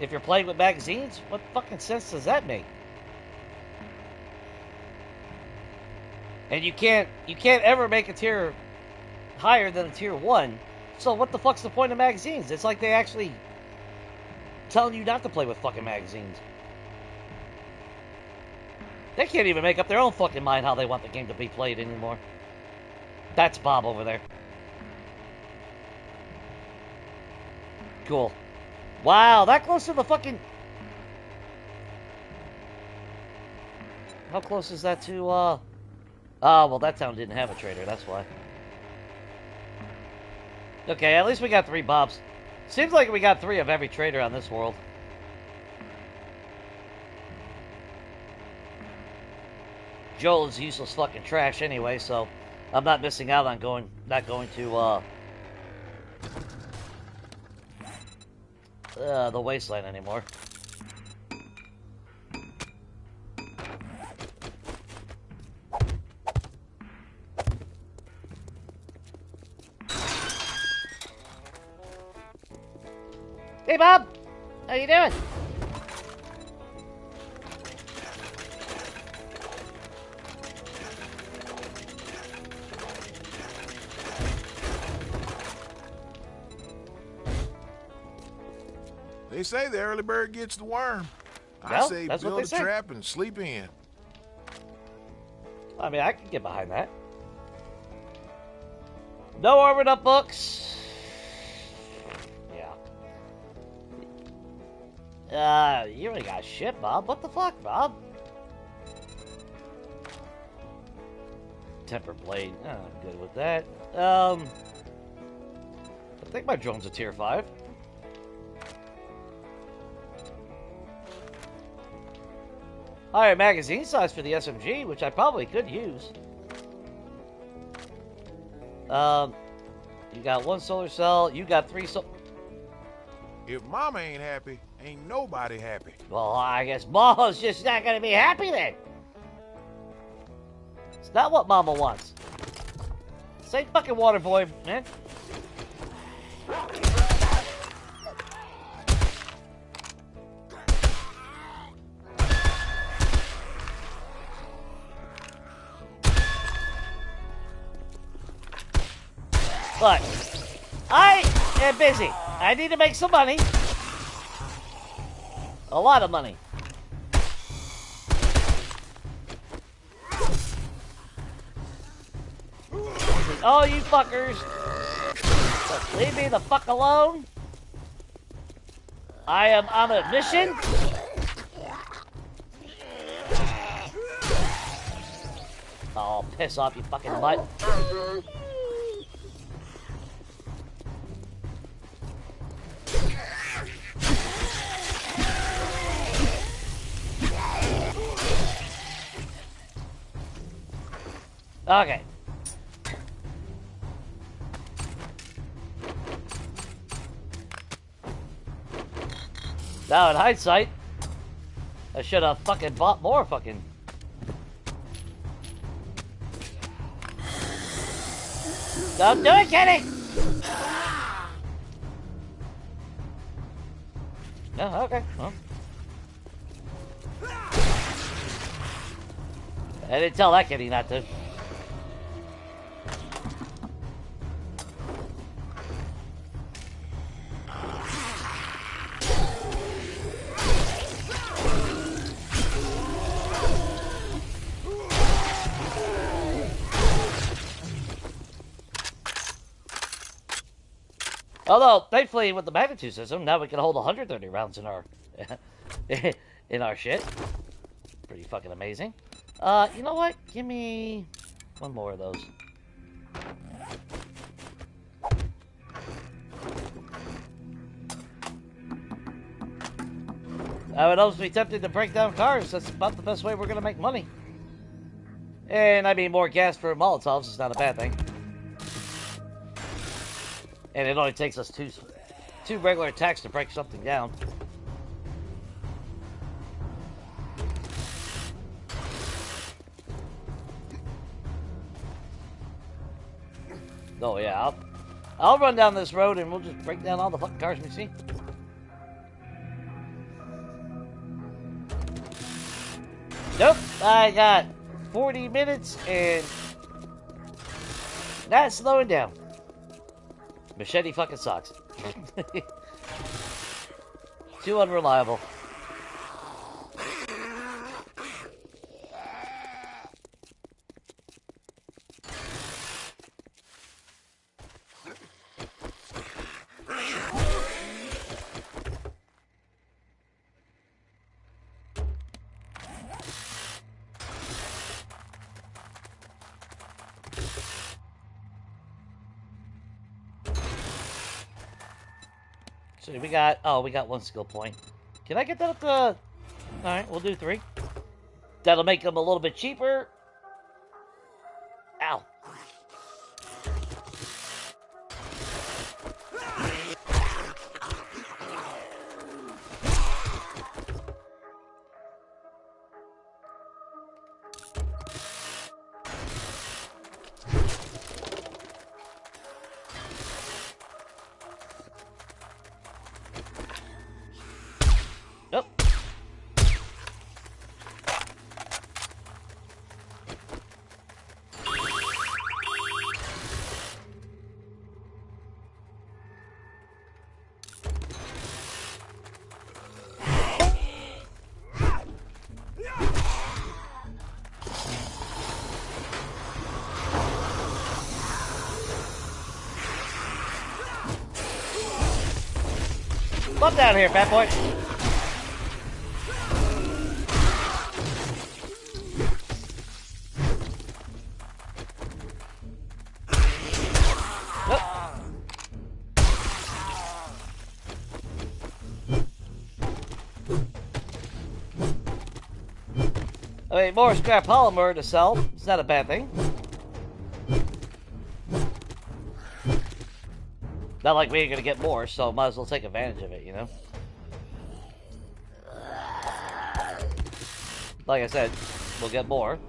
If you're playing with magazines, what fucking sense does that make? And you can't ever make a tier higher than a tier 1. So what the fuck's the point of magazines? It's like they actually telling you not to play with fucking magazines. They can't even make up their own fucking mind how they want the game to be played anymore. That's Bob over there. Cool. Wow, that close to the fucking... How close is that to, Oh, well, that town didn't have a trader, that's why. Okay, at least we got 3 Bobs. Seems like we got 3 of every trader on this world. Joel is useless fucking trash anyway, so I'm not missing out on not going to, the wasteland anymore. Hey, Bob! How you doing? They say the early bird gets the worm. Well, I say that's what build they a say. trap and sleep in. I mean, I can get behind that. No armored up books. Yeah. You really got shit, Bob. What the fuck, Bob? Temper blade. Oh, I'm good with that. I think my drone's a tier 5. Higher magazine size for the SMG, which I probably could use. You got 1 solar cell. You got 3 If Mama ain't happy, ain't nobody happy. Well, I guess Mama's just not gonna be happy then. It's not what Mama wants. Say fucking water boy, man. Look, I am busy. I need to make some money. A lot of money. Oh, you fuckers. Just leave me the fuck alone. I am on a mission. Oh, piss off, you fucking butt. Okay. Now, in hindsight, I should have fucking bought more fucking... Don't do it, Kenny! No, okay, well. I didn't tell that kitty not to. Although, thankfully, with the magnitude system, now we can hold 130 rounds in our in our shit. Pretty fucking amazing. You know what? Give me one more of those. I would also be tempted to break down cars. That's about the best way we're gonna make money. And I mean, more gas for Molotovs is not a bad thing. And it only takes us two regular attacks to break something down. Oh yeah, I'll run down this road and we'll just break down all the fucking cars we see. Nope, I got 40 minutes and not slowing down. Machete fucking sucks. Too unreliable. So we got one skill point. Can I get that up to... Alright, we'll do 3. That'll make them a little bit cheaper. Ow. Come down here, fat boy. I mean, more scrap polymer to sell. It's not a bad thing. Not like we ain't gonna get more, so might as well take advantage of it, you know? Like I said, we'll get more.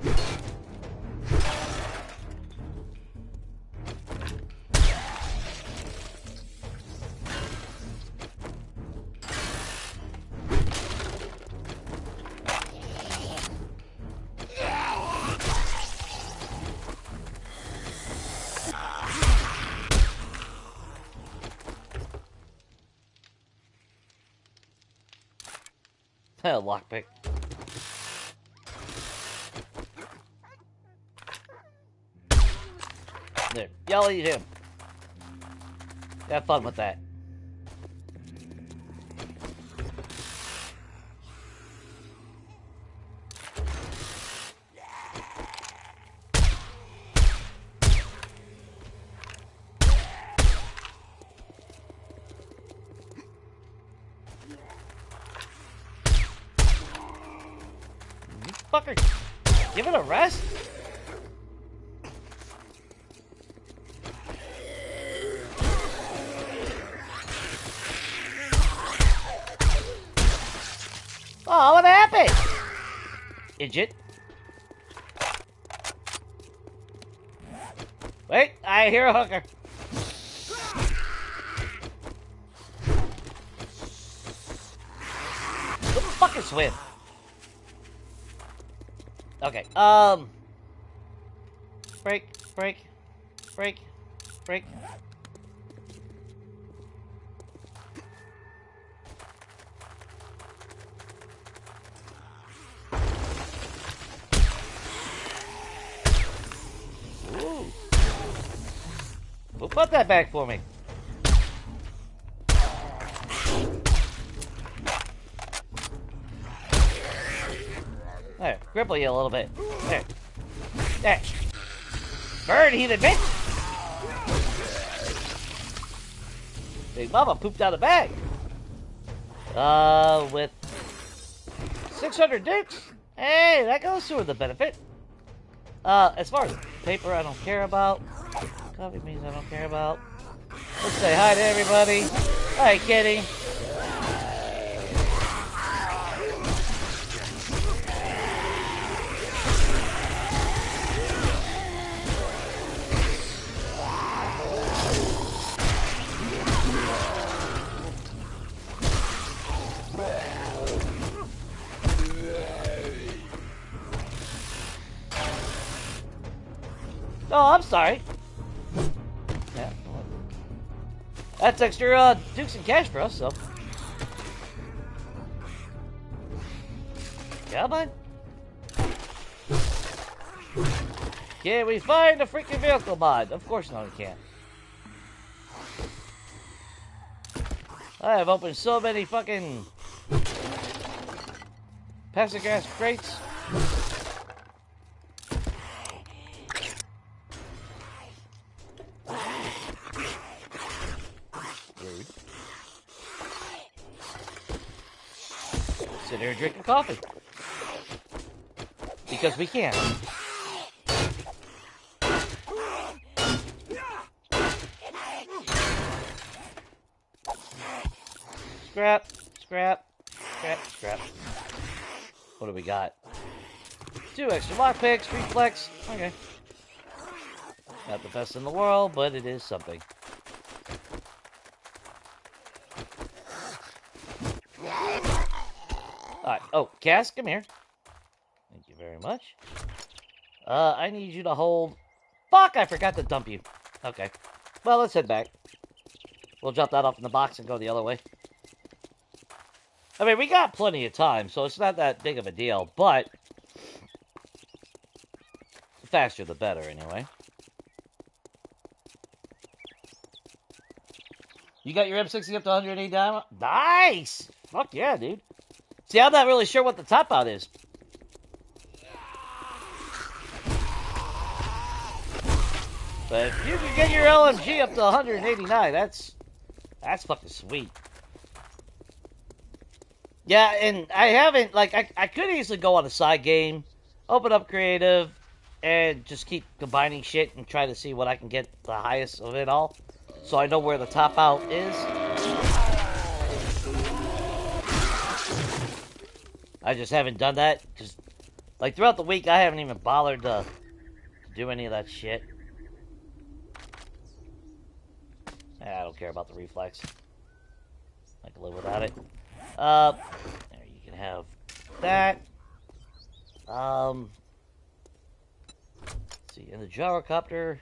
Lockpick. There. Y'all eat him. Have fun with that. Fucker, give it a rest. Oh, what happened? Idiot. Wait, I hear a hooker. What the fuck is swim? Okay, break, break, break, break. Ooh. Who put that back for me? There, cripple you a little bit. There. There. Bird, heathen bitch! Big Mama pooped out a bag. With 600 dukes? Hey, that goes toward the benefit. As far as paper, I don't care about. Coffee beans, I don't care about. Let's say hi to everybody. Hi, kitty. Oh, I'm sorry. Yeah. That's extra dukes and cash for us, so. Come on. Can we find a freaking vehicle mod? Of course not, we can't. I have opened so many fucking plastic gas crates. Rude. Sit here drinking coffee. Because we can. Scrap, scrap, scrap, scrap. What do we got? 2 extra lockpicks, reflex. Okay. Not the best in the world, but it is something. Alright. Oh, Cass, come here. Thank you very much. I need you to hold... Fuck, I forgot to dump you. Okay. Well, let's head back. We'll drop that off in the box and go the other way. I mean, we got plenty of time, so it's not that big of a deal, but... the faster the better, anyway. You got your M60 up to 180 diamond? Nice! Fuck yeah, dude. See, I'm not really sure what the top out is. But if you can get your LMG up to 189, that's fucking sweet. Yeah, and I haven't, like, I could easily go on a side game, open up creative, and just keep combining shit and try to see what I can get the highest of it all. So I know where the top out is. I just haven't done that, because, like, throughout the week, I haven't even bothered to do any of that shit. I don't care about the reflex. I can live without it. There, you can have that. Let's see, in the gyrocopter,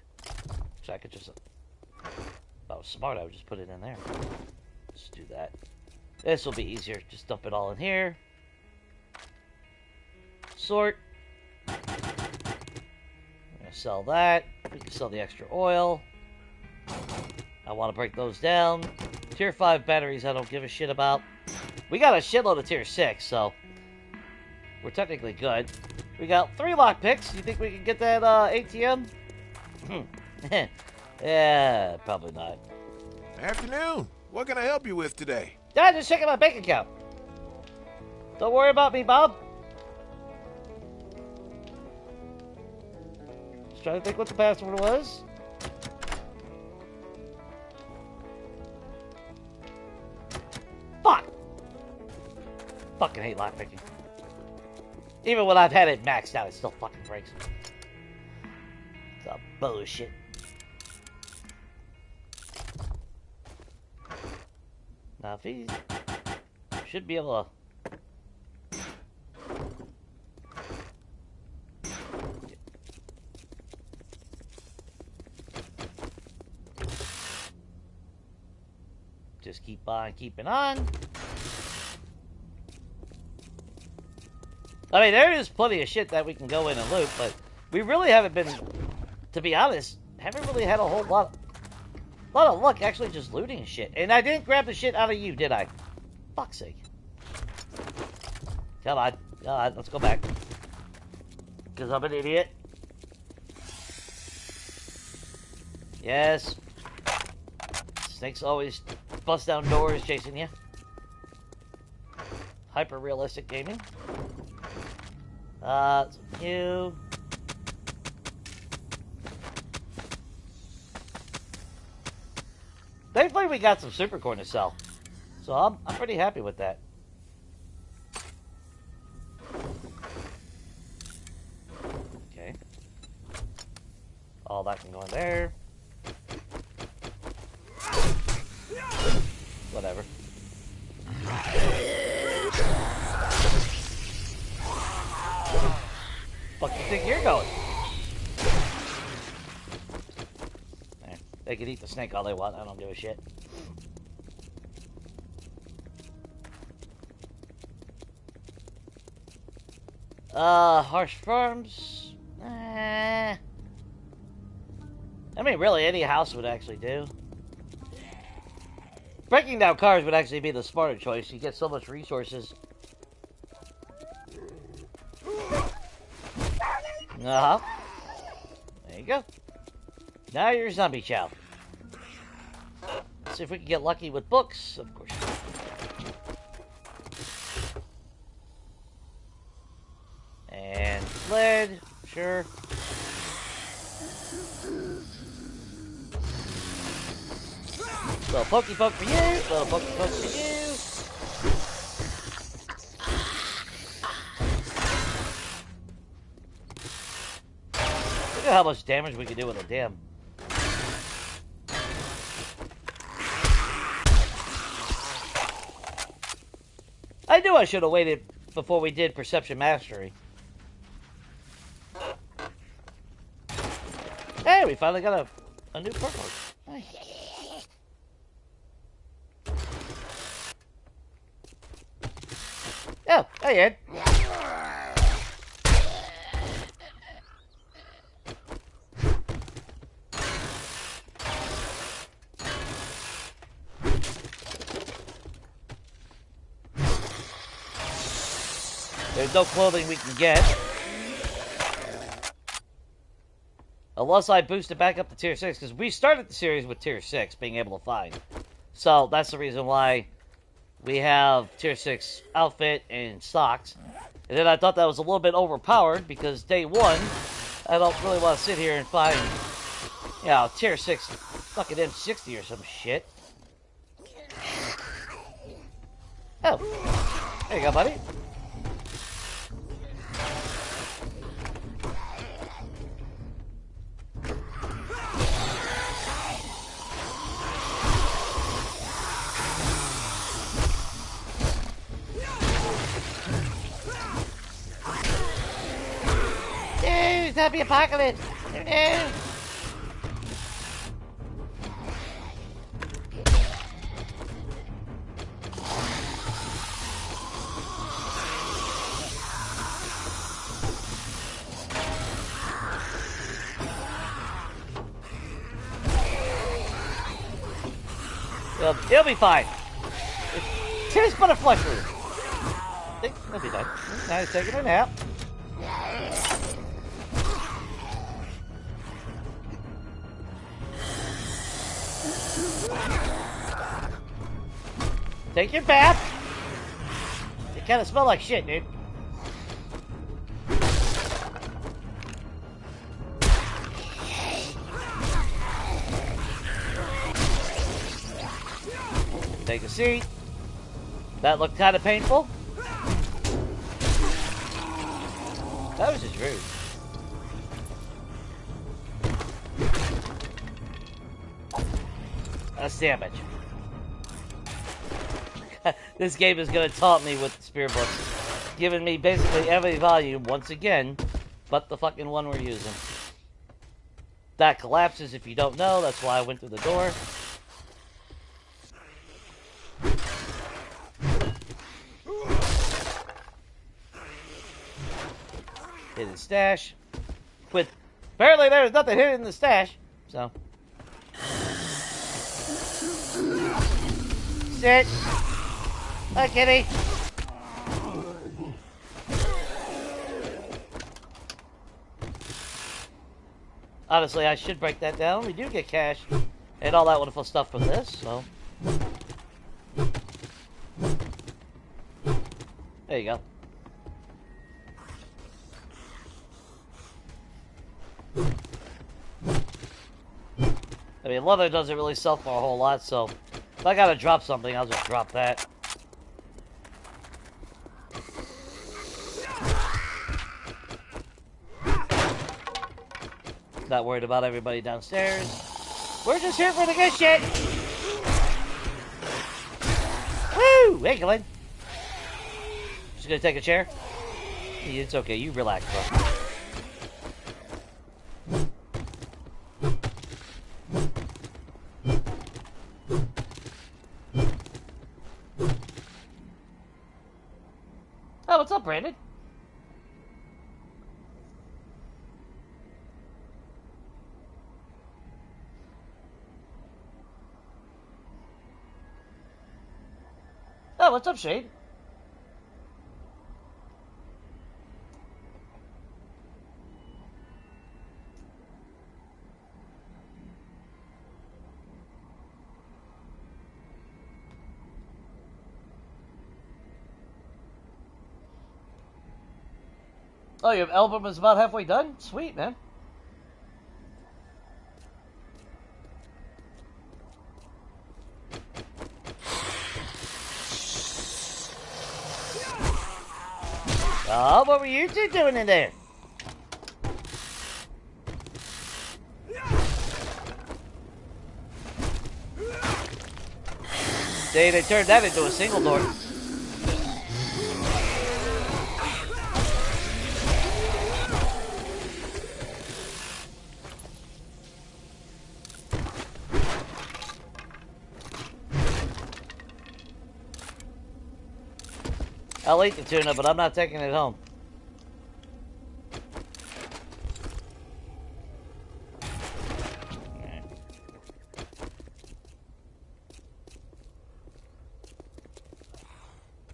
so I could just, if I was smart, I would just put it in there. Let's do that. This will be easier. Just dump it all in here. Sort. I'm gonna sell that. We can sell the extra oil. I want to break those down. Tier 5 batteries I don't give a shit about. We got a shitload of Tier 6, so we're technically good. We got 3 lockpicks. You think we can get that ATM? Yeah, probably not. Afternoon. What can I help you with today? Dad, just checking my bank account. Don't worry about me, Bob. Just trying to think what the password was. Fuck! Fucking hate lockpicking. Even when I've had it maxed out, it still fucking breaks. It's all bullshit. Now, if he should be able to... Just keep on keeping on. I mean, there is plenty of shit that we can go in and loot, but we really haven't been, to be honest, haven't really had a whole lot of luck actually just looting shit. And I didn't grab the shit out of you, did I? Fuck's sake. Come on. Let's go back. Because I'm an idiot. Yes. Snakes always bust down doors chasing you. Hyper-realistic gaming. You. Thankfully, we got some super corn to sell. So I'm pretty happy with that. Okay. All that can go in there. Whatever. Fuck you think you're going? There. They can eat the snake all they want. I don't give a shit. Harsh Farms. I mean, really, any house would actually do. Breaking down cars would actually be the smarter choice. You get so much resources. Uh-huh. There you go. Now you're zombie chow. Let's see if we can get lucky with books. Of course. And lead. Sure. Little pokey poke for you. Little pokey poke for you. Look at how much damage we can do with a dam. I knew I should have waited before we did Perception Mastery. Hey, we finally got a new purple. Nice. Oh, hey Ed. There's no clothing we can get. Unless I boost it back up to tier 6, because we started the series with tier 6 being able to find. So that's the reason why we have tier 6 outfit and socks. And then I thought that was a little bit overpowered because day 1, I don't really want to sit here and find, you know, tier 6 fucking M60 or some shit. Oh, there you go, buddy. Happy apocalypse! No! It'll be fine. Titty's but a flesh wound. It'll be fine. Now he's taking a nap. Take your bath. You kind of smell like shit, dude. Take a seat. That looked kind of painful. That was just rude. That's damage. This game is going to taunt me with the spear books. Giving me basically every volume once again, but the fucking one we're using. That collapses if you don't know. That's why I went through the door. Hidden stash. With apparently there was nothing hidden in the stash, so. Sit. Hi, kitty. Honestly, I should break that down. We do get cash and all that wonderful stuff from this, so. There you go. I mean, leather doesn't really sell for a whole lot, so if I gotta drop something, I'll just drop that. Not worried about everybody downstairs. We're just here for the good shit! Woo! Hey, Glenn. Just gonna take a chair? It's okay, you relax, bro. Oh, what's up, Brandon? Oh, what's up, Shade? Oh, your album is about halfway done? Sweet, man. Oh, what were you two doing in there? See, they turned that into a single door. I'll eat the tuna, but I'm not taking it home.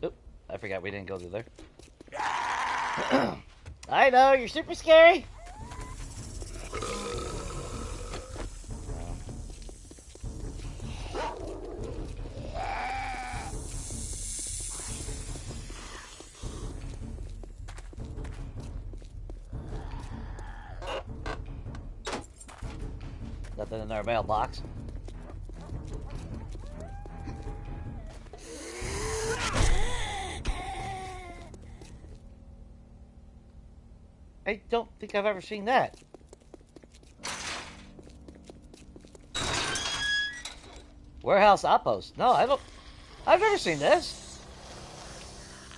Oop, I forgot we didn't go through there. I know, you're super scary. Nothing in our mailbox. I don't think I've ever seen that. Warehouse outpost. No, I don't. I've never seen this.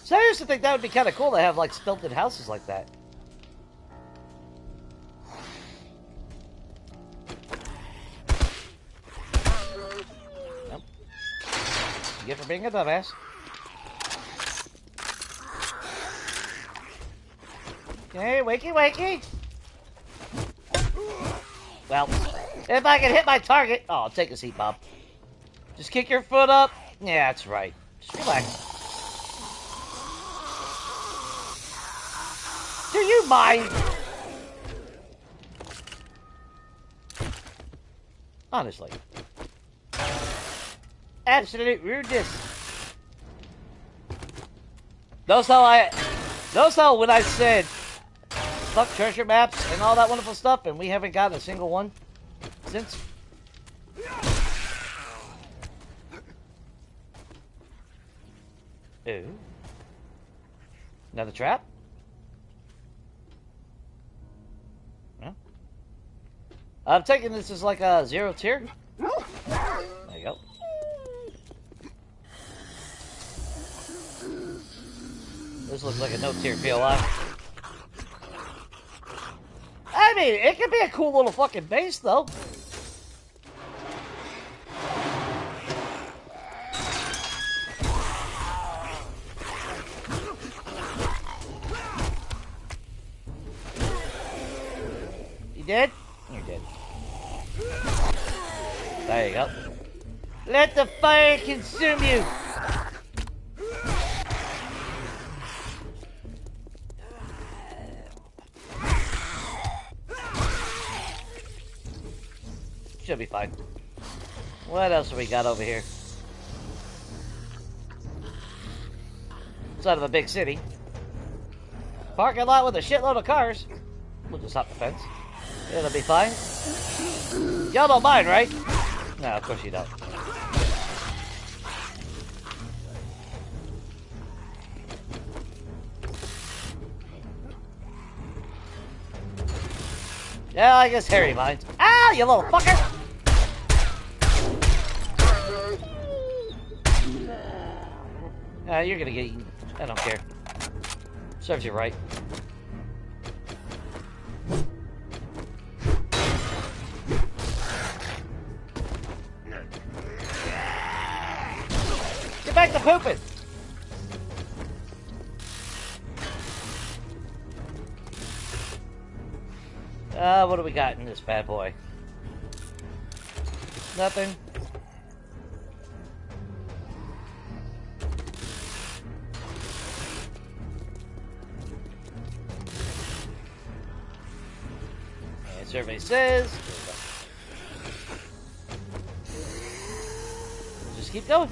So I used to think that would be kind of cool to have like stilted houses like that. Nope. You get for being a dumbass. Okay, wakey wakey. Well, if I can hit my target... Oh, take a seat, Bob. Just kick your foot up. Yeah, that's right. Just relax. Do you mind? Honestly. Absolute rudeness. Notice how when I said fuck treasure maps and all that wonderful stuff, and we haven't gotten a single one since. Ooh. Another trap? I'm taking this as like a 0 tier. There you go. This looks like a no tier POI. I mean, it could be a cool little fucking base, though. You did? You did. There you go. Let the fire consume you! Should be fine. What else have we got over here? Side of a big city. Parking lot with a shitload of cars. We'll just hop the fence. It'll be fine. Y'all don't mind, right? No, of course you don't. Yeah, I guess Harry minds. Ah, you little fucker! You're gonna get eaten. I don't care. Serves you right. Get back to pooping! What do we got in this bad boy? Nothing. And survey says... just keep going.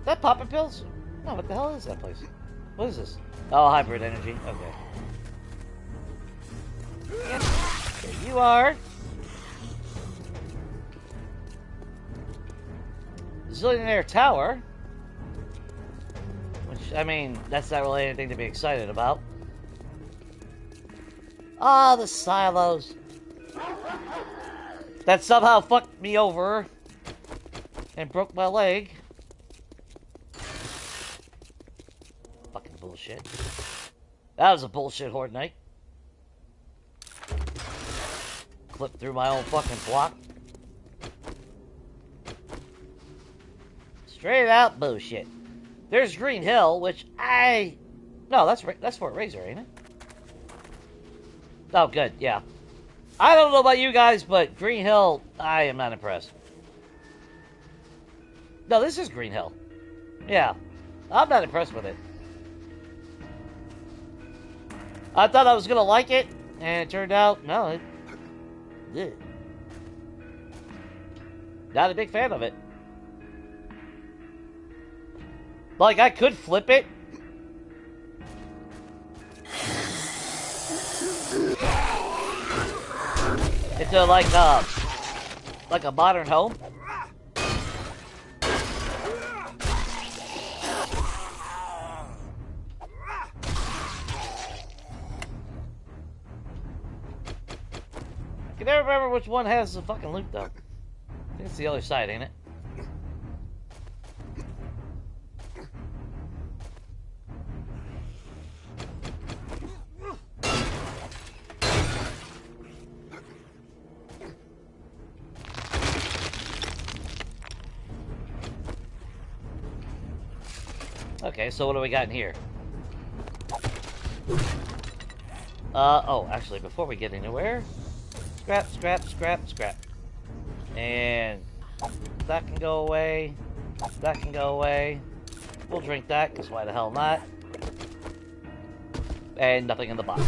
That popping pills? No, what the hell is that place? What is this? Oh, hybrid energy. Okay. Yep. There you are. Zillionaire Tower. Which, I mean, that's not really anything to be excited about. Ah, the silos. That somehow fucked me over and broke my leg. Fucking bullshit. That was a bullshit horde night. Clipped through my own fucking block. Straight out bullshit. There's Green Hill, which no, that's Fort Razor, ain't it? Oh, good, yeah. I don't know about you guys, but Green Hill, I am not impressed. No, this is Green Hill. Yeah, I'm not impressed with it. I thought I was gonna like it, and it turned out, no, not a big fan of it. Like, I could flip it. Into like a modern home. I can never remember which one has the fucking loot, though. I think it's the other side, ain't it? Okay, so what do we got in here? Oh, actually, before we get anywhere... Scrap, scrap, scrap, scrap. And that can go away. That can go away. We'll drink that, because why the hell not? And nothing in the box.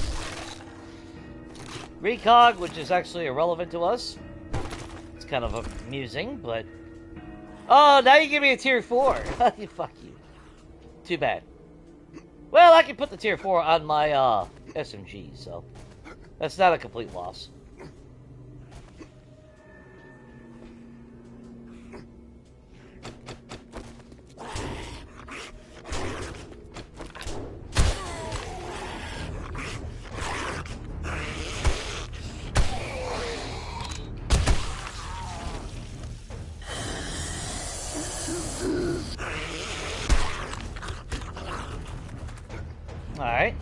Recog, which is actually irrelevant to us. It's kind of amusing, but... Oh, now you give me a tier 4. Fuck you. Too bad. Well, I can put the tier 4 on my SMG, so... That's not a complete loss. Alright.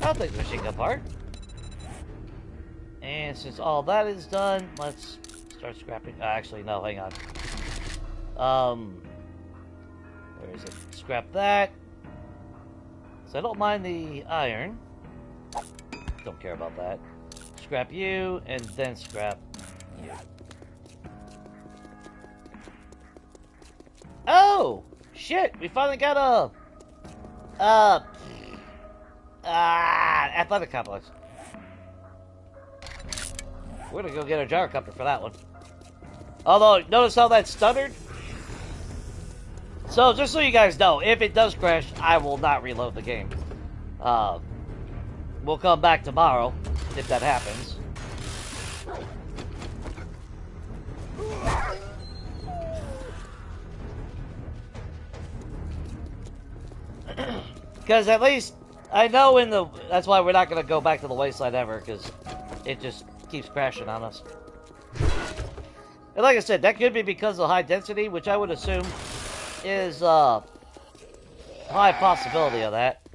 I'll take the machine gun part. And since all that is done, let's start scrapping. Actually, no, hang on. Where is it? Scrap that. So I don't mind the iron. Don't care about that. Scrap you, and then scrap you. Oh! Shit! We finally got a... athletic complex. We're gonna go get a gyrocopter for that one. Although, notice how that stuttered? So, just so you guys know, if it does crash, I will not reload the game. We'll come back tomorrow, if that happens. Because at least, I know in the... That's why we're not going to go back to the wasteland ever, because it just keeps crashing on us. And like I said, that could be because of high density, which I would assume is high possibility of that.